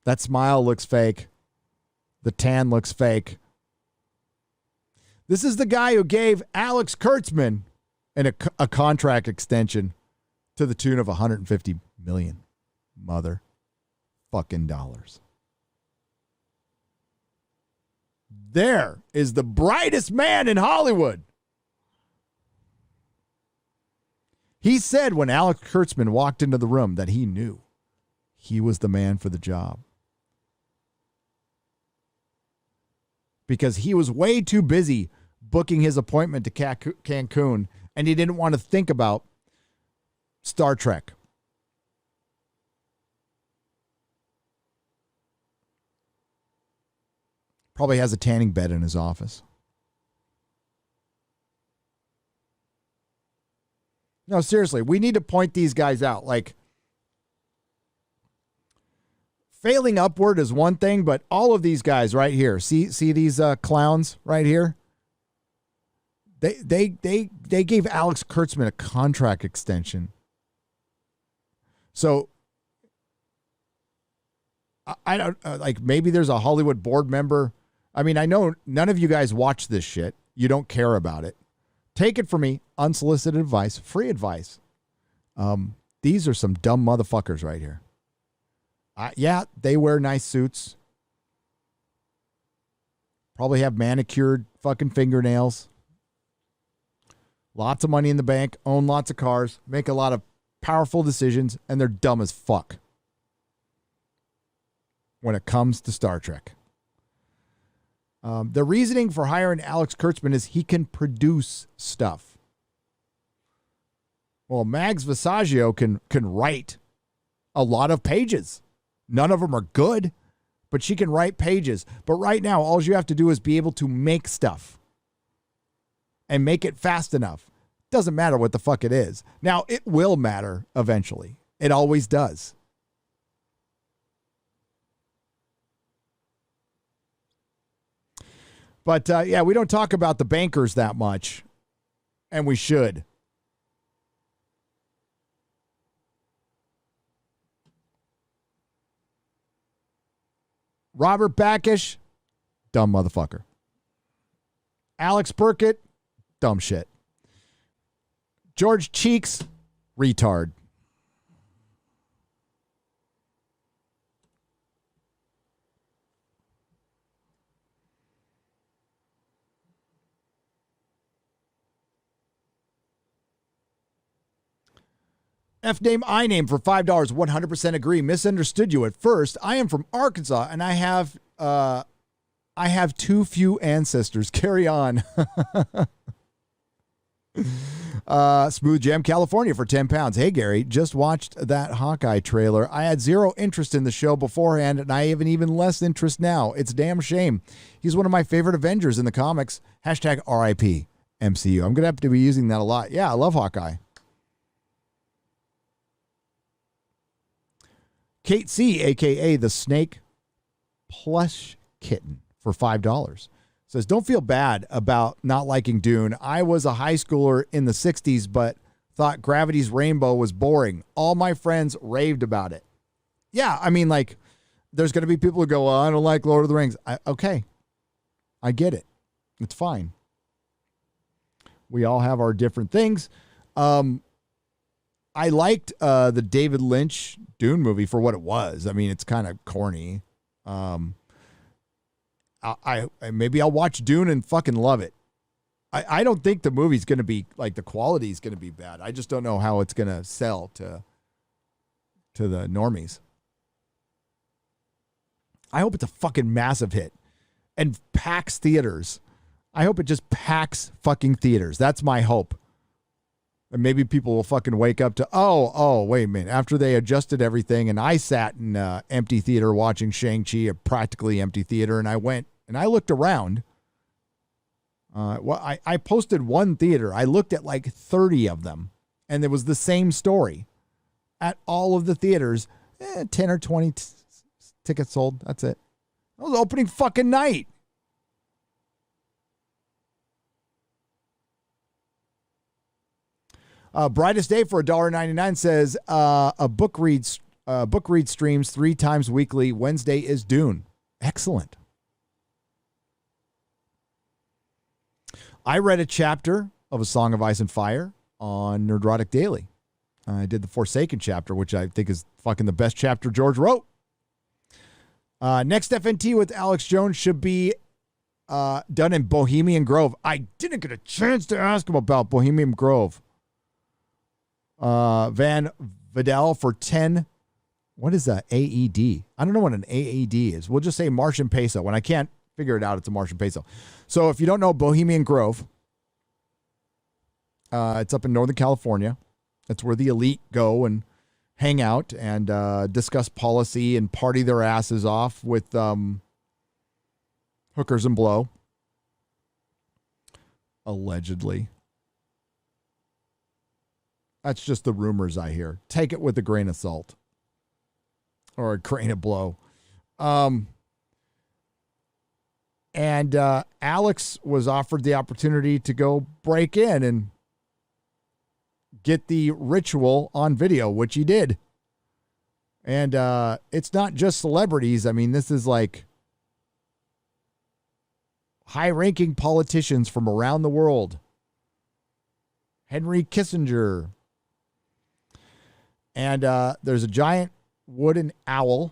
That smile looks fake. The tan looks fake. This is the guy who gave Alex Kurtzman a contract extension to the tune of $150 million motherfucking dollars. There is the brightest man in Hollywood. He said when Alex Kurtzman walked into the room that he knew he was the man for the job. Because he was way too busy booking his appointment to Cancun, and he didn't want to think about Star Trek. Probably has a tanning bed in his office. No, seriously, we need to point these guys out. Like, failing upward is one thing, but all of these guys right here, see these clowns right here? They gave Alex Kurtzman a contract extension. So I don't like, maybe there's a Hollywood board member. I mean, I know none of you guys watch this shit. You don't care about it. Take it from me, unsolicited advice, free advice. These are some dumb motherfuckers right here. Yeah, they wear nice suits. Probably have manicured fucking fingernails. Lots of money in the bank, own lots of cars, make a lot of powerful decisions, and they're dumb as fuck when it comes to Star Trek. The reasoning for hiring Alex Kurtzman is he can produce stuff. Well, Mags Visaggio can write a lot of pages. None of them are good, but she can write pages. But right now, all you have to do is be able to make stuff and make it fast enough. Doesn't matter what the fuck it is. Now, it will matter eventually. It always does. But yeah, we don't talk about the bankers that much, and we should. Robert Backish, dumb motherfucker. Alex Burkett, dumb shit. George Cheeks, retard. F name, I name for $5. 100% agree. Misunderstood you at first. I am from Arkansas, and I have too few ancestors. Carry on. Smooth Jam, California for 10 pounds. Hey, Gary, just watched that Hawkeye trailer. I had zero interest in the show beforehand, and I have even less interest now. It's a damn shame. He's one of my favorite Avengers in the comics. Hashtag RIP MCU. I'm going to have to be using that a lot. Yeah, I love Hawkeye. Kate C., a.k.a. the Snake Plush Kitten for $5. Says, don't feel bad about not liking Dune. I was a high schooler in the 60s, but thought Gravity's Rainbow was boring. All my friends raved about it. Yeah, I mean, like, there's going to be people who go, well, I don't like Lord of the Rings. Okay, I get it. It's fine. We all have our different things. I liked the David Lynch Dune movie for what it was. I mean, it's kind of corny. I maybe I'll watch Dune and fucking love it. I don't think the movie's going to be like the quality is going to be bad. I just don't know how it's going to sell to the normies. I hope it's a fucking massive hit and packs theaters. I hope it just packs fucking theaters. That's my hope. And maybe people will fucking wake up to, oh, wait a minute. After they adjusted everything and I sat in an empty theater watching Shang-Chi, a practically empty theater, and I went and I looked around. I posted one theater. I looked at like 30 of them, and there was the same story at all of the theaters. 10 or 20 tickets sold. That's it. That was opening fucking night. Brightest Day for $1.99 says a book read streams 3 times weekly. Wednesday is Dune. Excellent. I read a chapter of A Song of Ice and Fire on Nerdrotic Daily. I did the Forsaken chapter, which I think is fucking the best chapter George wrote. Next FNT with Alex Jones should be done in Bohemian Grove. I didn't get a chance to ask him about Bohemian Grove. Van Vidal for 10. What is that? AED. I don't know what an AED is. We'll just say Martian peso. When I can't figure it out, it's a Martian peso. So if you don't know Bohemian Grove, it's up in Northern California. That's where the elite go and hang out and discuss policy and party their asses off with hookers and blow. Allegedly. That's just the rumors I hear. Take it with a grain of salt. Or a grain of blow. And Alex was offered the opportunity to go break in and get the ritual on video, which he did. And it's not just celebrities. I mean, this is like high-ranking politicians from around the world. Henry Kissinger. And there's a giant wooden owl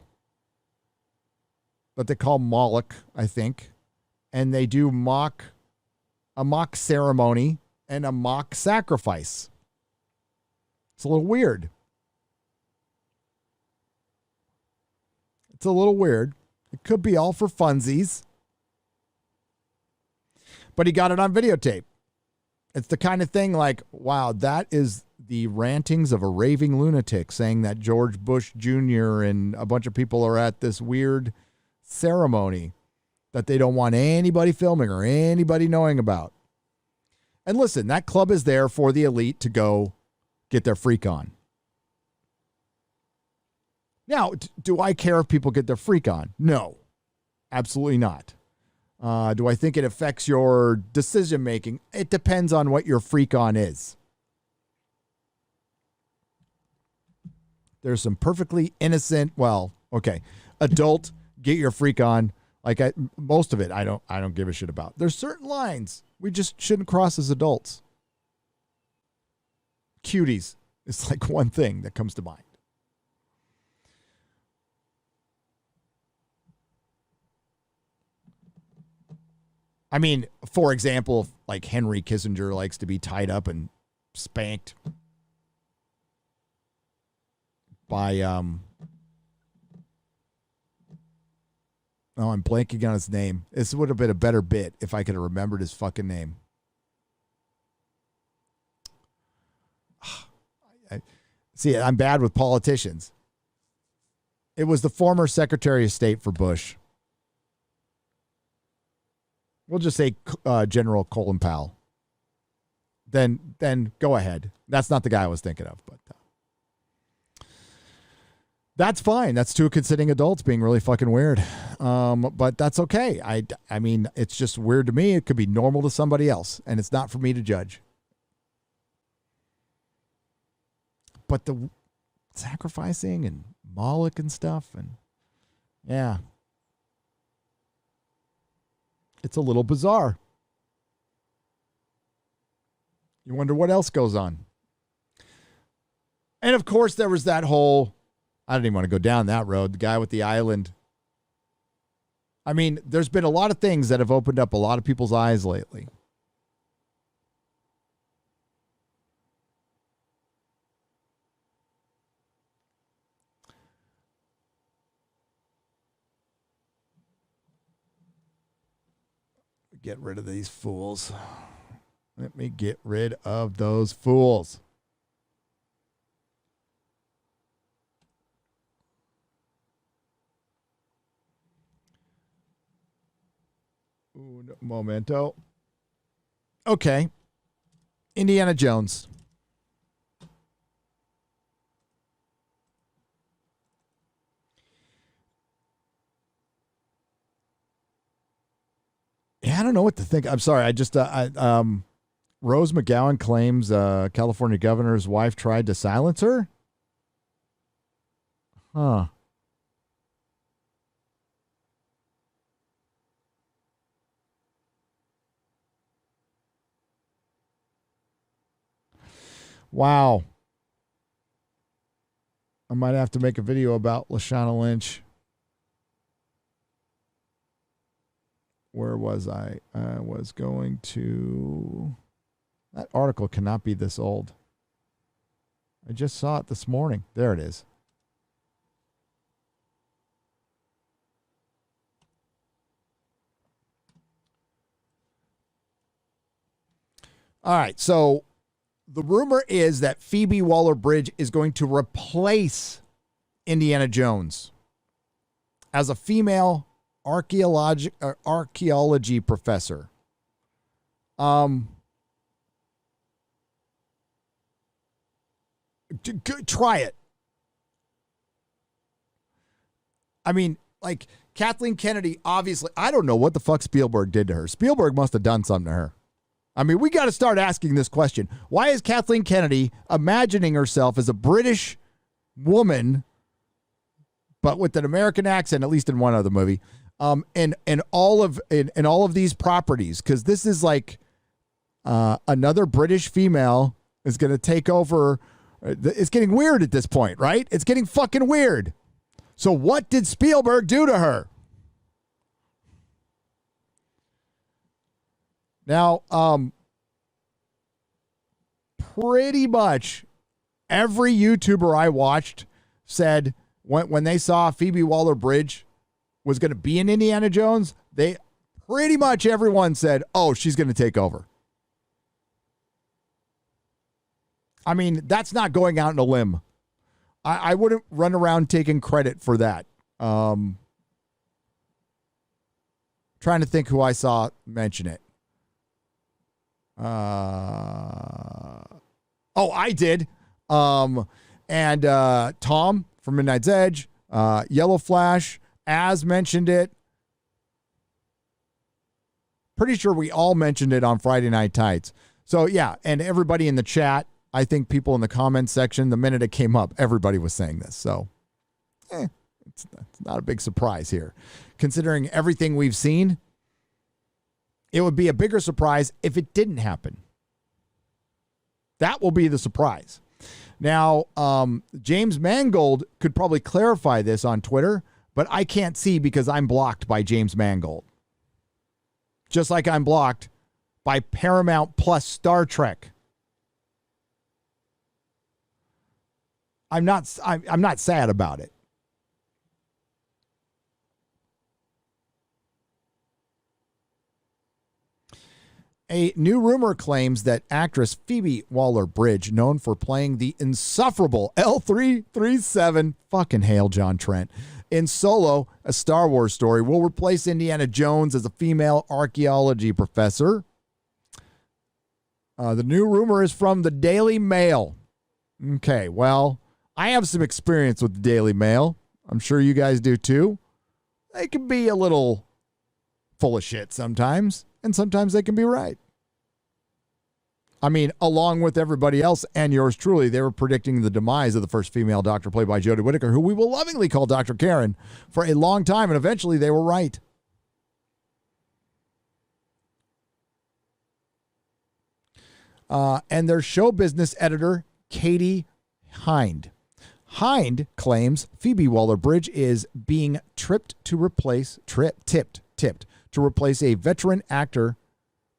that they call Moloch, I think. And they do a mock ceremony and a mock sacrifice. It's a little weird. It's a little weird. It could be all for funsies. But he got it on videotape. It's the kind of thing like, wow, that is the rantings of a raving lunatic saying that George Bush Jr. and a bunch of people are at this weird ceremony that they don't want anybody filming or anybody knowing about. And listen, that club is there for the elite to go get their freak on. Now, do I care if people get their freak on? No, absolutely not. Do I think it affects your decision making? It depends on what your freak on is. There's some perfectly innocent, adult, get your freak on. Like most of it, I don't give a shit about. There's certain lines we just shouldn't cross as adults. Cuties. It's like one thing that comes to mind. I mean, for example, like Henry Kissinger likes to be tied up and spanked by I'm blanking on his name. This would have been a better bit if I could have remembered his fucking name. See, I'm bad with politicians. It was the former Secretary of State for Bush. We'll just say General Colin Powell. Then go ahead. That's not the guy I was thinking of, but that's fine. That's two consenting adults being really fucking weird. But that's okay. I mean, it's just weird to me. It could be normal to somebody else, and it's not for me to judge. But the sacrificing and Moloch and stuff, and yeah. It's a little bizarre. You wonder what else goes on. And of course, there was that whole, I don't even want to go down that road, the guy with the island. I mean, there's been a lot of things that have opened up a lot of people's eyes lately. Get rid of these fools. Let me get rid of those fools. Un momento. Okay. Indiana Jones. Yeah, I don't know what to think. I'm sorry. Rose McGowan claims California governor's wife tried to silence her. Huh. Wow. I might have to make a video about Lashana Lynch. Where was I? I was going to... That article cannot be this old. I just saw it this morning. There it is. All right, so the rumor is that Phoebe Waller-Bridge is going to replace Indiana Jones as a female archaeology professor. Try it. I mean, like Kathleen Kennedy, obviously, I don't know what the fuck Spielberg did to her. Spielberg must have done something to her. I mean, we got to start asking this question. Why is Kathleen Kennedy imagining herself as a British woman, but with an American accent, at least in one other movie, and all of these properties? Because this is like another British female is going to take over. It's getting weird at this point, right? It's getting fucking weird. So what did Spielberg do to her? Now, pretty much every YouTuber I watched said when they saw Phoebe Waller-Bridge was going to be in Indiana Jones, they pretty much everyone said, oh, she's going to take over. I mean, that's not going out on a limb. I wouldn't run around taking credit for that. Trying to think who I saw mention it. Oh, I did. And Tom from Midnight's Edge, Yellow Flash, Az mentioned it. Pretty sure we all mentioned it on Friday Night Tights. So, yeah, and everybody in the chat, I think people in the comments section, the minute it came up, everybody was saying this. So, it's not a big surprise here. Considering everything we've seen, it would be a bigger surprise if it didn't happen. That will be the surprise. Now, James Mangold could probably clarify this on Twitter, but I can't see because I'm blocked by James Mangold. Just like I'm blocked by Paramount Plus Star Trek. I'm not sad about it. A new rumor claims that actress Phoebe Waller-Bridge, known for playing the insufferable L337, fucking hail John Trent, in Solo, a Star Wars story, will replace Indiana Jones as a female archaeology professor. The new rumor is from the Daily Mail. Okay, well, I have some experience with the Daily Mail. I'm sure you guys do too. They can be a little full of shit sometimes, and sometimes they can be right. I mean, along with everybody else and yours truly, they were predicting the demise of the first female doctor played by Jodie Whittaker, who we will lovingly call Dr. Karen, for a long time, and eventually they were right. And their show business editor, Katie Hind. Hind claims Phoebe Waller-Bridge is being tipped to replace a veteran actor,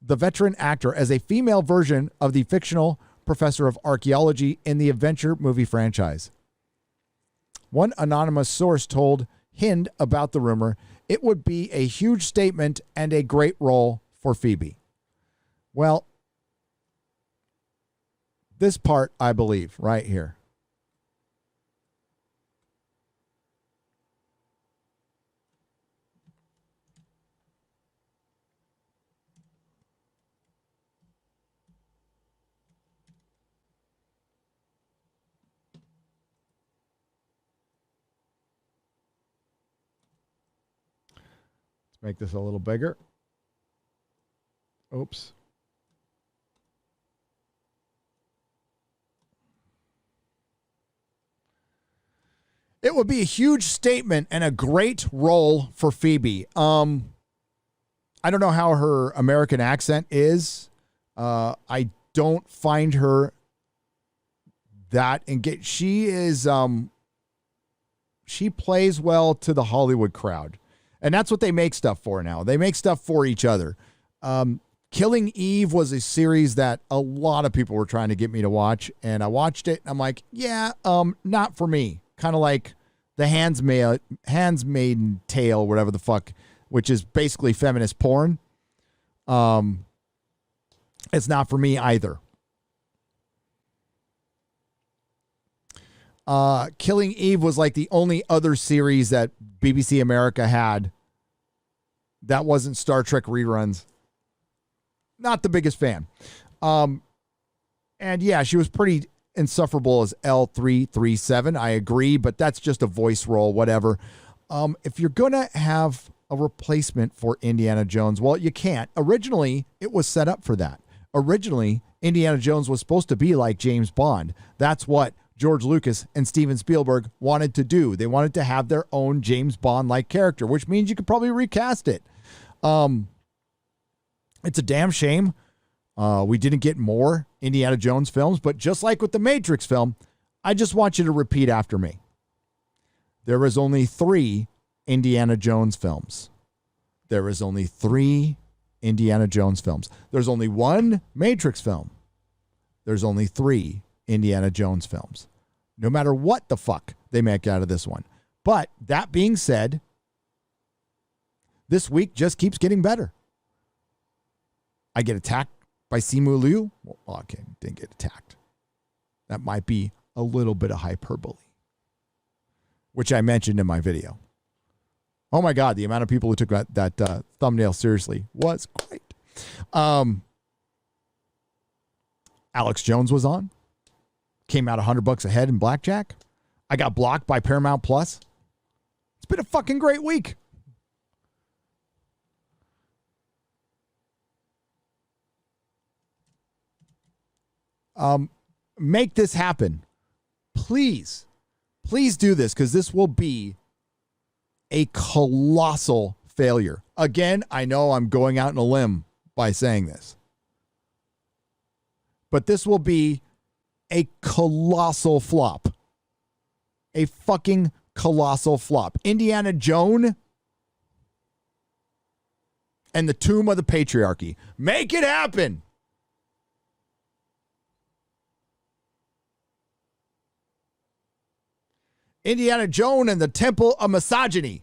the veteran actor, as a female version of the fictional professor of archaeology in the adventure movie franchise. One anonymous source told Hind about the rumor. It would be a huge statement and a great role for Phoebe. Well, this part I believe right here. Make this a little bigger. Oops. It would be a huge statement and a great role for Phoebe. I don't know how her American accent is. I don't find her that engaged. She is, she plays well to the Hollywood crowd. And that's what they make stuff for now. They make stuff for each other. Killing Eve was a series that a lot of people were trying to get me to watch. And I watched it. And I'm like, yeah, not for me. Kind of like the Handmaid's Tale, whatever the fuck, which is basically feminist porn. It's not for me either. Killing Eve was like the only other series that BBC America had that wasn't Star Trek reruns. Not the biggest fan. And yeah, she was pretty insufferable as L337. I agree, but that's just a voice role, whatever. If you're going to have a replacement for Indiana Jones, well, you can't. Originally, it was set up for that. Originally, Indiana Jones was supposed to be like James Bond. That's what George Lucas and Steven Spielberg wanted to do. They wanted to have their own James Bond-like character, which means you could probably recast it. It's a damn shame we didn't get more Indiana Jones films, but just like with the Matrix film, I just want you to repeat after me. There is only 3 Indiana Jones films. There is only 3 Indiana Jones films. There's only one Matrix film. There's only 3 Indiana Jones films. No matter what the fuck they make out of this one. But that being said, this week just keeps getting better. I get attacked by Simu Liu. Well, okay, didn't get attacked. That might be a little bit of hyperbole, which I mentioned in my video. Oh my God, the amount of people who took that thumbnail seriously was great. Alex Jones was on. Came out $100 ahead in blackjack. I got blocked by Paramount Plus. It's been a fucking great week. Make this happen. Please. Please do this, because this will be a colossal failure. Again, I know I'm going out on a limb by saying this. But this will be a colossal flop. A fucking colossal flop. Indiana Jones and the Tomb of the Patriarchy. Make it happen. Indiana Jones and the Temple of Misogyny.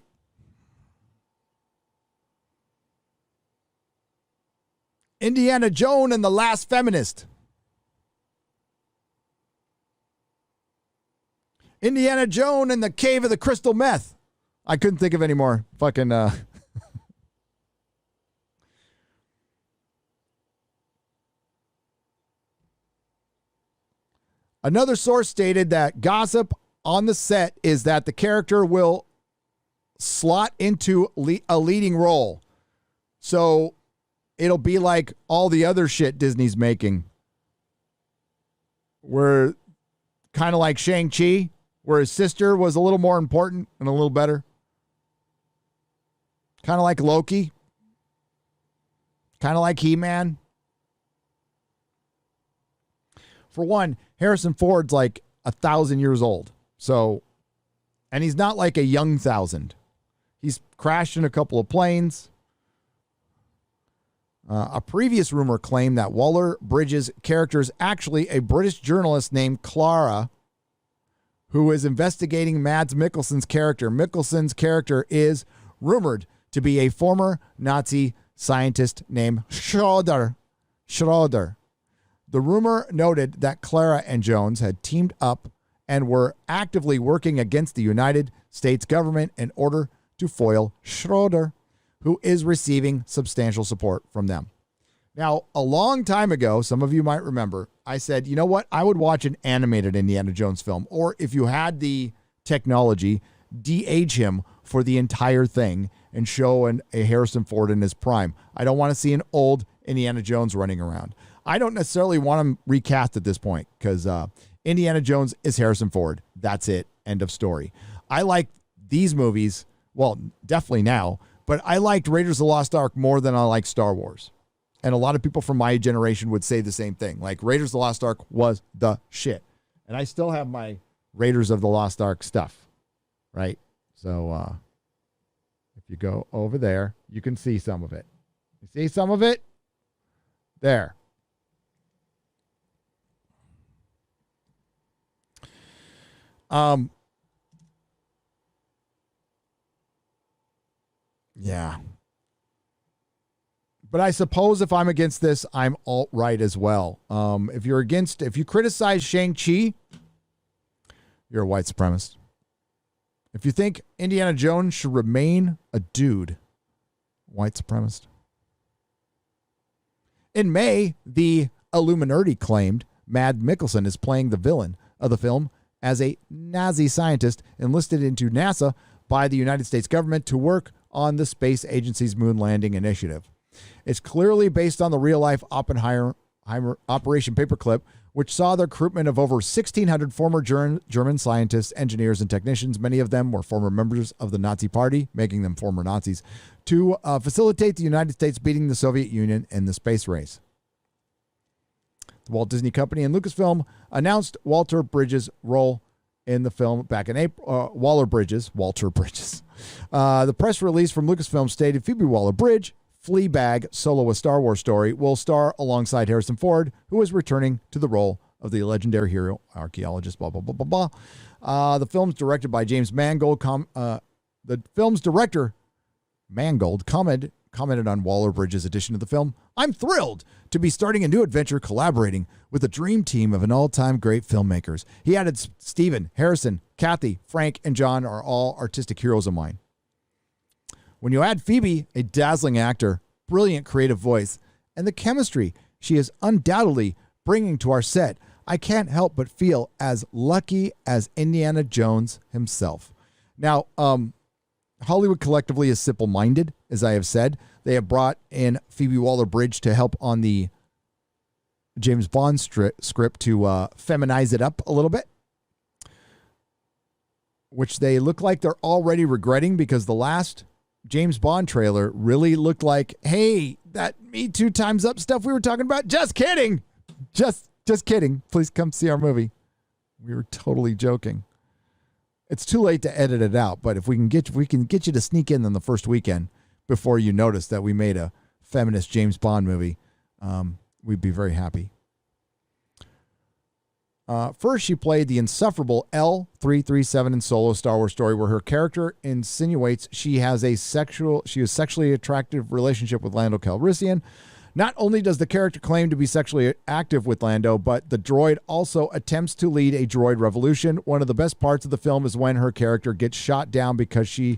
Indiana Jones and the Last Feminist. Indiana Jones and the Cave of the Crystal Meth. I couldn't think of any more fucking Another source stated that gossip on the set is that the character will slot into a leading role. So it'll be like all the other shit Disney's making. Where kind of like Shang-Chi, where his sister was a little more important and a little better. Kind of like Loki. Kind of like He-Man. For one, Harrison Ford's like 1,000 years old. So, and he's not like a young 1,000. He's crashed in a couple of planes. A previous rumor claimed that Waller-Bridges' character is actually a British journalist named Clara, who is investigating Mads Mikkelsen's character. Mikkelsen's character is rumored to be a former Nazi scientist named Schroeder. The rumor noted that Clara and Jones had teamed up and were actively working against the United States government in order to foil Schroeder, who is receiving substantial support from them. Now, a long time ago, some of you might remember, I said, you know what? I would watch an animated Indiana Jones film, or if you had the technology, de-age him for the entire thing and show a Harrison Ford in his prime. I don't want to see an old Indiana Jones running around. I don't necessarily want him recast at this point because Indiana Jones is Harrison Ford. That's it. End of story. I like these movies, well, definitely now, but I liked Raiders of the Lost Ark more than I like Star Wars. And a lot of people from my generation would say the same thing. Like, Raiders of the Lost Ark was the shit. And I still have my Raiders of the Lost Ark stuff, right? So if you go over there, you can see some of it. You see some of it? There. Yeah. But I suppose if I'm against this, I'm alt-right as well. If you criticize Shang-Chi, you're a white supremacist. If you think Indiana Jones should remain a dude, white supremacist. In May, the Illuminati claimed Mads Mikkelsen is playing the villain of the film as a Nazi scientist enlisted into NASA by the United States government to work on the space agency's moon landing initiative. It's clearly based on the real-life Oppenheimer Operation Paperclip, which saw the recruitment of over 1,600 former German scientists, engineers, and technicians. Many of them were former members of the Nazi Party, making them former Nazis, to facilitate the United States beating the Soviet Union in the space race. The Walt Disney Company and Lucasfilm announced Walter Bridges' role in the film back in April. Walter Bridges. The press release from Lucasfilm stated Phoebe Waller-Bridge, Fleabag Solo a Star Wars Story will star alongside Harrison Ford, who is returning to the role of the legendary hero archaeologist, blah, blah, blah, blah, blah. The film's directed by James Mangold. The film's director, Mangold, commented on Waller-Bridge's addition to the film. I'm thrilled to be starting a new adventure collaborating with a dream team of an all-time great filmmakers. He added, Stephen, Harrison, Kathy, Frank, and John are all artistic heroes of mine. When you add Phoebe, a dazzling actor, brilliant creative voice, and the chemistry she is undoubtedly bringing to our set, I can't help but feel as lucky as Indiana Jones himself. Now, Hollywood collectively is simple-minded, as I have said. They have brought in Phoebe Waller-Bridge to help on the James Bond script to feminize it up a little bit, which they look like they're already regretting because the last James Bond trailer really looked like, hey, that Me Too Time's Up stuff we were talking about. Just kidding. Just kidding. Please come see our movie. We were totally joking. It's too late to edit it out, but if we can get you to sneak in on the first weekend before you notice that we made a feminist James Bond movie, we'd be very happy. First, she played the insufferable L337 in Solo Star Wars Story, where her character insinuates she has a sexually attractive relationship with Lando Calrissian. Not only does the character claim to be sexually active with Lando, but the droid also attempts to lead a droid revolution. One of the best parts of the film is when her character gets shot down because you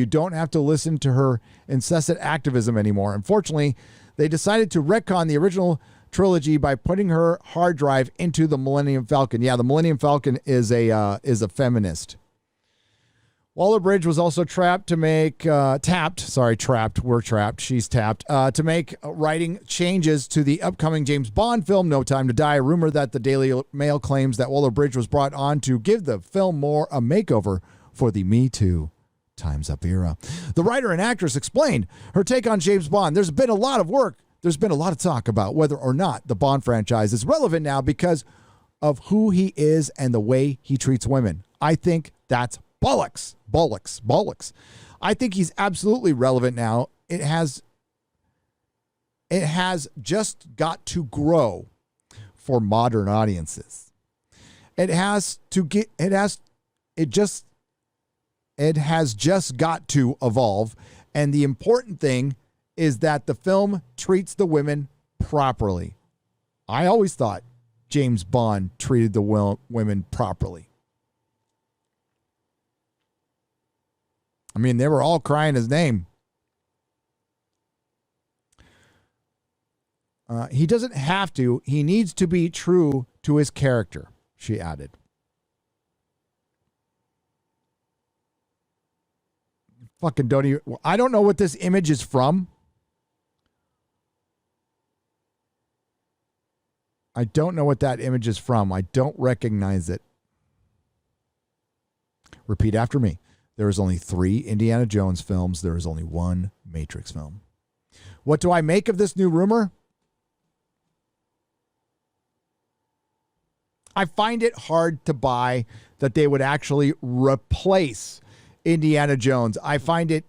don't have to listen to her incessant activism anymore. Unfortunately, they decided to retcon the original trilogy by putting her hard drive into the Millennium Falcon. Yeah, the Millennium Falcon is a feminist. Waller-Bridge was also trapped. She's tapped to make writing changes to the upcoming James Bond film, No Time to Die. A rumor that the Daily Mail claims that Waller-Bridge was brought on to give the film more a makeover for the Me Too Time's Up era. The writer and actress explained her take on James Bond. There's been a lot of work. There's been a lot of talk about whether or not the Bond franchise is relevant now because of who he is and the way he treats women. I think that's bollocks. I think he's absolutely relevant now. It has just got to grow for modern audiences. It has just got to evolve. And the important thing is that the film treats the women properly. I always thought James Bond treated the women properly. I mean, they were all crying his name. He doesn't have to. He needs to be true to his character, she added. Fucking don't even. I don't know what this image is from. I don't know what that image is from. I don't recognize it. Repeat after me. There is only 3 Indiana Jones films. There is only 1 Matrix film. What do I make of this new rumor? I find it hard to buy that they would actually replace Indiana Jones. I find it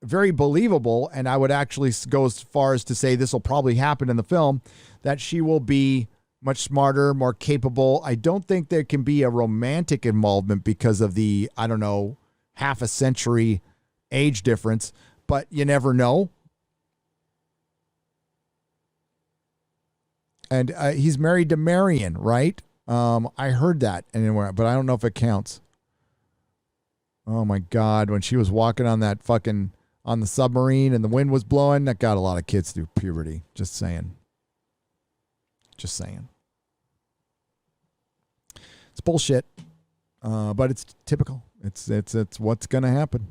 very believable, and I would actually go as far as to say this will probably happen in the film, that she will be much smarter, more capable. I don't think there can be a romantic involvement because of the, I don't know, half a century age difference, but you never know. And he's married to Marion, right? I heard that anywhere, but I don't know if it counts. Oh my God, when she was walking on that fucking, on the submarine and the wind was blowing, that got a lot of kids through puberty. Just saying. Just saying. It's bullshit, but it's typical. It's what's going to happen.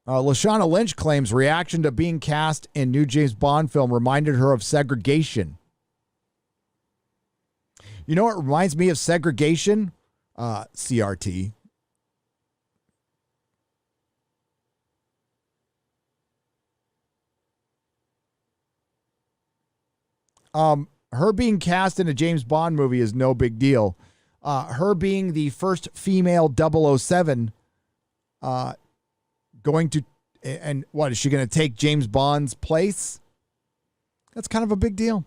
Lashana Lynch claims reaction to being cast in new James Bond film reminded her of segregation. You know what reminds me of segregation? CRT. Her being cast in a James Bond movie is no big deal. Her being the first female 007 going to, and what, is she going to take James Bond's place? That's kind of a big deal.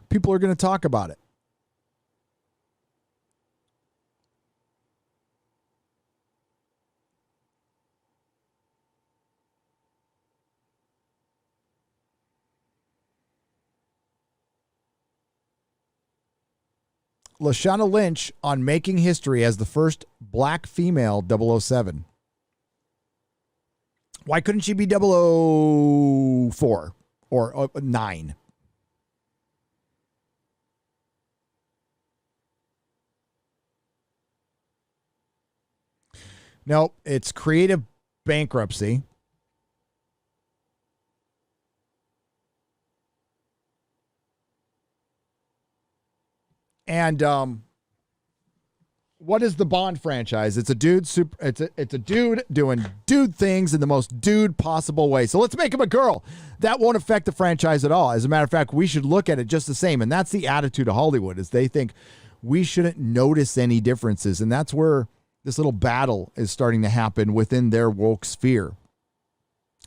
People are going to talk about it. Lashana Lynch on making history as the first black female 007. Why couldn't she be 004 or 9? No, it's creative bankruptcy. And what is the Bond franchise? It's a dude it's a dude doing dude things in the most dude possible way. So let's make him a girl. That won't affect the franchise at all. As a matter of fact, we should look at it just the same. And that's the attitude of Hollywood, is they think we shouldn't notice any differences. And that's where this little battle is starting to happen within their woke sphere.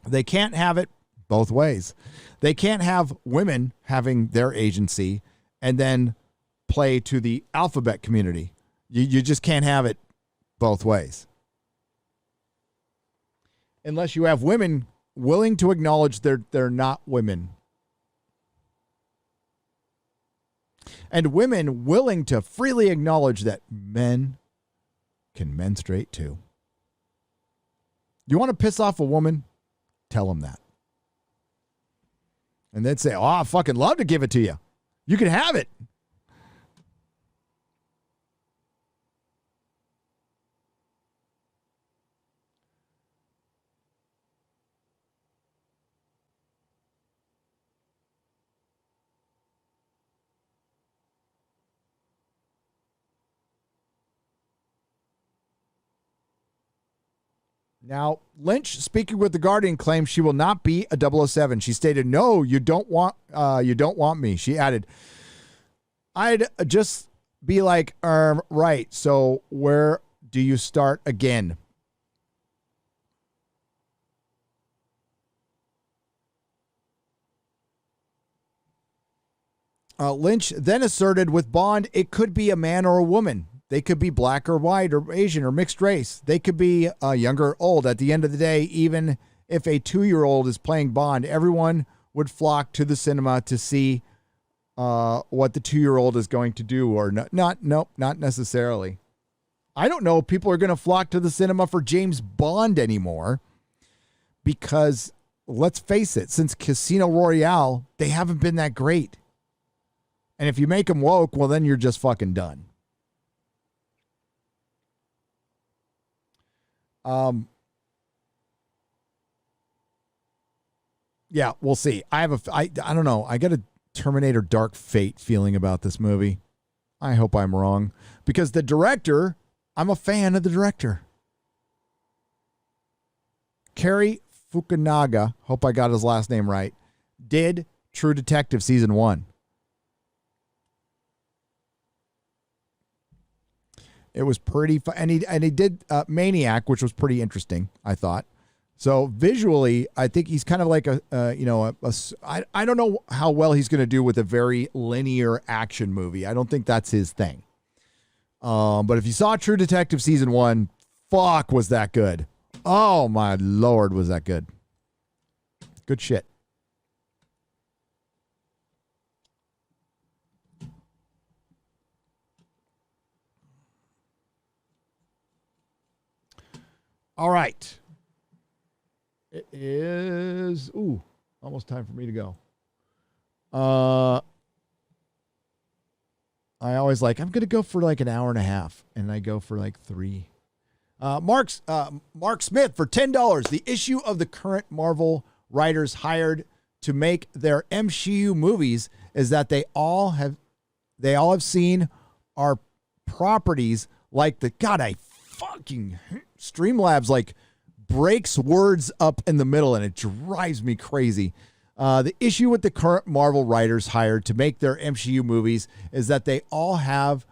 They can't have it both ways. They can't have women having their agency and then play to the alphabet community. You just can't have it both ways. Unless you have women willing to acknowledge they're not women. And women willing to freely acknowledge that men can menstruate too. You want to piss off a woman? Tell them that. And then say, oh, I fucking love to give it to you. You can have it. Now, Lynch, speaking with The Guardian, claims she will not be a 007. She stated, "No, you don't want me." She added, "I'd just be like, right. So where do you start again?" Lynch then asserted with Bond, it could be a man or a woman. They could be black or white or Asian or mixed race. They could be younger or old. At the end of the day, even if a 2-year-old is playing Bond, everyone would flock to the cinema to see what the 2-year-old is going to do or not. Not necessarily. I don't know if people are going to flock to the cinema for James Bond anymore because, let's face it, since Casino Royale, they haven't been that great. And if you make them woke, well, then you're just fucking done. Yeah, we'll see. I don't know. I got a Terminator Dark Fate feeling about this movie. I hope I'm wrong because the director, I'm a fan of the director. Cary Fukunaga, hope I got his last name right, did True Detective season 1. It was pretty fun. And he did Maniac, which was pretty interesting, I thought. So visually, I think he's kind of like I don't know how well he's going to do with a very linear action movie. I don't think that's his thing. But if you saw True Detective season 1, fuck, was that good. Oh my Lord, was that good. Good shit. All right. It is, almost time for me to go. I always I'm going to go for like an hour and a half, and I go for like 3. Mark Smith for $10. The issue of the current Marvel writers hired to make their MCU movies is that they all have seen our properties like the I fucking Streamlabs breaks words up in the middle and it drives me crazy. The issue with the current Marvel writers hired to make their MCU movies is that they all have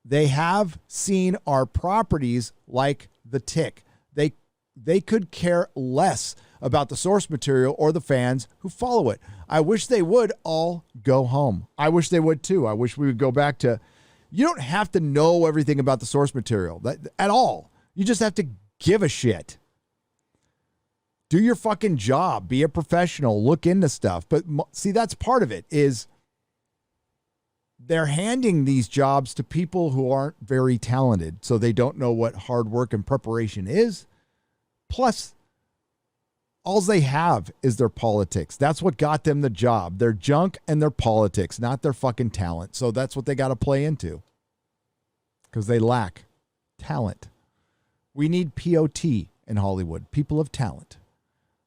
They have seen our properties like The Tick. They could care less about the source material or the fans who follow it. I wish they would all go home. I wish they would too. I wish we would go back to, you don't have to know everything about the source material at all. You just have to give a shit. Do your fucking job. Be a professional. Look into stuff. But see, that's part of it is they're handing these jobs to people who aren't very talented. So they don't know what hard work and preparation is. Plus, all they have is their politics. That's what got them the job. Their junk and their politics, not their fucking talent. So that's what they got to play into. Because they lack talent. We need POT in Hollywood. People of talent.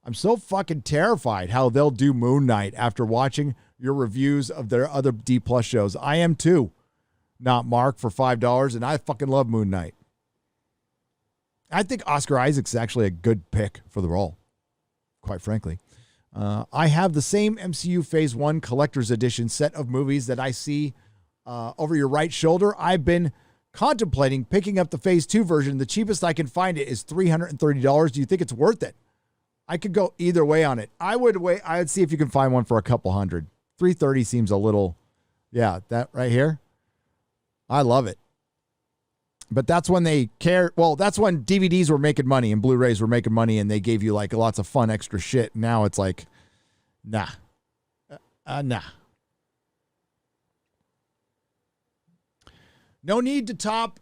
I'm so fucking terrified how they'll do Moon Knight after watching your reviews of their other D+ shows. I am too. Not Mark for $5, and I fucking love Moon Knight. I think Oscar Isaac's actually a good pick for the role, quite frankly. I have the same MCU Phase 1 Collector's Edition set of movies that I see over your right shoulder. I've been contemplating picking up the Phase 2 version. The cheapest I can find it is $330. Do you think it's worth it? I could go either way on it. I would see if you can find one for a couple hundred. $330 seems a little, yeah, that right here. I love it. But that's when they care. Well, that's when DVDs were making money and Blu-rays were making money and they gave you like lots of fun extra shit. Now it's like, nah. Nah. No need to top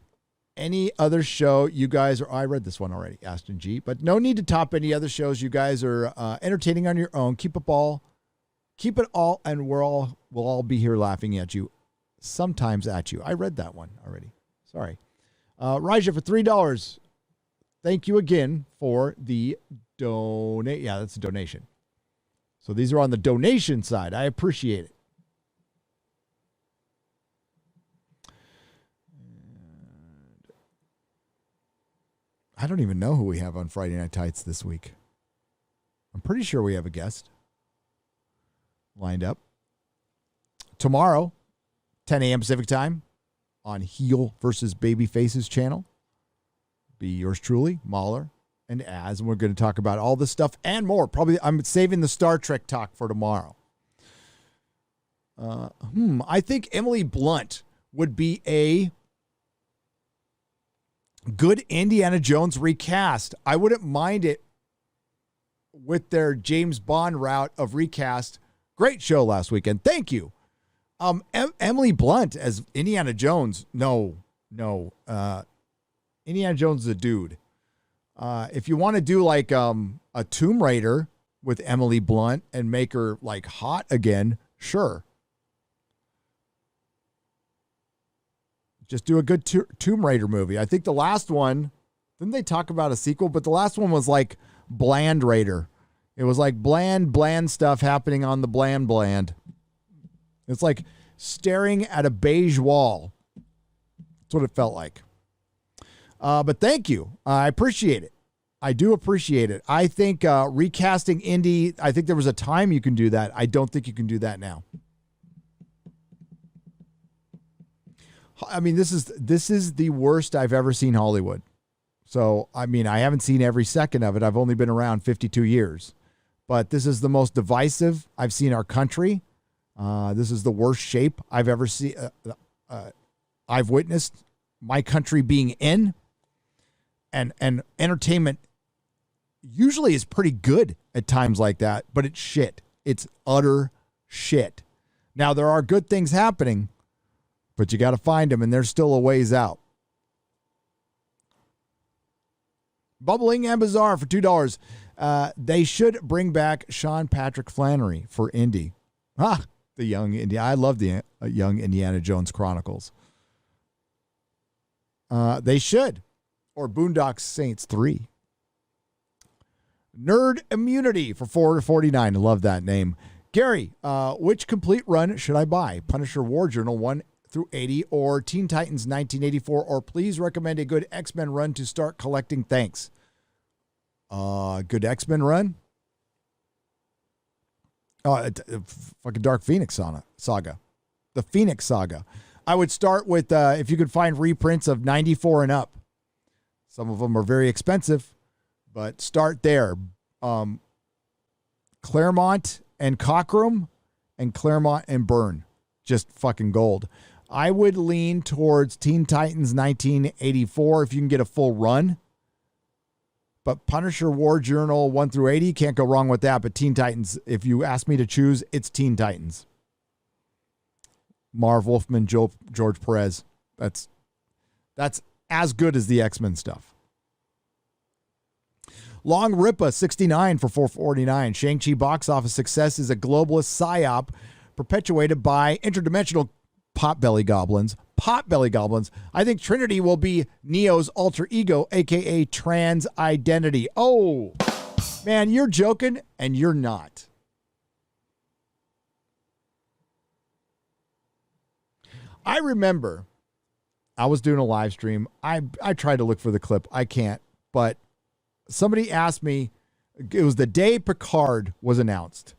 any other show you guys are. I read this one already, Aston G. But no need to top any other shows you guys are entertaining on your own. Keep it all, and we'll all be here laughing at you, sometimes at you. I read that one already. Sorry. Raja for $3. Thank you again for the donate. Yeah, that's a donation. So these are on the donation side. I appreciate it. I don't even know who we have on Friday Night Tights this week. I'm pretty sure we have a guest lined up. Tomorrow, 10 a.m. Pacific time on Heel versus Babyface's channel. Be yours truly, Mahler and Az. And we're going to talk about all this stuff and more. Probably I'm saving the Star Trek talk for tomorrow. I think Emily Blunt would be a good Indiana Jones recast. I wouldn't mind it with their James Bond route of recast. Great show last weekend. Thank you. Emily Blunt as Indiana Jones. No. Indiana Jones is a dude. If you want to do like a Tomb Raider with Emily Blunt and make her like hot again, sure. Just do a good Tomb Raider movie. I think the last one, didn't they talk about a sequel? But the last one was like Bland Raider. It was like bland stuff happening on the bland. It's like staring at a beige wall. That's what it felt like. But thank you. I appreciate it. I do appreciate it. I think recasting Indy, I think there was a time you can do that. I don't think you can do that now. I mean, this is the worst I've ever seen Hollywood. So, I mean, I haven't seen every second of it. I've only been around 52 years. But this is the most divisive I've seen our country. This is the worst shape I've ever seen. I've witnessed my country being in. And entertainment usually is pretty good at times like that, but it's shit. It's utter shit. Now, there are good things happening, but you got to find them, and they're still a ways out. Bubbling and Bizarre for $2. They should bring back Sean Patrick Flannery for Indy. The young Indiana. I love the young Indiana Jones Chronicles. They should. Or Boondock Saints 3. Nerd Immunity for $4.49. I love that name. Gary, which complete run should I buy? Punisher War Journal 1 through 80 or Teen Titans 1984, or please recommend a good X-Men run to start collecting. Thanks. Good X-Men run? Fucking Dark Phoenix saga. The Phoenix Saga. I would start with if you could find reprints of 94 and up. Some of them are very expensive, but start there. Claremont and Cockrum and Claremont and Byrne. Just fucking gold. I would lean towards Teen Titans 1984 if you can get a full run. But Punisher War Journal 1 through 80, can't go wrong with that. But Teen Titans, if you ask me to choose, it's Teen Titans. Marv Wolfman, George Perez. That's as good as the X-Men stuff. Long Ripa 69 for $4.49. Shang-Chi box office success is a globalist psyop perpetuated by interdimensional potbelly goblins. Potbelly goblins. I think Trinity will be Neo's alter ego, aka trans identity. Oh, man, you're joking and you're not. I remember I was doing a live stream. I tried to look for the clip. I can't, but somebody asked me, it was the day Picard was announced.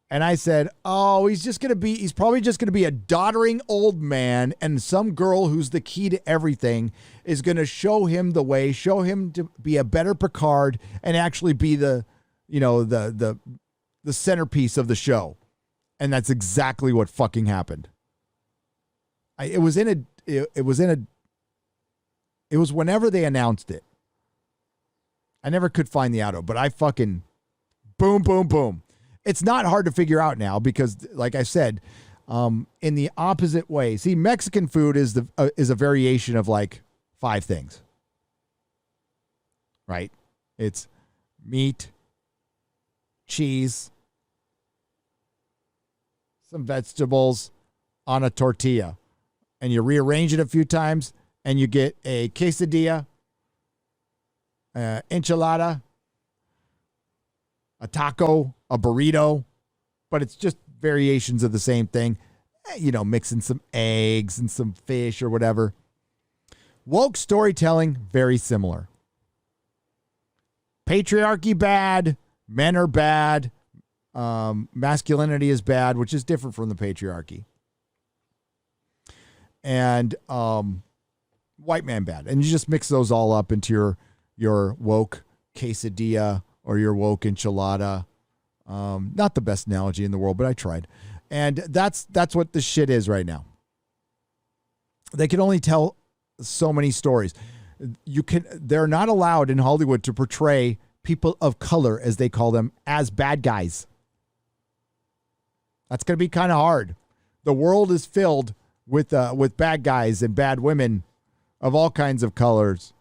And I said, oh, he's probably just going to be a doddering old man, and some girl who's the key to everything is going to show him the way, show him to be a better Picard and actually be the centerpiece of the show. And that's exactly what fucking happened. It was whenever they announced it. I never could find the auto, but I fucking boom, boom, boom. It's not hard to figure out now because, like I said, in the opposite way. See, Mexican food is a variation of like 5 things, right? It's meat, cheese, some vegetables on a tortilla, and you rearrange it a few times, and you get a quesadilla, enchilada, a taco, a burrito, but it's just variations of the same thing. Mixing some eggs and some fish or whatever. Woke storytelling, very similar. Patriarchy bad, men are bad, masculinity is bad, which is different from the patriarchy. And white man bad. And you just mix those all up into your woke quesadilla or your woke enchilada. Not the best analogy in the world, but I tried. And that's what this shit is right now. They can only tell so many stories. They're not allowed in Hollywood to portray people of color, as they call them, as bad guys. That's going to be kind of hard. The world is filled with bad guys and bad women of all kinds of colors.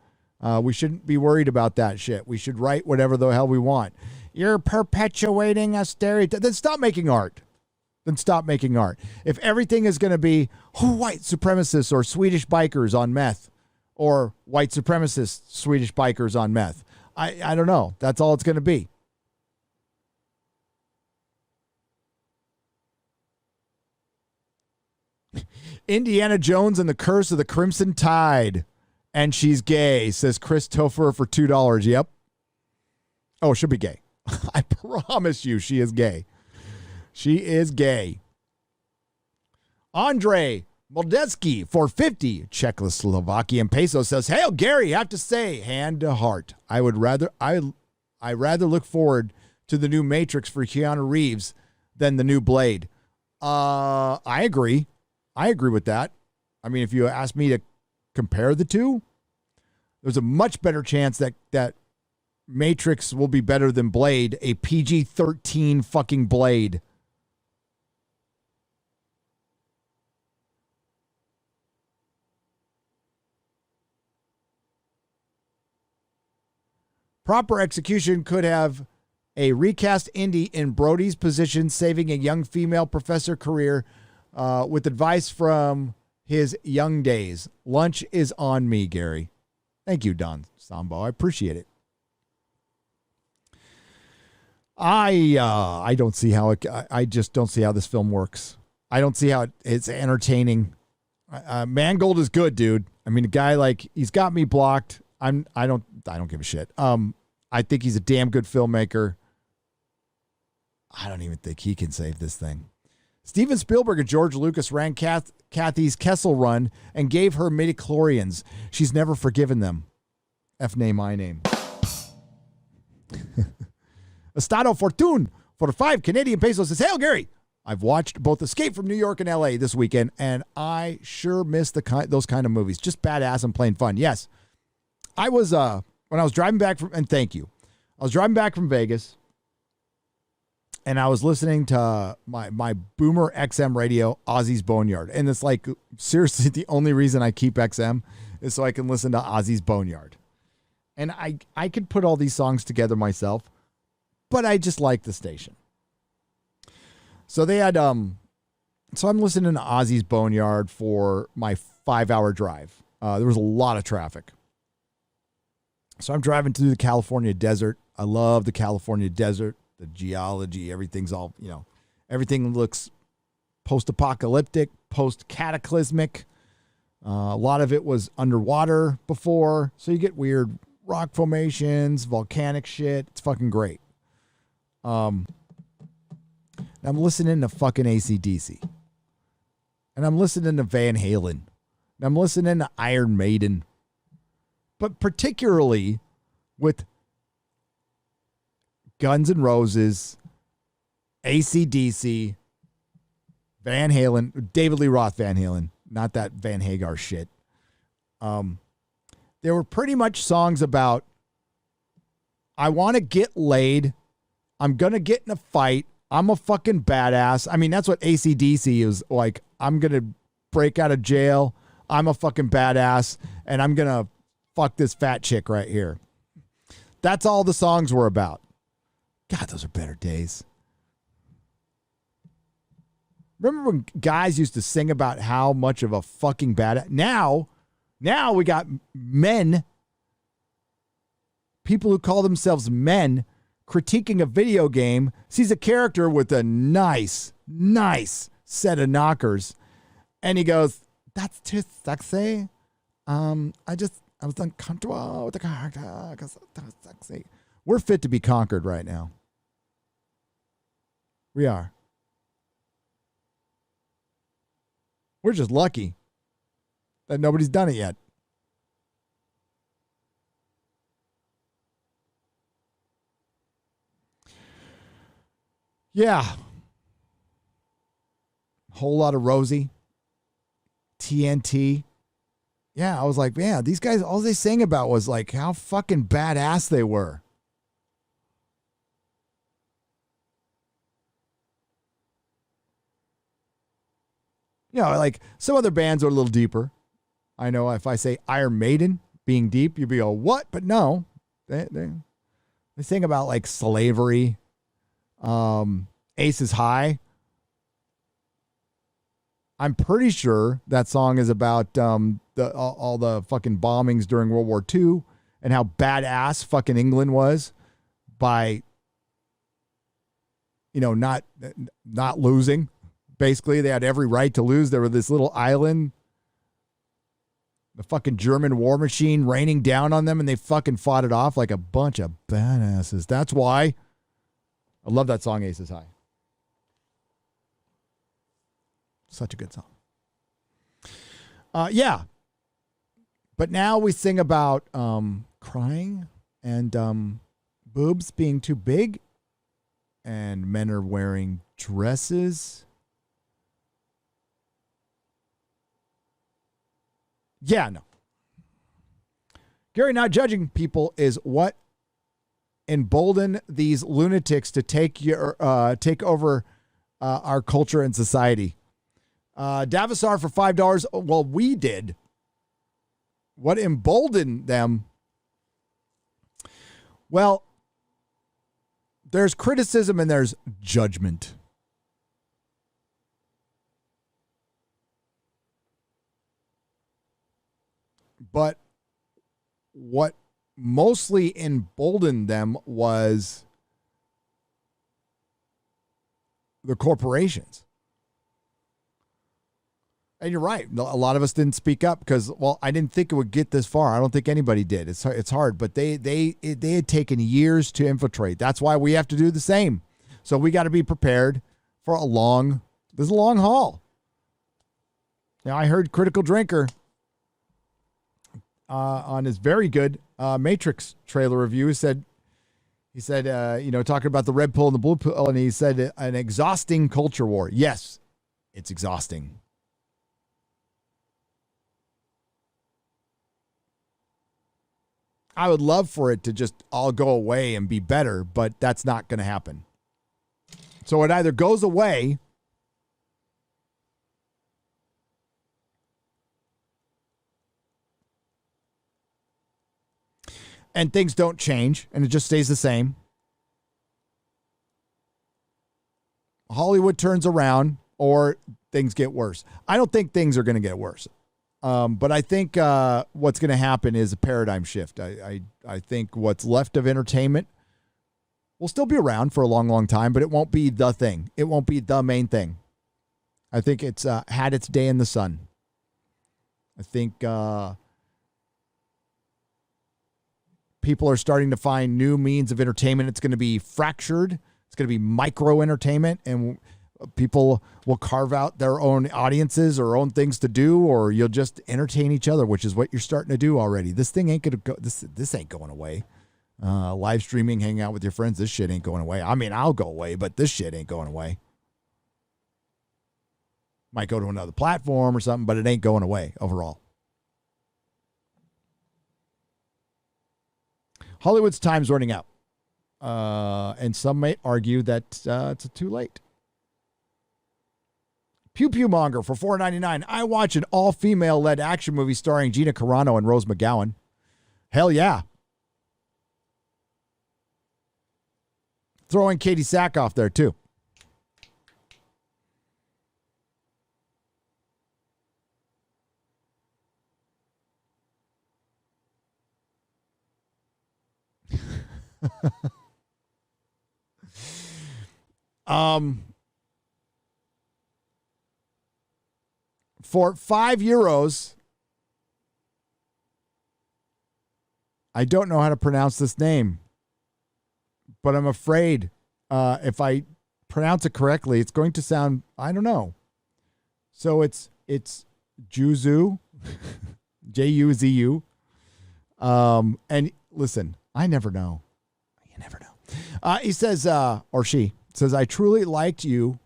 We shouldn't be worried about that shit. We should write whatever the hell we want. You're perpetuating a stereotype. Then stop making art. If everything is going to be white supremacists or Swedish bikers on meth, or white supremacists, Swedish bikers on meth, I don't know. That's all it's going to be. Indiana Jones and the Curse of the Crimson Tide. And she's gay, says Chris Topher for $2. Yep. Oh, she'll be gay. I promise you she is gay. She is gay. Andre Moldeski for 50 Czechoslovakian peso says, "Hail Gary, I have to say, hand to heart. I rather look forward to the new Matrix for Keanu Reeves than the new Blade." I agree. I agree with that. I mean, if you ask me to compare the two, there's a much better chance that Matrix will be better than Blade, a PG-13 fucking Blade. Proper execution could have a recast Indy in Brody's position, saving a young female professor career with advice from his young days. Lunch is on me, Gary. Thank you, Don Sambo. I appreciate it. I don't see how I just don't see how this film works. I don't see how it's entertaining. Mangold is good, dude. I mean, a guy he's got me blocked. I don't give a shit. I think he's a damn good filmmaker. I don't even think he can save this thing. Steven Spielberg and George Lucas ran Kathy's Kessel Run and gave her midichlorians. She's never forgiven them. F name, my name. Estado Fortune for 5 Canadian pesos says, Hail Gary, I've watched both Escape from New York and LA this weekend, and I sure miss those kind of movies. Just badass and plain fun. Yes. I was, when I was driving back from, and thank you, I was driving back from Vegas, and I was listening to my Boomer XM radio, Ozzy's Boneyard. And it's like, seriously, the only reason I keep XM is so I can listen to Ozzy's Boneyard. And I could put all these songs together myself, but I just like the station. So they had, so I'm listening to Ozzy's Boneyard for my 5-hour drive. There was a lot of traffic. So I'm driving through the California desert. I love the California desert, the geology, everything's all, everything looks post-apocalyptic, post-cataclysmic. A lot of it was underwater before, so you get weird rock formations, volcanic shit. It's fucking great. I'm listening to fucking AC/DC. And I'm listening to Van Halen. And I'm listening to Iron Maiden. But particularly with Guns N' Roses, AC/DC, Van Halen, David Lee Roth Van Halen, not that Van Hagar shit. There were pretty much songs about, I want to get laid. I'm going to get in a fight. I'm a fucking badass. I mean, that's what AC/DC is like. I'm going to break out of jail. I'm a fucking badass. And I'm going to fuck this fat chick right here. That's all the songs were about. God, those are better days. Remember when guys used to sing about how much of a fucking badass? Now we got men, people who call themselves men, critiquing a video game, sees a character with a nice set of knockers, and he goes, "That's too sexy. I was uncomfortable with the character because that's sexy." We're fit to be conquered right now. We are. We're just lucky that nobody's done it yet. Yeah. Whole lot of Rosie. TNT. Yeah, I was like, yeah, these guys, all they sang about was like how fucking badass they were. Like some other bands are a little deeper. I know if I say Iron Maiden being deep, you'd be go, what? But no, they sing about like slavery. Aces High. I'm pretty sure that song is about all the fucking bombings during World War II and how badass fucking England was by, not losing. Basically, they had every right to lose. They were this little island, the fucking German war machine raining down on them, and they fucking fought it off like a bunch of badasses. That's why I love that song, Aces High. Such a good song. Yeah. But now we sing about crying and boobs being too big, and men are wearing dresses. Yeah, no. Gary, not judging people is what embolden these lunatics to take over our culture and society. Davisar for $5. Well, we did. What emboldened them? Well, there's criticism and there's judgment. But what mostly emboldened them was the corporations. And you're right. A lot of us didn't speak up because, well, I didn't think it would get this far. I don't think anybody did. It's hard, but they had taken years to infiltrate. That's why we have to do the same. So we got to be prepared for the This is a long haul. Now, I heard Critical Drinker on his very good Matrix trailer review. He said, talking about the red pill and the blue pill, and he said an exhausting culture war. Yes, it's exhausting. I would love for it to just all go away and be better, but that's not going to happen. So it either goes away and things don't change and it just stays the same. Hollywood turns around or things get worse. I don't think things are going to get worse. But I think what's going to happen is a paradigm shift. I think what's left of entertainment will still be around for a long, long time, but it won't be the thing. It won't be the main thing. I think it's had its day in the sun. I think people are starting to find new means of entertainment. It's going to be fractured. It's going to be micro entertainment, and people will carve out their own audiences or own things to do, or you'll just entertain each other, which is what you're starting to do already. This thing ain't going to go. This ain't going away. Live streaming, hanging out with your friends, this shit ain't going away. I mean, I'll go away, but this shit ain't going away. Might go to another platform or something, but it ain't going away overall. Hollywood's time's running out. And some may argue that it's too late. Pew Pew Monger for $4.99. I watch an all-female led action movie starring Gina Carano and Rose McGowan. Hell yeah. Throwing Katie Sackhoff there too. For €5, I don't know how to pronounce this name, but I'm afraid if I pronounce it correctly, it's going to sound, I don't know. So it's Juzu, Juzu. And listen, I never know. You never know. He says, or she says, I truly liked you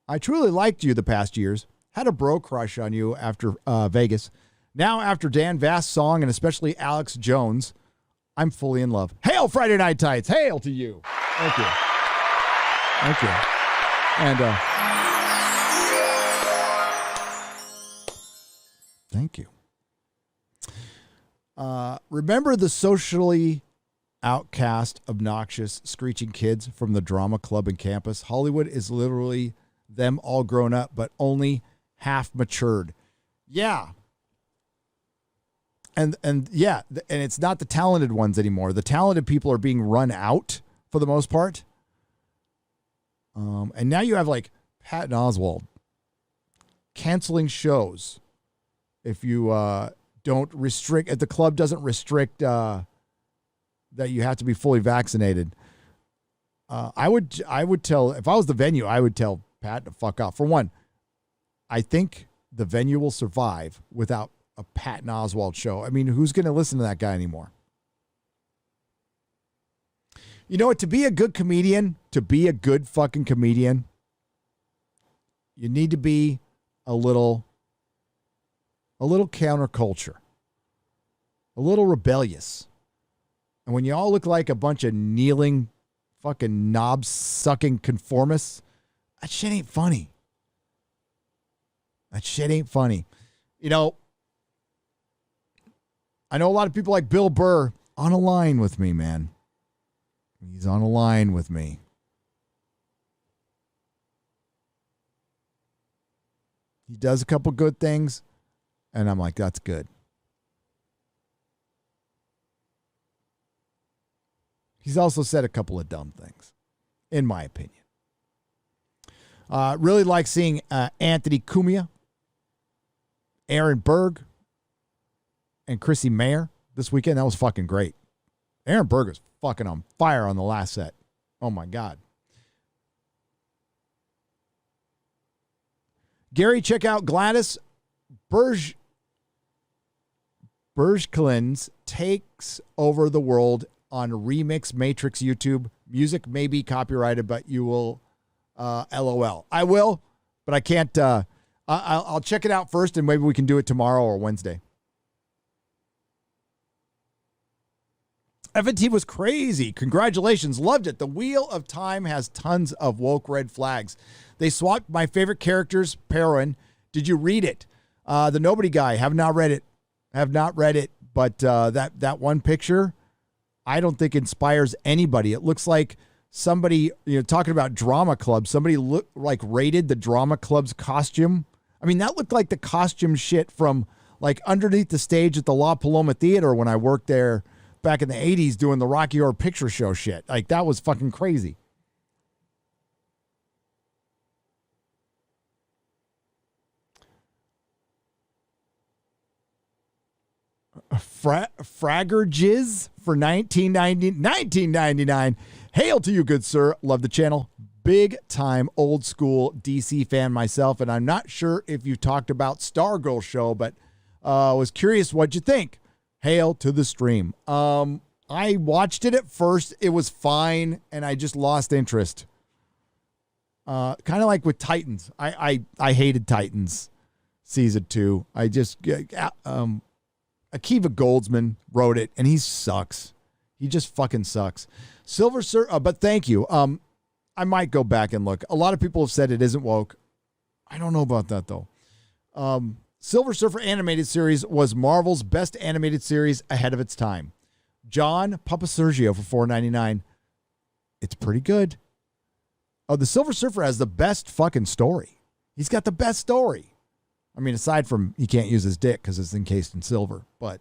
the past years. Had a bro crush on you after Vegas. Now after Dan Vast's song and especially Alex Jones, I'm fully in love. Hail Friday Night Tights. Hail to you. Thank you. Thank you. And thank you. Remember the socially outcast, obnoxious, screeching kids from the drama club and campus? Hollywood is literally them all grown up, but only half matured. Yeah. And yeah, and it's not the talented ones anymore. The talented people are being run out for the most part. And now you have like Patton Oswalt canceling shows if you don't restrict, if the club doesn't restrict that you have to be fully vaccinated. I would tell, if I was the venue, I would tell Pat to fuck off. For one, I think the venue will survive without a Patton Oswalt show. I mean, who's going to listen to that guy anymore? You know what? To be a good comedian, to be a good fucking comedian, you need to be a little counterculture, a little rebellious. And when you all look like a bunch of kneeling, fucking knob-sucking conformists, that shit ain't funny. That shit ain't funny. You know, I know a lot of people like Bill Burr on a line with me, man. He's on a line with me. He does a couple good things, and I'm like, that's good. He's also said a couple of dumb things, in my opinion. Really like seeing Anthony Cumia, Aaron Berg, and Chrissy Mayer this weekend. That was fucking great. Aaron Berg was fucking on fire on the last set. Oh, my God. Gary, check out Gladys Bergklin's takes over the world on Remix Matrix YouTube. Music may be copyrighted, but you will LOL. I will, but I can't. I'll check it out first, and maybe we can do it tomorrow or Wednesday. FNT was crazy. Congratulations. Loved it. The Wheel of Time has tons of woke red flags. They swapped my favorite characters, Perrin. Did you read it? The Nobody Guy. Have not read it. But that one picture, I don't think inspires anybody. It looks like somebody, talking about drama club, somebody rated the drama club's costume. I mean, that looked like the costume shit from like underneath the stage at the La Paloma Theater when I worked there back in the 80s doing the Rocky Horror Picture Show shit. Like, that was fucking crazy. Fragger Jizz for 1999. Hail to you, good sir. Love the channel. Big time old school DC fan myself, and I'm not sure if you talked about Stargirl show, but was curious what you think. Hail to the stream. I watched it at first. It was fine, and I just lost interest. Kind of like with Titans. I hated Titans season 2. I just Akiva Goldsman wrote it, and he sucks. He just fucking sucks. Silver Surfer, but thank you. I might go back and look. A lot of people have said it isn't woke. I don't know about that, though. Silver Surfer animated series was Marvel's best animated series ahead of its time. John Papasergio for $4.99. It's pretty good. Oh, the Silver Surfer has the best fucking story. He's got the best story. I mean, aside from he can't use his dick because it's encased in silver. But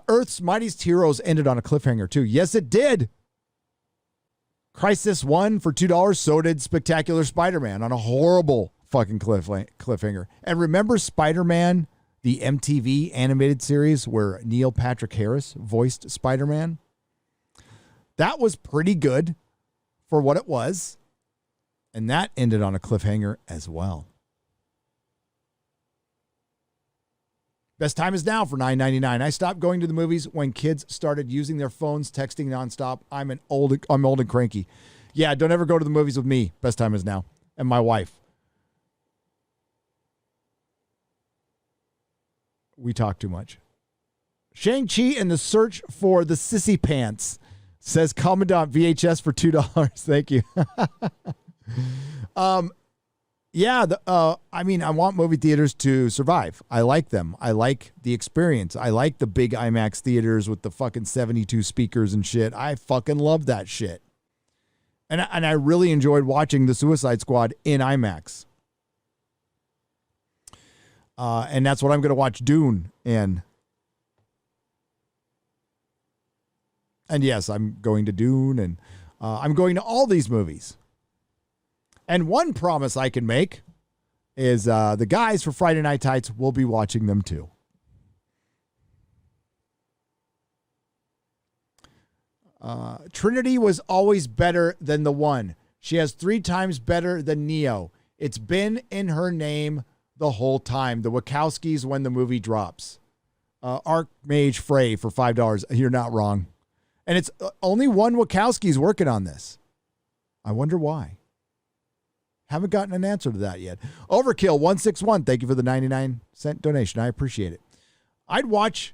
Earth's Mightiest Heroes ended on a cliffhanger, too. Yes, it did. Crisis 1 for $2. So did Spectacular Spider-Man on a horrible fucking cliffhanger. And remember Spider-Man, the MTV animated series where Neil Patrick Harris voiced Spider-Man? That was pretty good for what it was. And that ended on a cliffhanger as well. Best time is now for $9.99. I stopped going to the movies when kids started using their phones, texting nonstop. I'm old and cranky. Yeah, don't ever go to the movies with me. Best time is now. And my wife. We talk too much. Shang-Chi and the Search for the Sissy Pants, says Commandant VHS for $2. Thank you. Yeah, I mean, I want movie theaters to survive. I like them. I like the experience. I like the big IMAX theaters with the fucking 72 speakers and shit. I fucking love that shit. And I really enjoyed watching The Suicide Squad in IMAX. And that's what I'm going to watch Dune in. And yes, I'm going to Dune, and I'm going to all these movies. And one promise I can make is the guys for Friday Night Tights will be watching them too. Trinity was always better than the one. She has 3 times better than Neo. It's been in her name the whole time. The Wachowskis when the movie drops. Archmage Frey for $5. You're not wrong. And it's only one Wachowski's working on this. I wonder why. Haven't gotten an answer to that yet. Overkill 161. Thank you for the 99-cent donation. I appreciate it. I'd watch.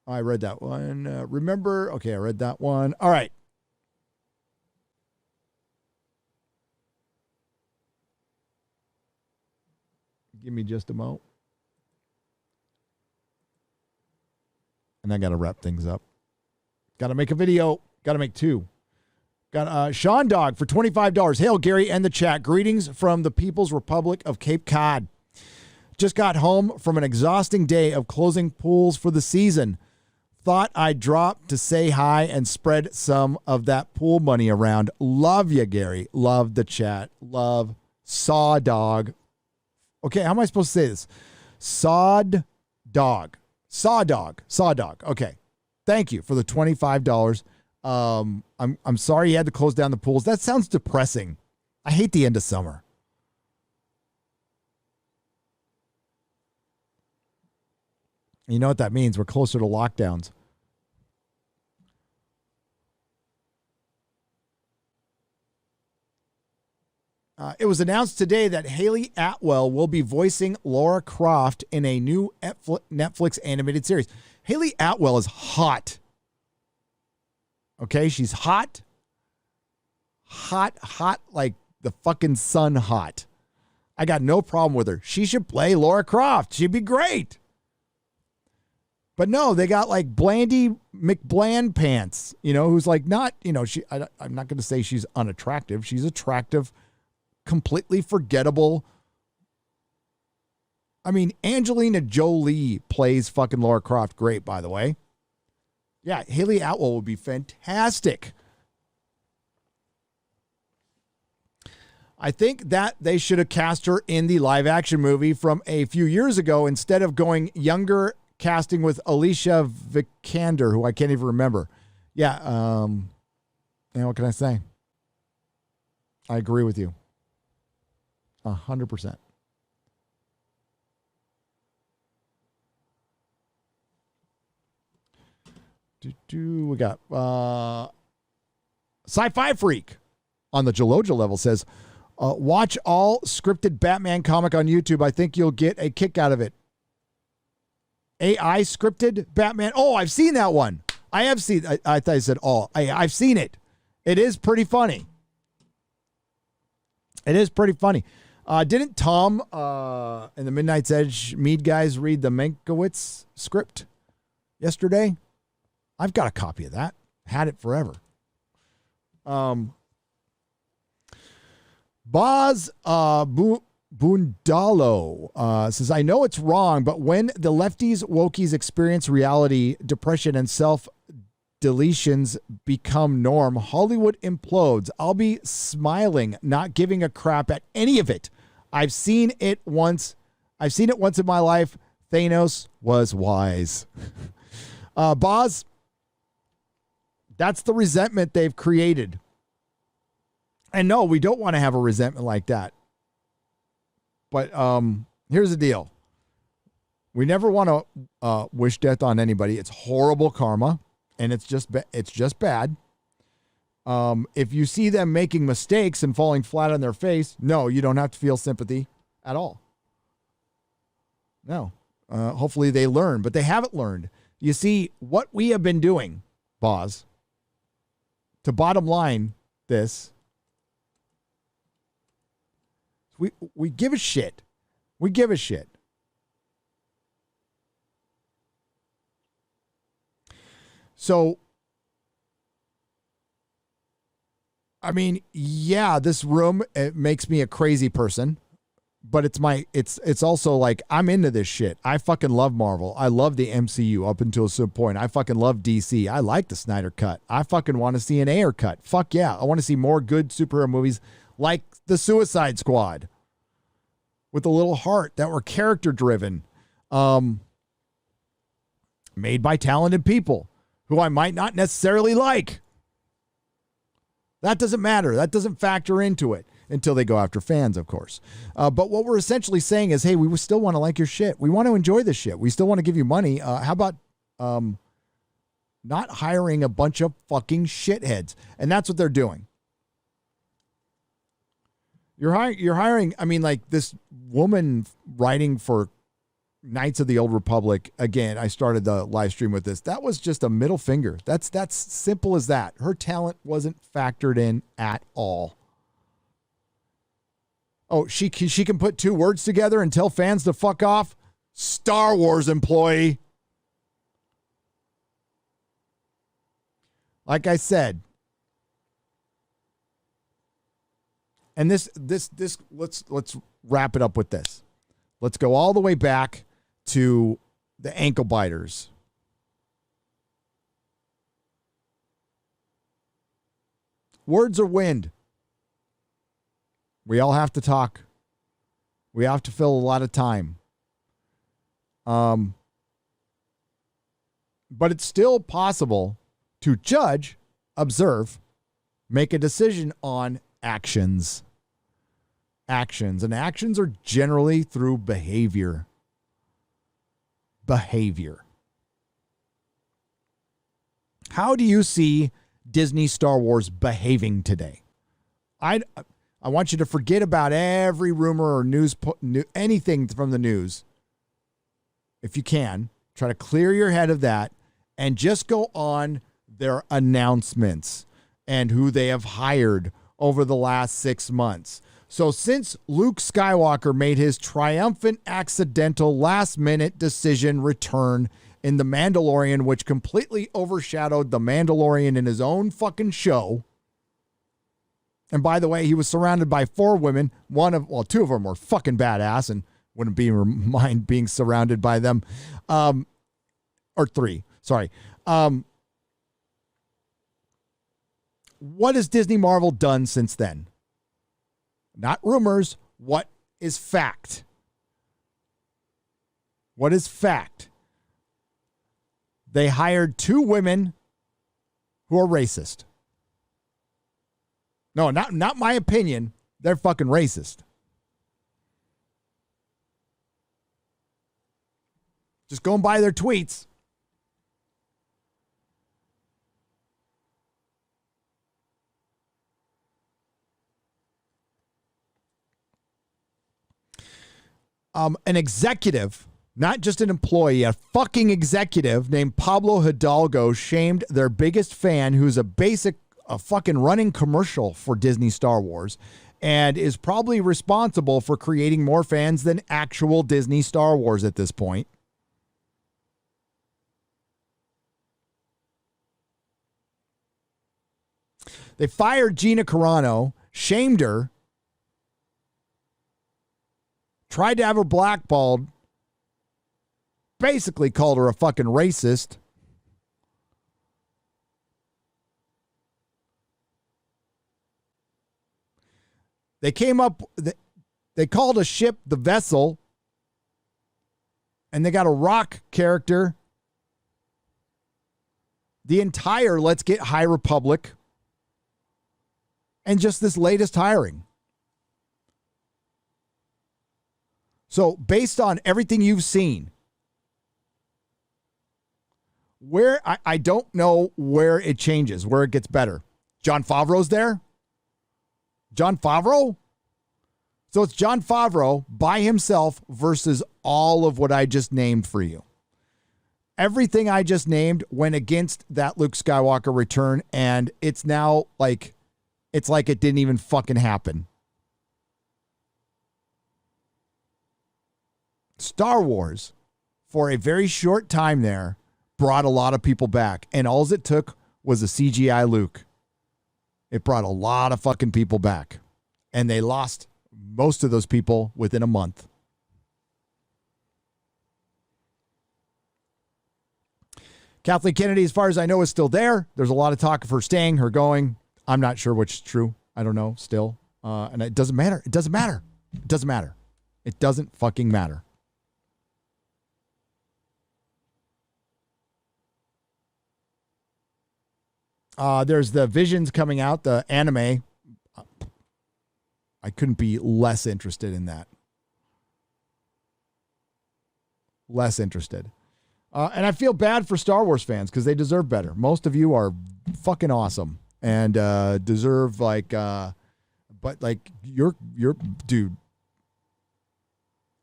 Oh, I read that one. Remember? Okay, I read that one. All right. Give me just a moment. And I got to wrap things up. Got to make a video. Got to make 2. Got Sean Dog for $25. Hail, Gary and the chat. Greetings from the People's Republic of Cape Cod. Just got home from an exhausting day of closing pools for the season. Thought I'd drop to say hi and spread some of that pool money around. Love you, Gary. Love the chat. Love Saw Dog. Okay, how am I supposed to say this? Sawed Dog. Saw Dog. Saw Dog. Okay. Thank you for the $25. I'm sorry you had to close down the pools. That sounds depressing. I hate the end of summer. You know what that means? We're closer to lockdowns. It was announced today that Haley Atwell will be voicing Lara Croft in a new Netflix animated series. Haley Atwell is hot. Okay, she's hot. Hot like the fucking sun hot. I got no problem with her. She should play Lara Croft. She'd be great. But no, they got like Blandy McBland pants, who's like not, I'm not going to say she's unattractive. She's attractive, completely forgettable. I mean, Angelina Jolie plays fucking Lara Croft great, by the way. Yeah, Haley Atwell would be fantastic. I think that they should have cast her in the live action movie from a few years ago instead of going younger casting with Alicia Vikander, who I can't even remember. Yeah, what can I say? I agree with you. 100%. We got Sci-Fi Freak on the Jaloja level says, watch all scripted Batman comic on YouTube. I think you'll get a kick out of it. AI scripted Batman. Oh, I've seen that one. I have seen. I thought I said all. I've seen it. It is pretty funny. It is pretty funny. Didn't Tom and the Midnight's Edge Mead guys read the Mankiewicz script yesterday? I've got a copy of that. Had it forever. Boz Bundalo says, I know it's wrong, but when the lefties, wokies experience reality, depression, and self-deletions become norm, Hollywood implodes. I'll be smiling, not giving a crap at any of it. I've seen it once in my life. Thanos was wise. Boz, that's the resentment they've created. And no, we don't want to have a resentment like that. But here's the deal. We never want to wish death on anybody. It's horrible karma, and it's just bad. If you see them making mistakes and falling flat on their face, no, you don't have to feel sympathy at all. No. Hopefully they learn, but they haven't learned. You see, what we have been doing, Boz, to bottom line this, we give a shit. We give a shit. So, I mean, yeah, this room, it makes me a crazy person, but it's also like, I'm into this shit. I fucking love Marvel. I love the MCU up until a certain point. I fucking love DC. I like the Snyder Cut. I fucking want to see an Ayer cut. Fuck yeah. I want to see more good superhero movies like the Suicide Squad with a little heart that were character driven, made by talented people who I might not necessarily like. That doesn't matter. That doesn't factor into it until they go after fans, of course. But what we're essentially saying is, hey, we still want to like your shit. We want to enjoy this shit. We still want to give you money. How about not hiring a bunch of fucking shitheads? And that's what they're doing. You're hiring, I mean, like this woman writing for Knights of the Old Republic. Again, I started the live stream with this. That was just a middle finger. That's simple as that. Her talent wasn't factored in at all. Oh, she can put two words together and tell fans to fuck off? Star Wars employee. Like I said, and this let's wrap it up with this. Let's go all the way back to the ankle biters. Words are wind. We all have to talk. We have to fill a lot of time. But it's still possible to judge, observe, make a decision on actions. And actions are generally through behavior. behavior. How do you see Disney Star Wars behaving today? I want you to forget about every rumor or anything from the news. If you can, try to clear your head of that and just go on their announcements and who they have hired over the last 6 months. So since Luke Skywalker made his triumphant, accidental, last-minute decision return in The Mandalorian, which completely overshadowed The Mandalorian in his own fucking show. And by the way, he was surrounded by 4 women. 2 of them were fucking badass and wouldn't mind being surrounded by them. Or 3, sorry. What has Disney Marvel done since then? Not rumors. What is fact? What is fact? They hired 2 women who are racist. No, not my opinion. They're fucking racist. Just go and buy their tweets. An executive, not just an employee, a fucking executive named Pablo Hidalgo shamed their biggest fan, who's a fucking running commercial for Disney Star Wars, and is probably responsible for creating more fans than actual Disney Star Wars at this point. They fired Gina Carano, shamed her, tried to have her blackballed, basically called her a fucking racist. They called a ship the Vessel, and they got a rock character. The entire Let's Get High Republic, and just this latest hiring. So based on everything you've seen, where I don't know where it changes, where it gets better. Jon Favreau's there? Jon Favreau? So it's Jon Favreau by himself versus all of what I just named for you. Everything I just named went against that Luke Skywalker return, and it's now like it didn't even fucking happen. Star Wars, for a very short time there, brought a lot of people back. And all it took was a CGI Luke. It brought a lot of fucking people back. And they lost most of those people within a month. Kathleen Kennedy, as far as I know, is still there. There's a lot of talk of her staying, her going. I'm not sure which is true. I don't know still. And it doesn't matter. It doesn't matter. It doesn't matter. It doesn't fucking matter. There's the Visions coming out, the anime. I couldn't be less interested in that. Less interested. And I feel bad for Star Wars fans because they deserve better. Most of you are fucking awesome and deserve but you're dude.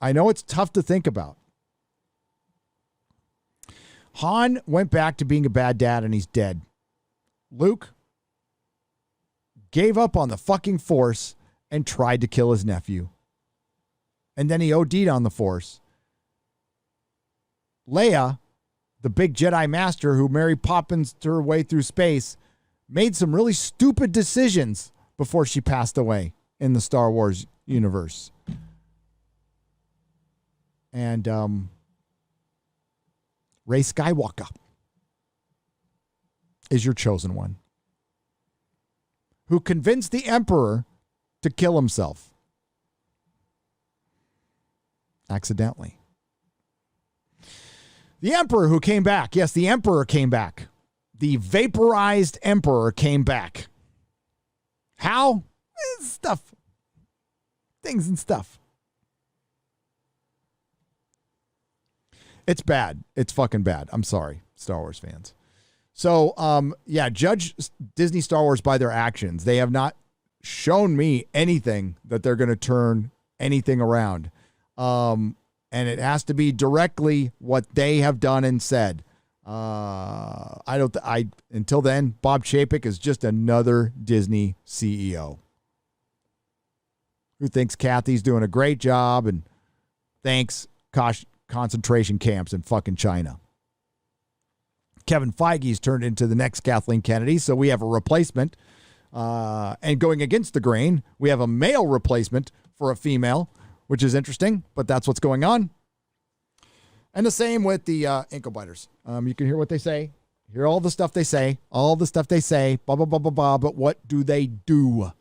I know it's tough to think about. Han went back to being a bad dad and he's dead. Luke gave up on the fucking Force and tried to kill his nephew. And then he OD'd on the Force. Leia, the big Jedi Master who Mary Poppins her way through space, made some really stupid decisions before she passed away in the Star Wars universe. And Rey Skywalker is your chosen one, who convinced the Emperor to kill himself accidentally. The Emperor who came back. Yes, the Emperor came back. The vaporized Emperor came back. How? Stuff. Things and stuff. It's bad. It's fucking bad. I'm sorry, Star Wars fans. So, judge Disney Star Wars by their actions. They have not shown me anything that they're going to turn anything around. And it has to be directly what they have done and said. Until then, Bob Chapek is just another Disney CEO who thinks Kathy's doing a great job and thanks concentration camps in fucking China. Kevin Feige's turned into the next Kathleen Kennedy, so we have a replacement. And going against the grain, we have a male replacement for a female, which is interesting, but that's what's going on. And the same with the ankle biters. You can hear what they say, hear all the stuff they say, blah, blah, blah, blah, blah, but what do they do?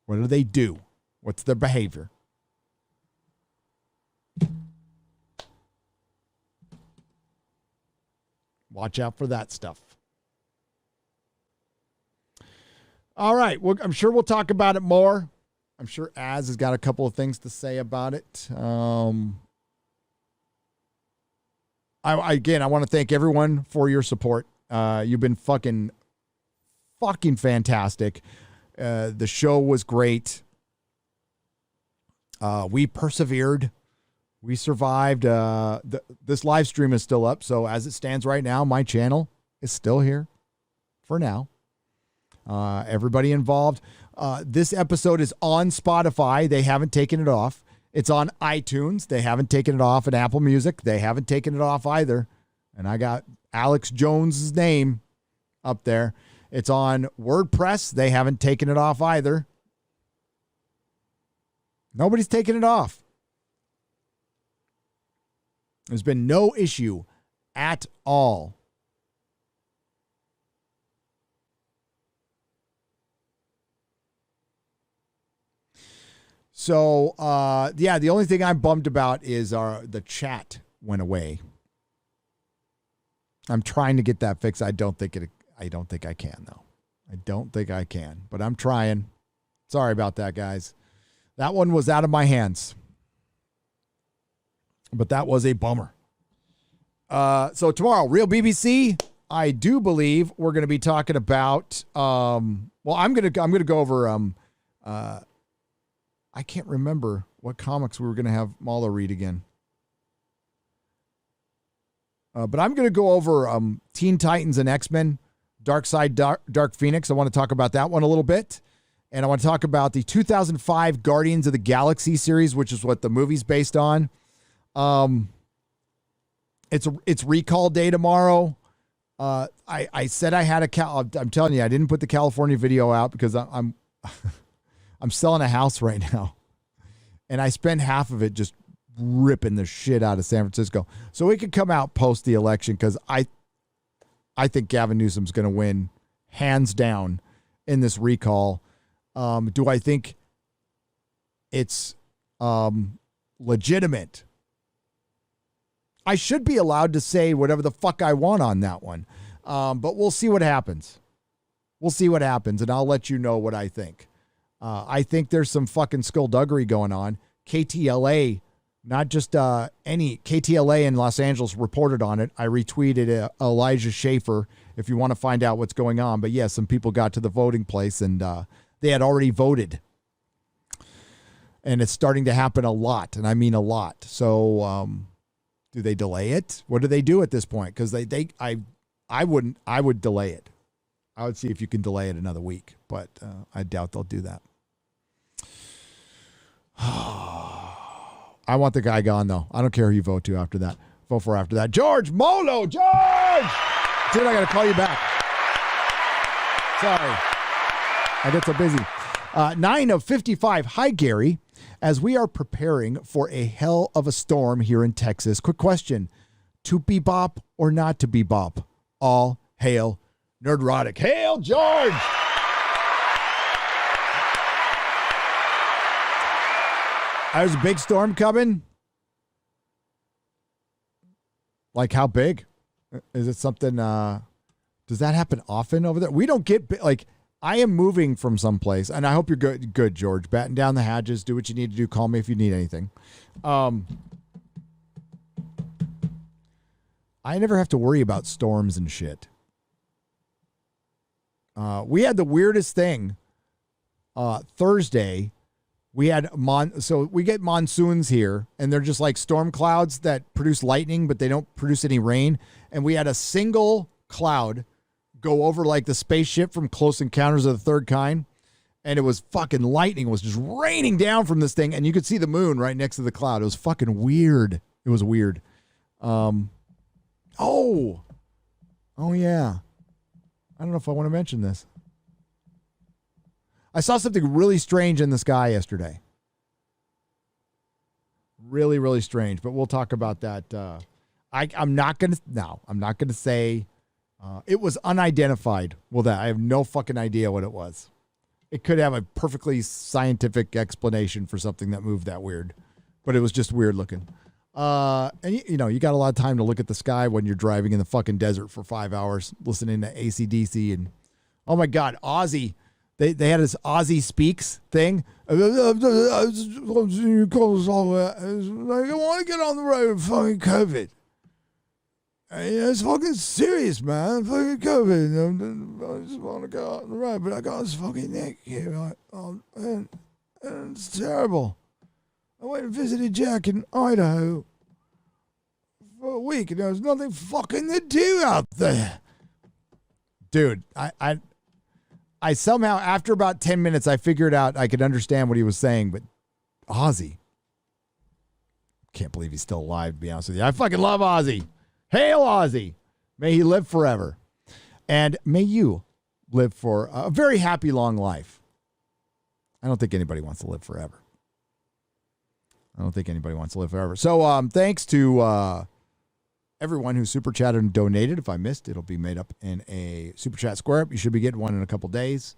What do they do? What's their behavior? Watch out for that stuff. All right. Well, I'm sure we'll talk about it more. I'm sure Az has got a couple of things to say about it. I want to thank everyone for your support. You've been fucking fantastic. The show was great. We persevered. We survived. This live stream is still up. So as it stands right now, my channel is still here for now. Everybody involved. This episode is on Spotify. They haven't taken it off. It's on iTunes. They haven't taken it off. And Apple Music. They haven't taken it off either. And I got Alex Jones' name up there. It's on WordPress. They haven't taken it off either. Nobody's taken it off. There's been no issue at all. So, the only thing I'm bummed about is the chat went away. I'm trying to get that fixed. I don't think I can, though. I don't think I can, but I'm trying. Sorry about that, guys. That one was out of my hands. But that was a bummer. So tomorrow, Real BBC, I do believe we're going to be talking about. I'm going to go over. I can't remember what comics we were going to have Mala read again. But I'm going to go over Teen Titans and X-Men, Dark Phoenix. I want to talk about that one a little bit. And I want to talk about the 2005 Guardians of the Galaxy series, which is what the movie's based on. It's recall day tomorrow. I said I had I'm telling you, I didn't put the California video out because I'm selling a house right now. And I spent half of it just ripping the shit out of San Francisco. So it could come out post the election because I think Gavin Newsom's going to win hands down in this recall. Do I think it's legitimate? I should be allowed to say whatever the fuck I want on that one. But we'll see what happens. We'll see what happens, and I'll let you know what I think. I think there's some fucking skullduggery going on. KTLA, not just any KTLA in Los Angeles reported on it. I retweeted Elijah Schaefer if you want to find out what's going on. But yeah, some people got to the voting place and they had already voted. And it's starting to happen a lot, and I mean a lot. So do they delay it? What do they do at this point? Because I would delay it. I would see if you can delay it another week, but I doubt they'll do that. I want the guy gone, though. I don't care who you vote to after that. Vote for after that. George Molo! George! Dude, I got to call you back. Sorry. I get so busy. 9 of 55. Hi, Gary. As we are preparing for a hell of a storm here in Texas, quick question. To bebop or not to bebop? All hail Nerdrotic. Hail, George! There's a big storm coming. Like how big? Is it something, does that happen often over there? We don't get, like, I am moving from someplace, and I hope you're good, George. Batten down the hatches. Do what you need to do. Call me if you need anything. I never have to worry about storms and shit. We had the weirdest thing Thursday. We had so we get monsoons here, and they're just like storm clouds that produce lightning, but they don't produce any rain. And we had a single cloud go over like the spaceship from Close Encounters of the Third Kind, and it was fucking lightning. It was just raining down from this thing, and you could see the moon right next to the cloud. It was fucking weird. It was weird. Oh yeah. I don't know if I want to mention this. I saw something really strange in the sky yesterday. Really, really strange. But we'll talk about that. I'm not gonna say it was unidentified. Well, I have no fucking idea what it was. It could have a perfectly scientific explanation for something that moved that weird, but it was just weird looking. And you know, you got a lot of time to look at the sky when you're driving in the fucking desert for 5 hours, listening to AC/DC and oh my God, Ozzy. They had this Ozzy Speaks thing. I want to get on the road with fucking COVID. It's fucking serious, man. Fucking COVID. I just want to go out on the road, but I got this fucking neck here. And it's terrible. I went and visited Jack in Idaho for a week, and there was nothing fucking to do out there. Dude, I somehow, after about 10 minutes, I figured out I could understand what he was saying, but Ozzy. Can't believe he's still alive, to be honest with you. I fucking love Ozzy. Hail Ozzy. May he live forever. And may you live for a very happy, long life. I don't think anybody wants to live forever. So thanks to everyone who super chatted and donated. If I missed, it'll be made up in a super chat square up. You should be getting one in a couple days,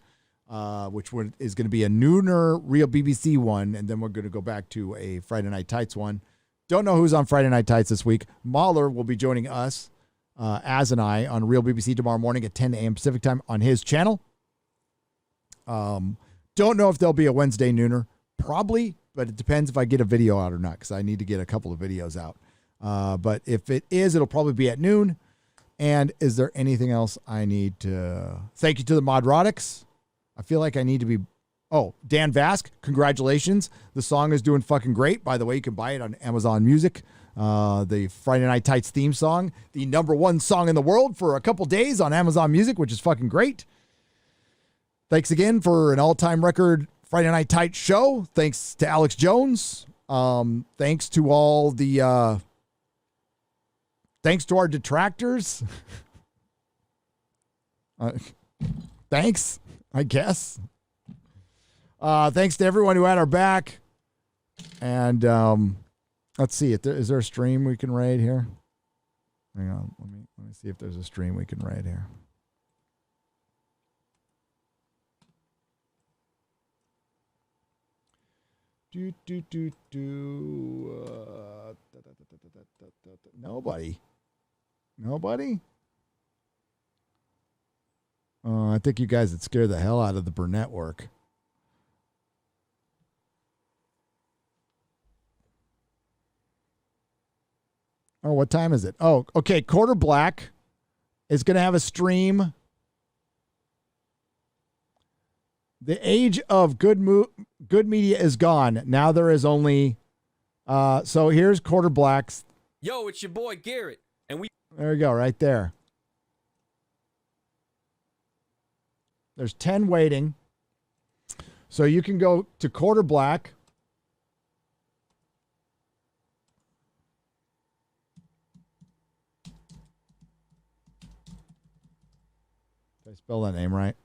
which is going to be a nooner Real BBC one, and then we're going to go back to a Friday Night Tights one. Don't know who's on Friday Night Tights this week. Mahler will be joining us, Az and I, on Real BBC tomorrow morning at 10 a.m. Pacific time on his channel. Don't know if there'll be a Wednesday nooner. Probably, but it depends if I get a video out or not, because I need to get a couple of videos out. But if it is, it'll probably be at noon. And is there anything else I need to... Thank you to the Modrotics. I feel like I need to be... Oh, Dan Vask, congratulations. The song is doing fucking great. By the way, you can buy it on Amazon Music. The Friday Night Tights theme song. The #1 song in the world for a couple days on Amazon Music, which is fucking great. Thanks again for an all-time record Friday Night Tights show. Thanks to Alex Jones. Thanks to all the... Thanks to our detractors. Thanks, I guess. Thanks to everyone who had our back. And let's see. Is there a stream we can raid here? Hang on. Let me see if there's a stream we can raid here. Nobody? I think you guys would scare the hell out of the Burnett work. Oh, what time is it? Oh, okay. Quarter Black is going to have a stream. The age of good media is gone. Now there is only... so here's Quarter Black's... Yo, it's your boy Garrett. And There you go, right there. There's 10 waiting. So you can go to Quarter Black. Did I spell that name right?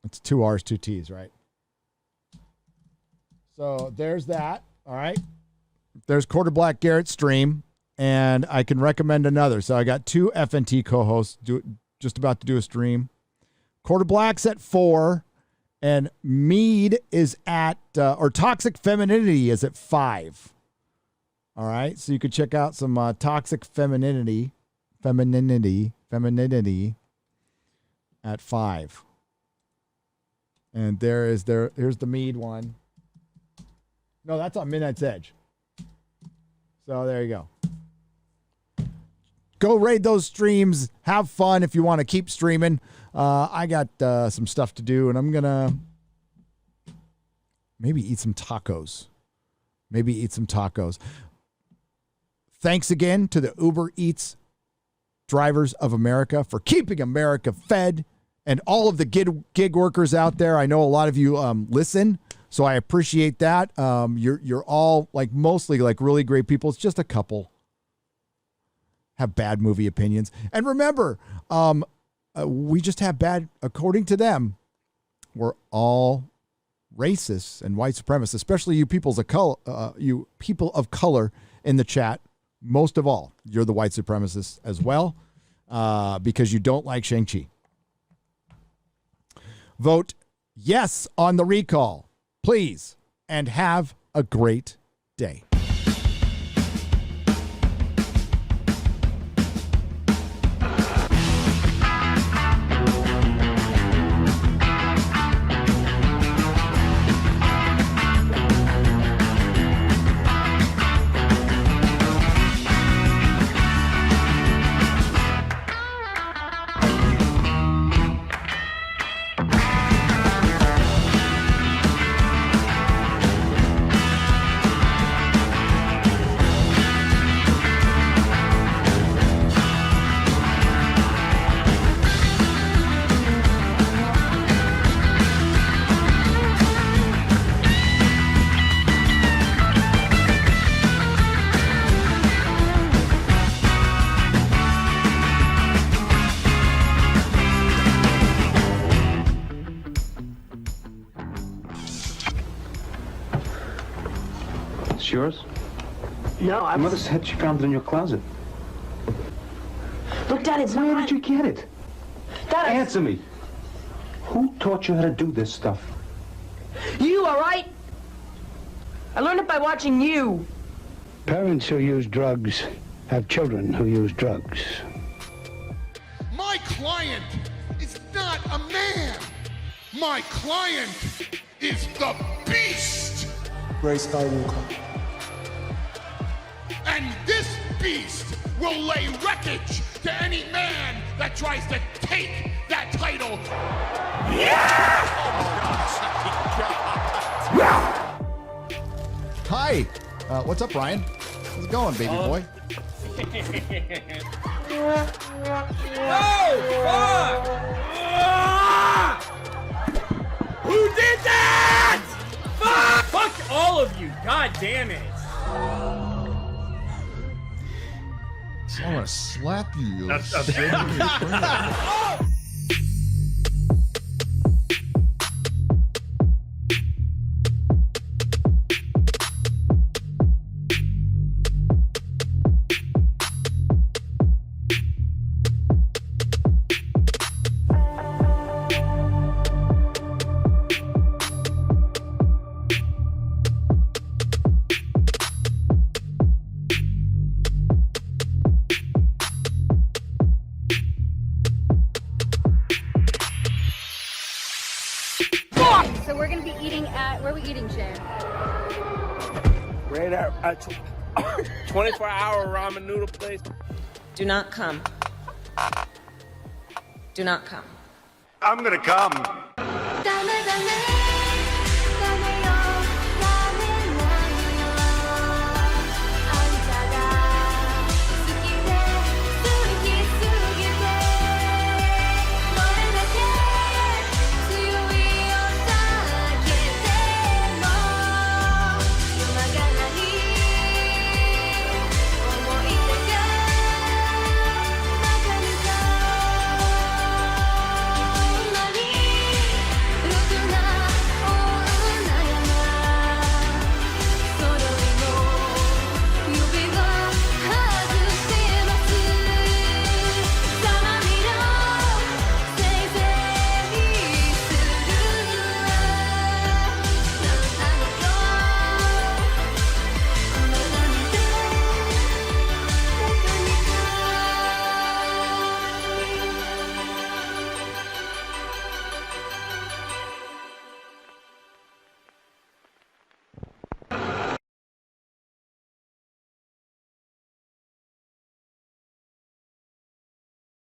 It's 2 R's, 2 T's, right? So there's that. All right. There's Quarter Black Garrett stream, and I can recommend another. So I got 2 FNT co-hosts just about to do a stream. Quarter Black's at 4, and Mead is at, or Toxic Femininity is at 5. All right. So you could check out some Toxic Femininity. at 5. And here's the Mead one. No, that's on Midnight's Edge. So there you go. Go raid those streams. Have fun if you want to keep streaming. I got some stuff to do, and I'm going to maybe eat some tacos. Thanks again to the Uber Eats drivers of America for keeping America fed, and all of the gig workers out there. I know a lot of you listen, so I appreciate that. You're all like mostly like really great people. It's just a couple have bad movie opinions. And remember, we just have bad, according to them, we're all racists and white supremacists, especially you people of color in the chat. Most of all, you're the white supremacists as well, because you don't like Shang-Chi. Vote yes on the recall, please, and have a great day. Yours? No, My mother said she found it in your closet. Look, Dad, it's not. Where did you get it? Dad, Answer me. Who taught you how to do this stuff? You, all right? I learned it by watching you. Parents who use drugs have children who use drugs. My client is not a man. My client is the beast. Grace Skywalker. And this beast will lay wreckage to any man that tries to take that title. Yeah! Hi. What's up, Ryan? How's it going, baby boy? Who did that? Fuck all of you. God damn it. I want to slap you. So we're gonna be eating at, where are we eating, Chen? Right at 24-hour ramen noodle place. Do not come. Do not come. I'm gonna come.